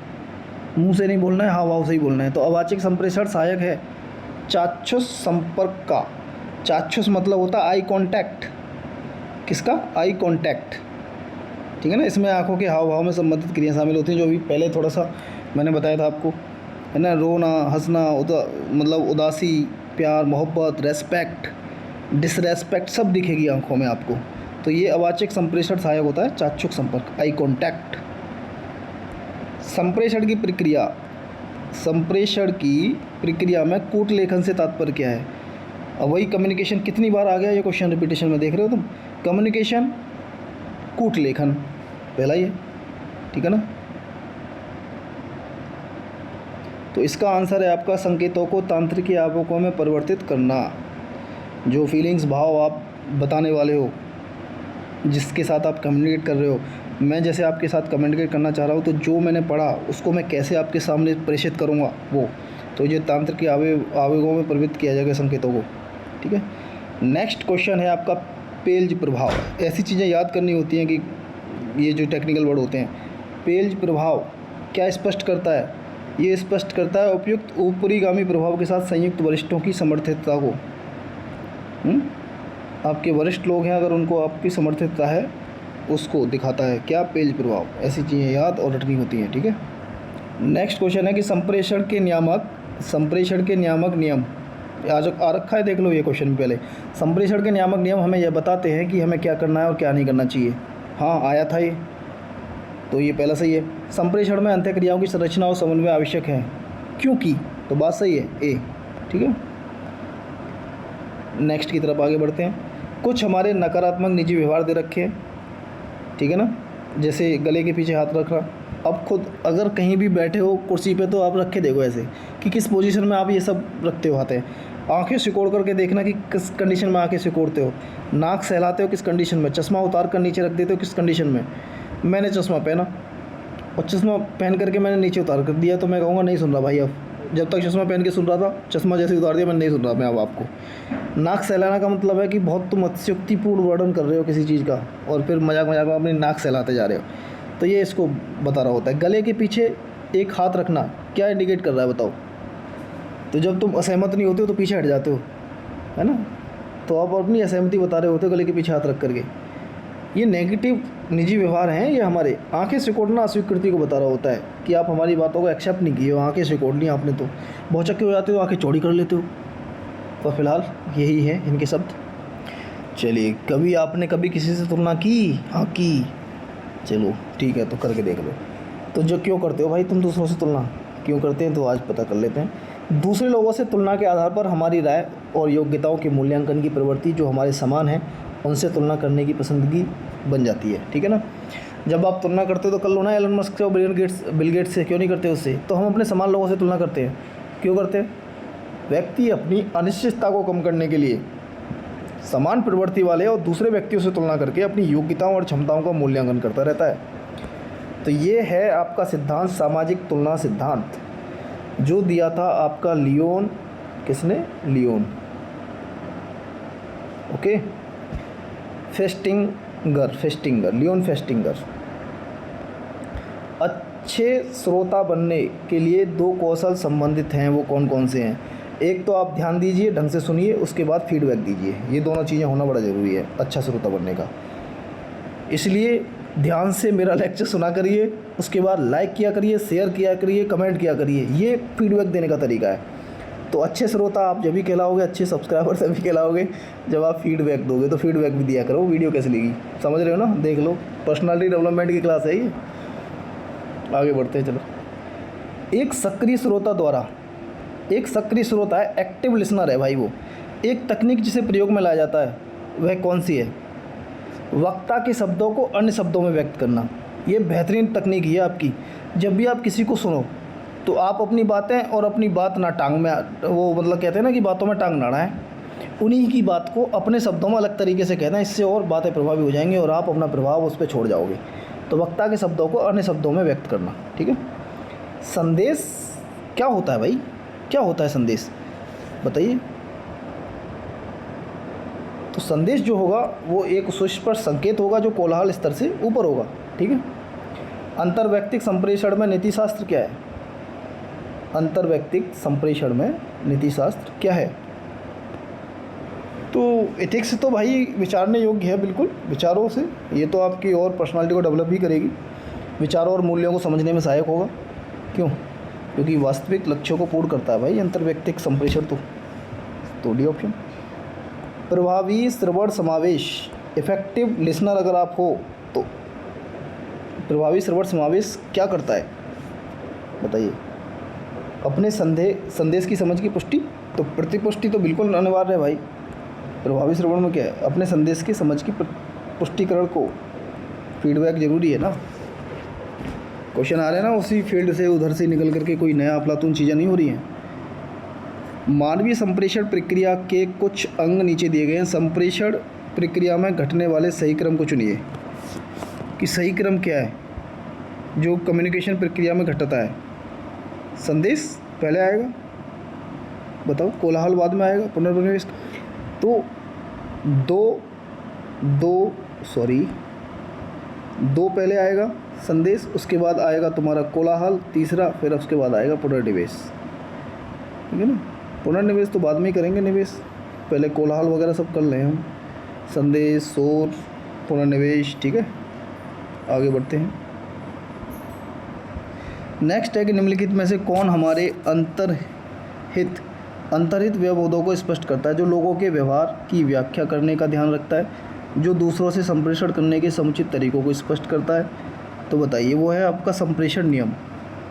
मुंह से नहीं बोलना है, हाव भाव से ही बोलना है। तो अवाचिक संप्रेषण सहायक है चाक्षुष संपर्क का। चाक्षुष मतलब होता है आई कांटेक्ट, किसका? आई कांटेक्ट, ठीक है ना। इसमें आँखों के हाव भाव में संबंधित क्रियाएं शामिल होती हैं, जो अभी पहले थोड़ा सा मैंने बताया था आपको, है ना। रोना, हंसना, मतलब उदासी, प्यार, मोहब्बत, रेस्पेक्ट, डिसरेस्पेक्ट सब दिखेगी आँखों में आपको। तो ये अवाचक संप्रेषण सहायक होता है चाक्षुष संपर्क, आई कॉन्टैक्ट। संप्रेषण की प्रक्रिया में कूट लेखन से तात्पर्य क्या है? अब वही कम्युनिकेशन कितनी बार आ गया ये क्वेश्चन रिपीटेशन में, देख रहे हो तुम। कम्युनिकेशन, कूट लेखन, पहला ही है, ठीक है ना। तो इसका आंसर है आपका संकेतों को तांत्रिक आवकों में परिवर्तित करना। जो फीलिंग्स, भाव आप बताने वाले हो, जिसके साथ आप कम्युनिकेट कर रहे हो, मैं जैसे आपके साथ कम्युनिकेट करना चाह रहा हूँ, तो जो मैंने पढ़ा उसको मैं कैसे आपके सामने प्रेषित करूँगा वो, तो ये तांत्रिक आवेगों में परिवर्तित किया जाएगा संकेतों को, ठीक है। नेक्स्ट क्वेश्चन है आपका पेल्ज प्रभाव। ऐसी चीज़ें याद करनी होती हैं कि ये जो टेक्निकल वर्ड होते हैं। पेल्ज प्रभाव क्या स्पष्ट करता है? ये स्पष्ट करता है उपयुक्त ऊपरीगामी प्रभाव के साथ संयुक्त वरिष्ठों की समर्थितता को। आपके वरिष्ठ लोग हैं, अगर उनको आपकी समर्थितता है उसको दिखाता है क्या? पेल्ज प्रभाव। ऐसी चीज़ें याद और रटनी होती हैं, ठीक है। नेक्स्ट क्वेश्चन है कि संप्रेषण के नियामक नियम आज आ रखा है, देख लो ये क्वेश्चन पहले। संप्रेषण के नियामक नियम हमें यह बताते हैं कि हमें क्या करना है और क्या नहीं करना चाहिए। हाँ, आया था ये, तो ये पहला सही है। संप्रेषण में अंत्यक्रियाओं की संरचना और समन्वय आवश्यक है, क्योंकि, तो बात सही है, ए, ठीक है। नेक्स्ट की तरफ आगे बढ़ते हैं। कुछ हमारे नकारात्मक निजी व्यवहार दे रखे हैं, ठीक है ना, जैसे गले के पीछे हाथ रखना। अब खुद अगर कहीं भी बैठे हो कुर्सी पे, तो आप रख के देखो ऐसे कि किस पोजीशन में आप ये सब रखते हो हाथें। आंखें सिकोड़ करके देखना कि किस कंडीशन में आंखें सिकोड़ते हो। नाक सहलाते हो किस कंडीशन में। चश्मा उतार कर नीचे रख देते हो किस कंडीशन में। मैंने चश्मा पहना और चश्मा पहन करके मैंने नीचे उतार कर दिया, तो मैं कहूँगा नहीं सुन रहा भाई। अब जब तक चश्मा पहन के सुन रहा था, चश्मा जैसे उतार दिया, मैं नहीं सुन रहा। मैं अब आपको नाक सहलाना का मतलब है कि बहुत तुम अतिशयोक्तिपूर्ण वर्णन कर रहे हो किसी चीज़ का, और फिर मजाक में अपनी नाक सहलाते जा रहे हो, तो ये इसको बता रहा होता है। गले के पीछे एक हाथ रखना क्या इंडिकेट कर रहा है बताओ? तो जब तुम असहमत नहीं होते हो तो पीछे हट जाते हो, है ना, तो आप अपनी असहमति बता रहे होते हो गले के पीछे हाथ रख करके। ये नेगेटिव निजी व्यवहार हैं ये हमारे। आंखें सिकोड़ना अस्वीकृति को बता रहा होता है कि आप हमारी बातों को एक्सेप्ट नहीं किए हो। आंखें सिकोड़नी आपने, तो भौचक्के हो जाते हो, आंखें चौड़ी कर लेते हो। तो फिलहाल यही है इनके शब्द। चलिए, कभी आपने किसी से तुलना की? हाँ की। चलो ठीक है, तो करके देख लो। तो जो क्यों करते हो भाई तुम दूसरों से तुलना, क्यों करते हैं, तो आज पता कर लेते हैं। दूसरे लोगों से तुलना के आधार पर हमारी राय और योग्यताओं के मूल्यांकन की प्रवृत्ति जो हमारे समान है उनसे तुलना करने की पसंदगी बन जाती है, ठीक है ना। जब आप तुलना करते हो तो कर लो ना एलन मस्क से और बिल गेट्स से, क्यों नहीं करते उससे? तो हम अपने समान लोगों से तुलना करते हैं। क्यों करते हैं? व्यक्ति अपनी अनिश्चितता को कम करने के लिए समान प्रवृत्ति वाले और दूसरे व्यक्तियों से तुलना करके अपनी योग्यताओं और क्षमताओं का मूल्यांकन करता रहता है। तो ये है आपका सिद्धांत, सामाजिक तुलना सिद्धांत, जो दिया था आपका लियोन। किसने? Leon. Okay, Festinger, Leon Festinger. अच्छे श्रोता बनने के लिए 2 कौशल संबंधित हैं, वो कौन कौन से हैं? एक तो आप ध्यान दीजिए, ढंग से सुनिए, उसके बाद फीडबैक दीजिए। ये दोनों चीज़ें होना बड़ा ज़रूरी है अच्छा श्रोता बनने का। इसलिए ध्यान से मेरा लेक्चर सुना करिए, उसके बाद लाइक किया करिए, शेयर किया करिए, कमेंट किया करिए। ये फीडबैक देने का तरीका है। तो अच्छे श्रोता आप जब भी कहलाओगे, अच्छे सब्सक्राइबर तभी कहलाओगे जब आप फीडबैक दोगे। तो फीडबैक भी दिया करो। वीडियो कैसे लगी समझ रहे हो ना? देख लो, पर्सनालिटी डेवलपमेंट की क्लास है ये। आगे बढ़ते हैं, चलो। एक सक्रिय श्रोता है, एक्टिव लिसनर है भाई वो। एक तकनीक जिसे प्रयोग में लाया जाता है वह कौन सी है? वक्ता के शब्दों को अन्य शब्दों में व्यक्त करना। ये बेहतरीन तकनीक है आपकी। जब भी आप किसी को सुनो तो आप अपनी बातें और अपनी बात ना टांग में, वो मतलब कहते हैं ना कि बातों में टांग ना अड़ाएं, उन्हीं की बात को अपने शब्दों में अलग तरीके से कहना। इससे और बातें प्रभावी हो जाएंगी और आप अपना प्रभाव उस पर छोड़ जाओगे। तो वक्ता के शब्दों को अन्य शब्दों में व्यक्त करना, ठीक है। संदेश क्या होता है भाई? क्या होता है संदेश, बताइए? तो संदेश जो होगा वो एक सुस्पष्ट संकेत होगा जो कोलाहल स्तर से ऊपर होगा, ठीक है। अंतर्वैयक्तिक संप्रेषण में नीतिशास्त्र क्या है? अंतर्वैयक्तिक संप्रेषण में नीतिशास्त्र क्या है? तो एथिक्स तो भाई विचारने योग्य है, बिल्कुल विचारों से ये तो आपकी और पर्सनालिटी को डेवलप ही करेगी, विचारों और मूल्यों को समझने में सहायक होगा। क्यों? क्योंकि वास्तविक लक्ष्यों को पूर्ण करता है भाई अंतर्वैयक्तिक संप्रेषण। तो डी ऑप्शन। प्रभावी श्रवण समावेश, इफेक्टिव लिसनर अगर आप हो तो प्रभावी श्रवण समावेश क्या करता है बताइए? अपने संदेश की समझ की पुष्टि, तो प्रतिपुष्टि तो बिल्कुल अनिवार्य है भाई। प्रभावी श्रवण में क्या है? अपने संदेश की समझ की पुष्टिकरण को, फीडबैक जरूरी है ना। क्वेश्चन आ रहे हैं ना उसी फील्ड से, उधर से निकल करके कोई नया अफलातून चीज़ें नहीं हो रही हैं। मानवीय संप्रेषण प्रक्रिया के कुछ अंग नीचे दिए गए हैं। संप्रेषण प्रक्रिया में घटने वाले सही क्रम को चुनिए। कि सही क्रम क्या है जो कम्युनिकेशन प्रक्रिया में घटता है? संदेश पहले आएगा, बताओ, कोलाहल बाद में आएगा, पुनर्निवेश। तो दो पहले आएगा संदेश, उसके बाद आएगा तुम्हारा कोलाहल तीसरा, फिर उसके बाद आएगा पुनर्निवेश। ठीक है ना? पुनर्निवेश तो बाद में ही करेंगे, निवेश पहले कोलाहल वगैरह सब कर लें हम, संदेश, शोर, पुनर्निवेश। ठीक है, आगे बढ़ते हैं। नेक्स्ट है कि निम्नलिखित में से कौन हमारे अंतर्हित व्यवबोधों को स्पष्ट करता है? जो लोगों के व्यवहार की व्याख्या करने का ध्यान रखता है, जो दूसरों से संप्रेषण करने के समुचित तरीकों को स्पष्ट करता है। तो बताइए, वो है आपका संप्रेषण नियम।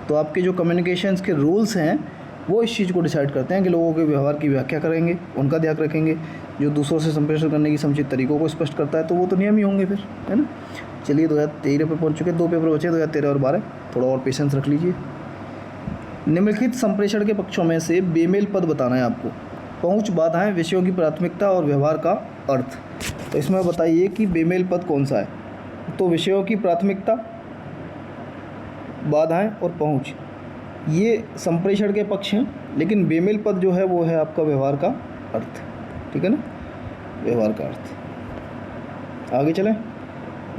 तो आपके जो कम्युनिकेशंस के रूल्स हैं वो इस चीज़ को डिसाइड करते हैं कि लोगों के व्यवहार की व्याख्या करेंगे, उनका ध्यान रखेंगे, जो दूसरों से संप्रेषण करने की समुचित तरीकों को स्पष्ट करता है। तो वो तो नियम ही होंगे फिर, है ना। चलिए 2013 पे पहुंच चुके, 2 पेपर बचे, 2013 और 12, थोड़ा और पेशेंस रख लीजिए। निम्नलिखित संप्रेषण के पक्षों में से बेमेल पद बताना है आपको। पहुंच, बाधाएं, विषयों की प्राथमिकता और व्यवहार का अर्थ। तो इसमें बताइए कि बेमेल पद कौन सा है? तो विषयों की प्राथमिकता, बाधाएं और पहुंच, ये संप्रेषण के पक्ष हैं, लेकिन बेमेल पद जो है वो है आपका व्यवहार का अर्थ। ठीक है ना, व्यवहार का अर्थ। आगे चलें।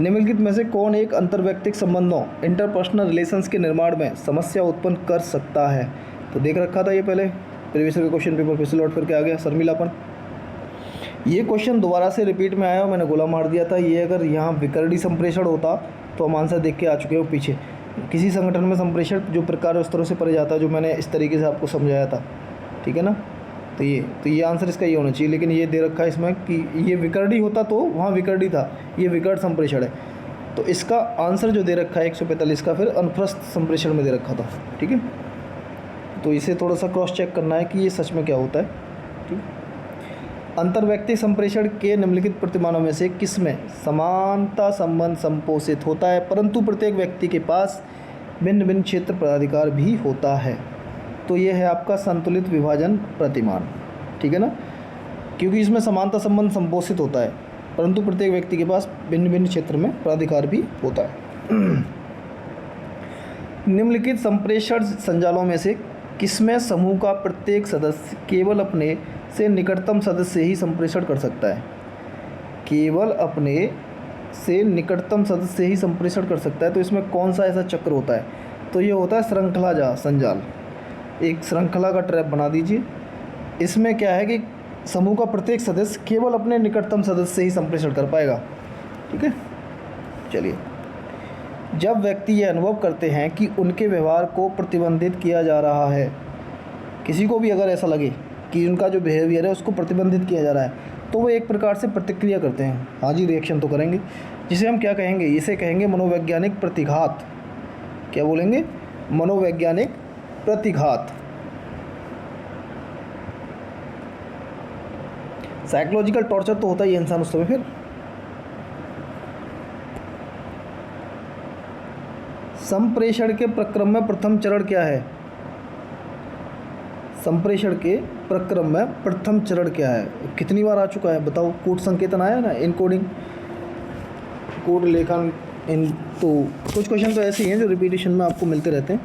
निम्नलिखित में से कौन एक अंतर्वैयक्तिक संबंधों, इंटरपर्सनल रिलेशंस के निर्माण में समस्या उत्पन्न कर सकता है? तो देख रखा था ये पहले, प्रीवियस के क्वेश्चन पेपर फिर से लौट करके आ गया, शर्मिलापन। ये क्वेश्चन दोबारा से रिपीट में आया और मैंने गोला मार दिया था। ये अगर यहाँ विकर्णी संप्रेषण होता तो हम आंसर देख के आ चुके हो पीछे। किसी संगठन में संप्रेषण जो प्रकार स्तरों से परे जाता है, जो मैंने इस तरीके से आपको समझाया था। ठीक है ना, तो ये आंसर इसका ये होना चाहिए, लेकिन ये दे रखा है इसमें कि ये विकर्णी होता तो वहाँ विकर्णी था, ये विकर्ण संप्रेषण है। तो इसका आंसर जो दे रखा है 145 का, फिर अनुप्रस्थ संप्रेषण में दे रखा था। ठीक है, तो इसे थोड़ा सा क्रॉस चेक करना है कि ये सच में क्या होता है। ठीक, अंतर्वैयक्तिक संप्रेषण के निम्नलिखित प्रतिमानों में से किसमें समानता संबंध संपोषित होता है, परंतु प्रत्येक व्यक्ति के पास भिन्न भिन्न क्षेत्र पदाधिकार भी होता है? तो ये है आपका संतुलित विभाजन प्रतिमान। ठीक है ना, क्योंकि इसमें समानता संबंध संपोषित होता है, परंतु प्रत्येक व्यक्ति के पास भिन्न भिन्न क्षेत्र में पदाधिकार भी होता है। निम्नलिखित संप्रेषण संजालों में से किसमें समूह का प्रत्येक सदस्य केवल अपने से निकटतम सदस्य ही संप्रेषण कर सकता है? केवल अपने से निकटतम सदस्य ही संप्रेषण कर सकता है। तो इसमें कौन सा ऐसा चक्र होता है? तो ये होता है श्रृंखला संजाल। एक श्रृंखला का ट्रैप बना दीजिए। इसमें क्या है कि समूह का प्रत्येक सदस्य केवल अपने निकटतम सदस्य से ही संप्रेषण कर पाएगा। ठीक है, चलिए। जब व्यक्ति ये अनुभव करते हैं कि उनके व्यवहार को प्रतिबंधित किया जा रहा है, किसी को भी अगर ऐसा लगे कि उनका जो बिहेवियर है उसको प्रतिबंधित किया जा रहा है, तो वो एक प्रकार से प्रतिक्रिया करते हैं। हाँ जी, रिएक्शन तो करेंगे, जिसे हम क्या कहेंगे? इसे कहेंगे मनोवैज्ञानिक प्रतिघात। क्या बोलेंगे? मनोवैज्ञानिक प्रतिघात। साइकोलॉजिकल टॉर्चर तो होता ही है इंसान उस समय। फिर संप्रेषण के प्रक्रम में प्रथम चरण क्या है? संप्रेषण के प्रक्रम में प्रथम चरण क्या है? कितनी बार आ चुका है बताओ? कूट संकेतन आया ना, इनकोडिंग, कोड लेखन, इन तो कुछ क्वेश्चन तो ऐसे ही हैं जो रिपीटेशन में आपको मिलते रहते हैं।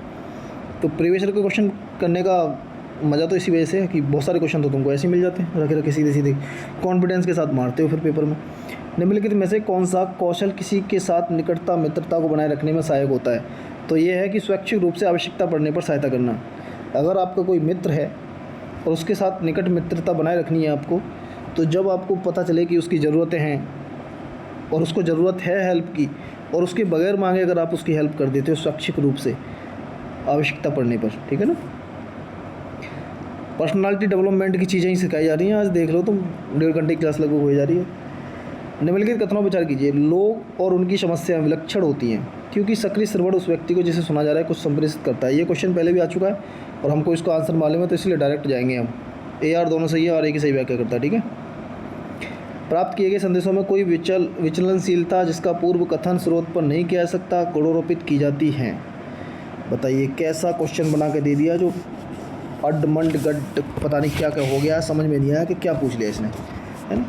तो प्रीवियस ईयर के क्वेश्चन करने का मज़ा तो इसी वजह से है कि बहुत सारे क्वेश्चन तो तुमको ऐसे ही मिल जाते हैं, रखे रखे सीधे सीधे, कॉन्फिडेंस के साथ मारते हो फिर पेपर में। निम्नलिखित में से कौन सा कौशल किसी के साथ निकटता मित्रता को बनाए रखने में सहायक होता है? तो ये है कि स्वैच्छिक रूप से आवश्यकता पड़ने पर सहायता करना। अगर आपका कोई मित्र है और उसके साथ निकट मित्रता बनाए रखनी है आपको, तो जब आपको पता चले कि उसकी ज़रूरतें हैं और उसको ज़रूरत है हेल्प की, और उसके बगैर मांगे अगर आप उसकी हेल्प कर देते हो शैक्षिक रूप से आवश्यकता पड़ने पर, ठीक है ना। पर्सनालिटी डेवलपमेंट की चीज़ें ही सिखाई जा रही हैं। आज देख लो तुम, 1.5 घंटे की क्लास लगभग हो जा रही है। निम्नलिखित कथनों पर विचार कीजिए। लोग और उनकी समस्याएं विलक्षण होती हैं क्योंकि सक्रिय श्रवण उस व्यक्ति को जिसे सुना जा रहा है कुछ संप्रेषित करता है। ये क्वेश्चन पहले भी आ चुका है और हमको इसका आंसर मालूम है, तो इसलिए डायरेक्ट जाएंगे हम। ए आर दोनों सही है और ए की सही व्याख्या करता है, ठीक है। प्राप्त किए गए संदेशों में कोई विचलनशीलता जिसका पूर्व कथन स्रोत पर नहीं किया जा सकता गुणारोपित की जाती हैं। बताइए कैसा क्वेश्चन बना के दे दिया जो अडमंड गड पता नहीं क्या क्या हो गया, समझ में नहीं आया कि क्या पूछ लिया इसने, है ना।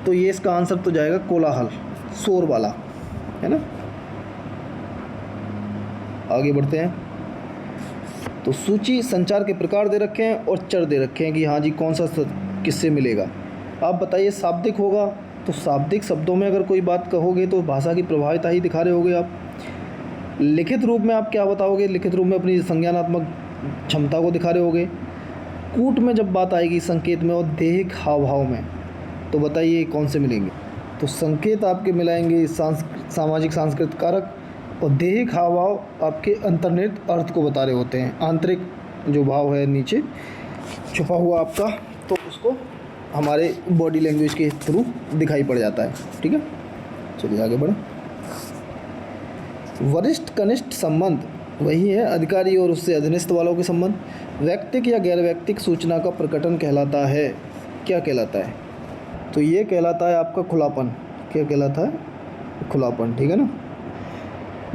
तो ये इसका आंसर तो जाएगा कोलाहल, शोर वाला, है ना। आगे बढ़ते हैं। तो सूची संचार के प्रकार दे रखे हैं और चर दे रखे हैं कि हाँ जी कौन सा किससे मिलेगा। आप बताइए शाब्दिक होगा तो शाब्दिक शब्दों में अगर कोई बात कहोगे तो भाषा की प्रभाविता ही दिखा रहे होगे आप। लिखित रूप में आप क्या बताओगे, लिखित रूप में अपनी संज्ञानात्मक क्षमता को दिखा रहे होगे। कूट में जब बात आएगी संकेत में और देहिक हाव भाव में, तो बताइए कौन से मिलेंगे। तो संकेत आपके मिलाएंगे सामाजिक सांस्कृतिक कारक, और देहिक हाव भाव आपके अंतर्निहित अर्थ को बता रहे होते हैं। आंतरिक जो भाव है नीचे छुपा हुआ आपका, तो उसको हमारे बॉडी लैंग्वेज के थ्रू दिखाई पड़ जाता है, ठीक है। चलिए आगे बढ़ें। वरिष्ठ कनिष्ठ संबंध वही है अधिकारी और उससे अधीनस्थ वालों के संबंध। व्यक्तिक या गैर व्यक्तिक सूचना का प्रकटन कहलाता है, क्या कहलाता है। तो ये कहलाता है आपका खुलापन। क्या कहलाता है, खुलापन, ठीक है ना।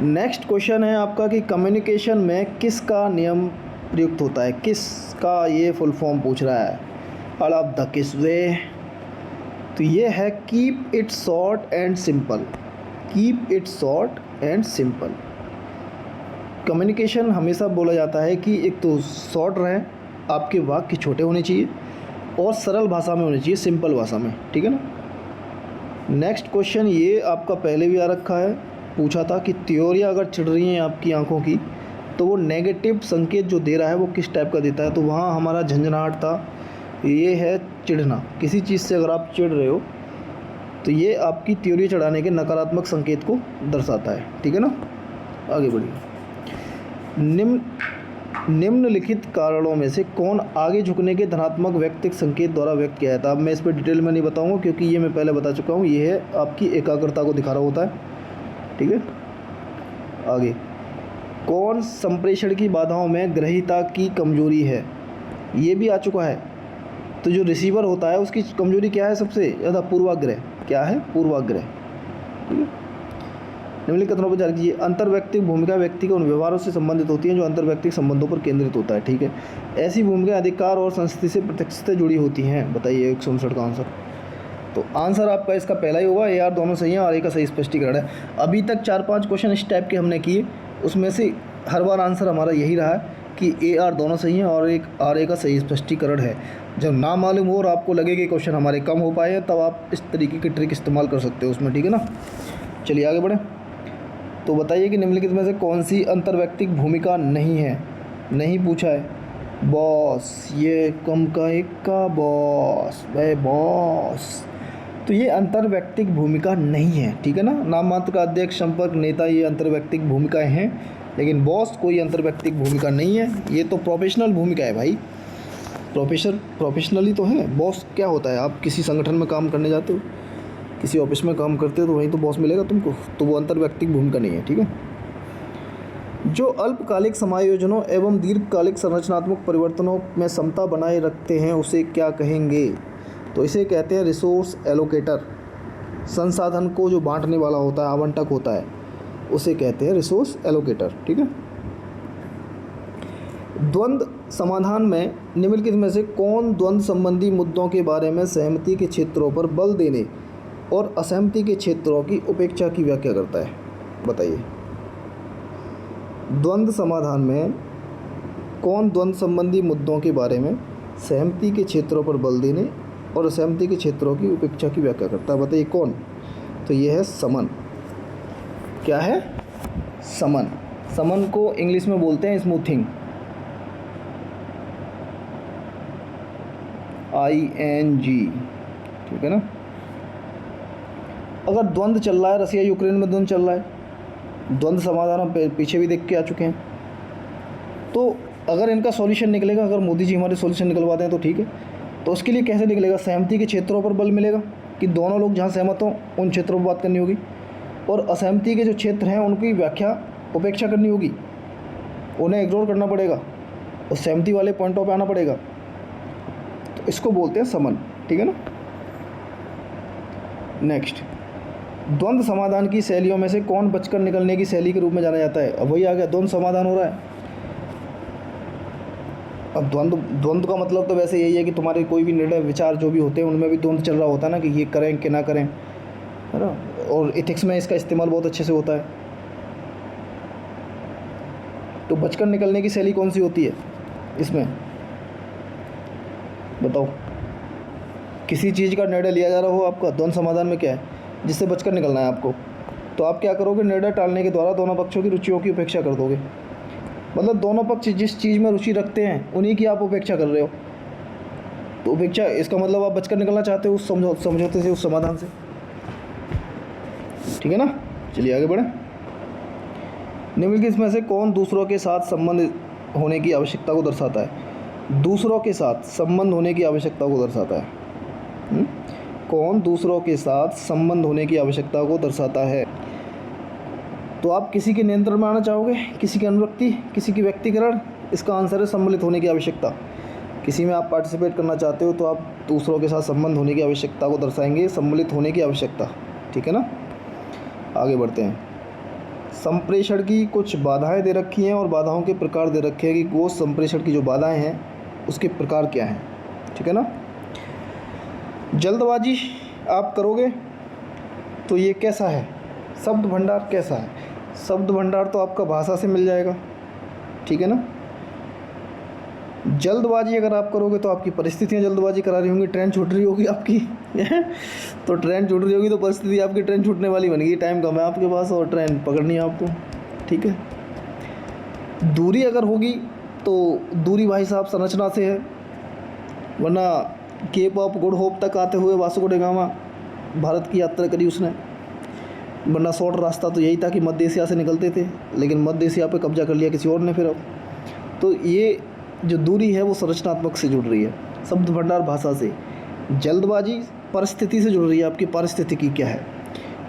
नेक्स्ट क्वेश्चन है आपका कि कम्युनिकेशन में किसका नियम प्रयुक्त होता है, किसका ये फुल फॉर्म पूछ रहा है। ऑफ द किस वे, तो ये है keep it short and simple. Keep it short and simple. Communication हमेशा बोला जाता है कि एक तो शॉर्ट रहे, आपके वाक्य छोटे होने चाहिए और सरल भाषा में होने चाहिए, सिंपल भाषा में, ठीक है ना। नेक्स्ट क्वेश्चन ये आपका पहले भी आ रखा है, पूछा था कि त्योरियाँ अगर चिढ़ रही हैं आपकी आंखों की तो वो नेगेटिव संकेत जो दे रहा है वो किस टाइप का देता है। तो वहाँ हमारा झंझनाहट था, ये है चिढ़ना। किसी चीज़ से अगर आप चिढ़ रहे हो तो ये आपकी त्योरी चढ़ाने के नकारात्मक संकेत को दर्शाता है, ठीक है ना। आगे बढ़िए। निम्नलिखित कारणों में से कौन आगे झुकने के धनात्मक व्यक्तिक संकेत द्वारा व्यक्त किया जाता है। अब मैं इस पर डिटेल में नहीं बताऊंगा क्योंकि ये मैं पहले बता चुका हूँ। ये है आपकी एकाग्रता को दिखा रहा होता है, ठीक है। आगे, कौन संप्रेषण की बाधाओं में ग्रहीता की कमजोरी है, ये भी आ चुका है। तो जो रिसीवर होता है उसकी कमजोरी क्या है सबसे ज़्यादा, पूर्वाग्रह। क्या है, पूर्वाग्रह, ठीक है। निम्नलिखित कथनों पर विचार कीजिए। अंतर्व्यक्तिक भूमिका व्यक्ति के उन व्यवहारों से संबंधित होती है जो अंतर्व्यक्तिक संबंधों पर केंद्रित होता है, ठीक है। ऐसी भूमिका अधिकार और संस्कृति से प्रत्यक्षता जुड़ी होती हैं। बताइए 159 का आंसर। तो आंसर आपका इसका पहला ही होगा, ए आर दोनों सही हैं और ए का सही स्पष्टीकरण है। अभी तक 4-5 क्वेश्चन इस टाइप के हमने किए, उसमें से हर बार आंसर हमारा यही रहा है कि ए आर दोनों सही हैं और एक आर ए का सही स्पष्टीकरण है। जब ना मालूम हो और आपको लगे कि क्वेश्चन हमारे कम हो पाए तब आप इस तरीके की ट्रिक इस्तेमाल कर सकते हो उसमें, ठीक है ना। चलिए आगे बढ़ें। तो बताइए कि निम्नलिखित में से कौन सी अंतर्व्यक्तिक भूमिका नहीं है। नहीं पूछा है, बॉस, ये कम का एक का बॉस, भाई बॉस, तो ये अंतर्व्यक्तिक भूमिका नहीं है, ठीक है ना। नाम मात्र का अध्यक्ष, संपर्क, नेता, ये अंतर्व्यक्तिक भूमिकाएं हैं, लेकिन बॉस कोई अंतर्व्यक्तिक भूमिका नहीं है। ये तो प्रोफेशनल भूमिका है भाई, प्रोफेशनली तो है। बॉस क्या होता है, आप किसी संगठन में काम करने जाते हो, किसी ऑफिस में काम करते हो तो वहीं तो बॉस मिलेगा तुमको, तो वो अंतर्व्यक्तिक भूमिका नहीं है, ठीक है। जो अल्पकालिक समायोजनों एवं दीर्घकालिक संरचनात्मक परिवर्तनों में समता बनाए रखते हैं उसे क्या कहेंगे। तो इसे कहते हैं रिसोर्स एलोकेटर। संसाधन को जो बांटने वाला होता है, आवंटक होता है, उसे कहते हैं रिसोर्स एलोकेटर, ठीक है। द्वंद्व समाधान में निम्नलिखित में से कौन द्वंद्व संबंधी मुद्दों के बारे में सहमति के क्षेत्रों पर बल देने और असहमति के क्षेत्रों की उपेक्षा की व्याख्या करता है। बताइए, द्वंद्व समाधान में कौन द्वंद्व संबंधी मुद्दों के बारे में सहमति के क्षेत्रों पर बल देने और असहमति के क्षेत्रों की उपेक्षा की व्याख्या करता है। बताइए कौन। तो यह है समन। क्या है, समन। समन को इंग्लिश में बोलते हैं स्मूथिंग, ING, ठीक है ना। अगर द्वंद्व चल रहा है, रसिया यूक्रेन में द्वंद्व चल रहा है, द्वंद्व समाधान हम पीछे भी देख के आ चुके हैं, तो अगर इनका सॉल्यूशन निकलेगा, अगर मोदी जी हमारे सॉल्यूशन निकलवाते हैं तो ठीक है। तो उसके लिए कैसे निकलेगा? सहमति के क्षेत्रों पर बल मिलेगा कि दोनों लोग जहाँ सहमत हों उन क्षेत्रों पर बात करनी होगी, और असहमति के जो क्षेत्र हैं उनकी व्याख्या उपेक्षा करनी होगी, उन्हें इग्नोर करना पड़ेगा और सहमति वाले पॉइंटों पे आना पड़ेगा। तो इसको बोलते हैं समन, ठीक है ना। नेक्स्ट, द्वंद्व समाधान की शैलियों में से कौन बचकर निकलने की शैली के रूप में जाना जाता है? अब वही आ गया, द्वंद्व समाधान हो रहा है। अब द्वंद्व का मतलब तो वैसे यही है कि तुम्हारे कोई भी निर्णय विचार जो भी होते हैं उनमें भी द्वंद्व चल रहा होता है ना, कि ये करें कि ना करें, है ना। और एथिक्स में इसका इस्तेमाल बहुत अच्छे से होता है। तो बचकर निकलने की शैली कौन सी होती है इसमें, बताओ। किसी चीज़ का निर्णय लिया जा रहा हो आपका, द्वंद्व समाधान में क्या है, जिससे बचकर निकलना है आपको, तो आप क्या करोगे? निर्णय टालने के द्वारा दोनों पक्षों की रुचियों की उपेक्षा कर दोगे। मतलब दोनों पक्ष जिस चीज़ में रुचि रखते हैं उन्हीं की आप उपेक्षा कर रहे हो। तो उपेक्षा, इसका मतलब आप बचकर निकलना चाहते हो उस समझौते से, उस समाधान से, ठीक है ना। चलिए आगे बढ़ें। निम्नलिखित में से कौन दूसरों के साथ संबंध होने की आवश्यकता को दर्शाता है? दूसरों के साथ संबंध होने की आवश्यकता को दर्शाता है। कौन दूसरों के साथ संबंध होने की आवश्यकता को दर्शाता है? तो आप किसी के नियंत्रण में आना चाहोगे, किसी की अनुरक्ति, किसी की व्यक्तिकरण? इसका आंसर है सम्मिलित होने की आवश्यकता। किसी में आप पार्टिसिपेट करना चाहते हो तो आप दूसरों के साथ संबंध होने की आवश्यकता को दर्शाएंगे, सम्मिलित होने की आवश्यकता, ठीक है ना। आगे बढ़ते हैं। संप्रेषण की कुछ बाधाएं दे रखी हैं और बाधाओं के प्रकार दे रखे हैं कि वो संप्रेषण की जो बाधाएं हैं उसके प्रकार क्या हैं, ठीक है ना। जल्दबाजी आप करोगे तो ये कैसा है? शब्द भंडार कैसा है? शब्द भंडार तो आपका भाषा से मिल जाएगा, ठीक है ना। जल्दबाजी अगर आप करोगे तो आपकी परिस्थितियाँ जल्दबाजी करा रही होंगी, ट्रेन छूट रही होगी आपकी तो ट्रेन छूट रही होगी तो परिस्थिति आपकी ट्रेन छूटने वाली बनेगी। टाइम कम है आपके पास और ट्रेन पकड़नी है आपको, ठीक है। दूरी अगर होगी तो दूरी भाई साहब संरचना से है, वरना केप ऑफ गुड होप तक आते हुए वास्को ड गामा भारत की यात्रा करी उसने, वरना शॉर्ट रास्ता तो यही था कि मध्य एशिया से निकलते थे, लेकिन मध्य एशिया पे कब्जा कर लिया किसी और ने फिर। अब तो ये जो दूरी है वो संरचनात्मक से जुड़ रही है, शब्द भंडार भाषा से। जल्दबाजी परिस्थिति से जुड़ रही है, आपकी पारिस्थितिकी क्या है।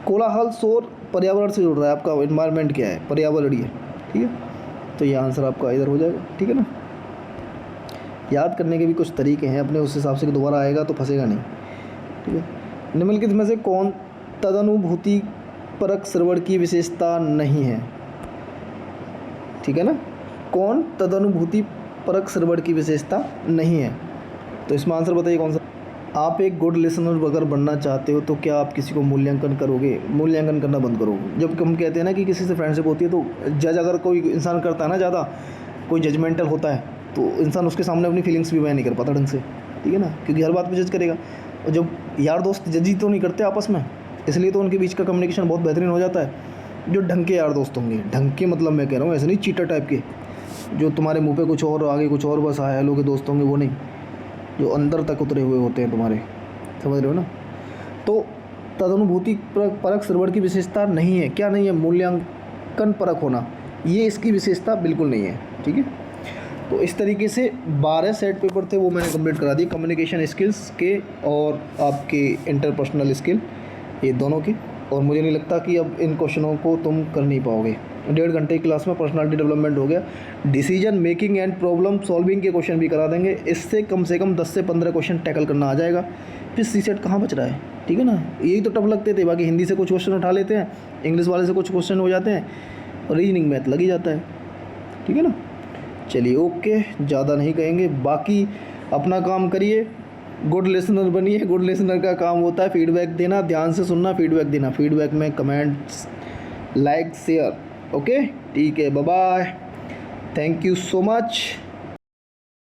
कोलाहल शोर पर्यावरण से जुड़ रहा है, आपका एनवायरनमेंट क्या है, पर्यावरणीय, ठीक है। तो ये आंसर आपका इधर हो जाएगा, ठीक है ना। याद करने के भी कुछ तरीके हैं अपने, उस हिसाब से कि दोबारा आएगा तो फंसेगा नहीं, ठीक है। निम्नलिखित में से कौन तदनुभूति परक श्रवण की विशेषता नहीं है, ठीक है ना। कौन तदनुभूति परक श्रवण की विशेषता नहीं है? तो इसमें आंसर बताइए कौन सा। आप एक गुड लिसनर अगर बनना चाहते हो तो क्या आप किसी को मूल्यांकन करोगे? मूल्यांकन करना बंद करोगे। जब हम कहते हैं ना कि किसी से फ्रेंडशिप होती है तो जज अगर कोई इंसान करता है ना, ज़्यादा कोई जजमेंटल होता है तो इंसान उसके सामने अपनी फीलिंग्स भी बयान नहीं कर पाता ढंग से, ठीक है ना, क्योंकि हर बात पे जज करेगा। और जब यार दोस्त जज ही तो नहीं करते आपस में, इसलिए तो उनके बीच का कम्युनिकेशन बहुत बेहतरीन हो जाता है। जो ढंग के यार दोस्त होंगे, ढंग के मतलब मैं कह रहा हूँ ऐसे नहीं चीटर टाइप के, जो तुम्हारे मुंह पे कुछ और आगे कुछ और बस हाय हेलो के दोस्त होंगे, वो नहीं, जो अंदर तक उतरे हुए होते हैं तुम्हारे, समझ रहे हो ना। तो तदनुभूति परक श्रवण की विशेषता नहीं है। क्या नहीं है? मूल्यांकन परक होना, ये इसकी विशेषता बिल्कुल नहीं है, ठीक है। तो इस तरीके से 12 सेट पेपर थे वो मैंने कंप्लीट करा दिए, कम्युनिकेशन स्किल्स के और आपके इंटरपर्सनल स्किल, ये दोनों के। और मुझे नहीं लगता कि अब इन क्वेश्चनों को तुम कर नहीं पाओगे। 1.5 घंटे की क्लास में पर्सनालिटी डेवलपमेंट हो गया, decision making and problem solving के क्वेश्चन भी करा देंगे। इससे कम से कम 10 से 15 क्वेश्चन टैकल करना आ जाएगा। फिर सी सेट कहाँ बच रहा है, ठीक है ना। यही तो टफ लगते थे, बाकी हिंदी से कुछ क्वेश्चन उठा लेते हैं, इंग्लिश वाले से कुछ क्वेश्चन हो जाते हैं, और रीजनिंग मैथ लग ही जाता है, ठीक है ना। चलिए ओके, ज़्यादा नहीं कहेंगे, बाकी अपना काम करिए, गुड लिसनर बनिए। गुड लिसनर का काम होता है फीडबैक देना, ध्यान से सुनना, फीडबैक देना, फीडबैक में कमेंट्स, लाइक, शेयर, ओके, ठीक है, bye bye, thank you so much.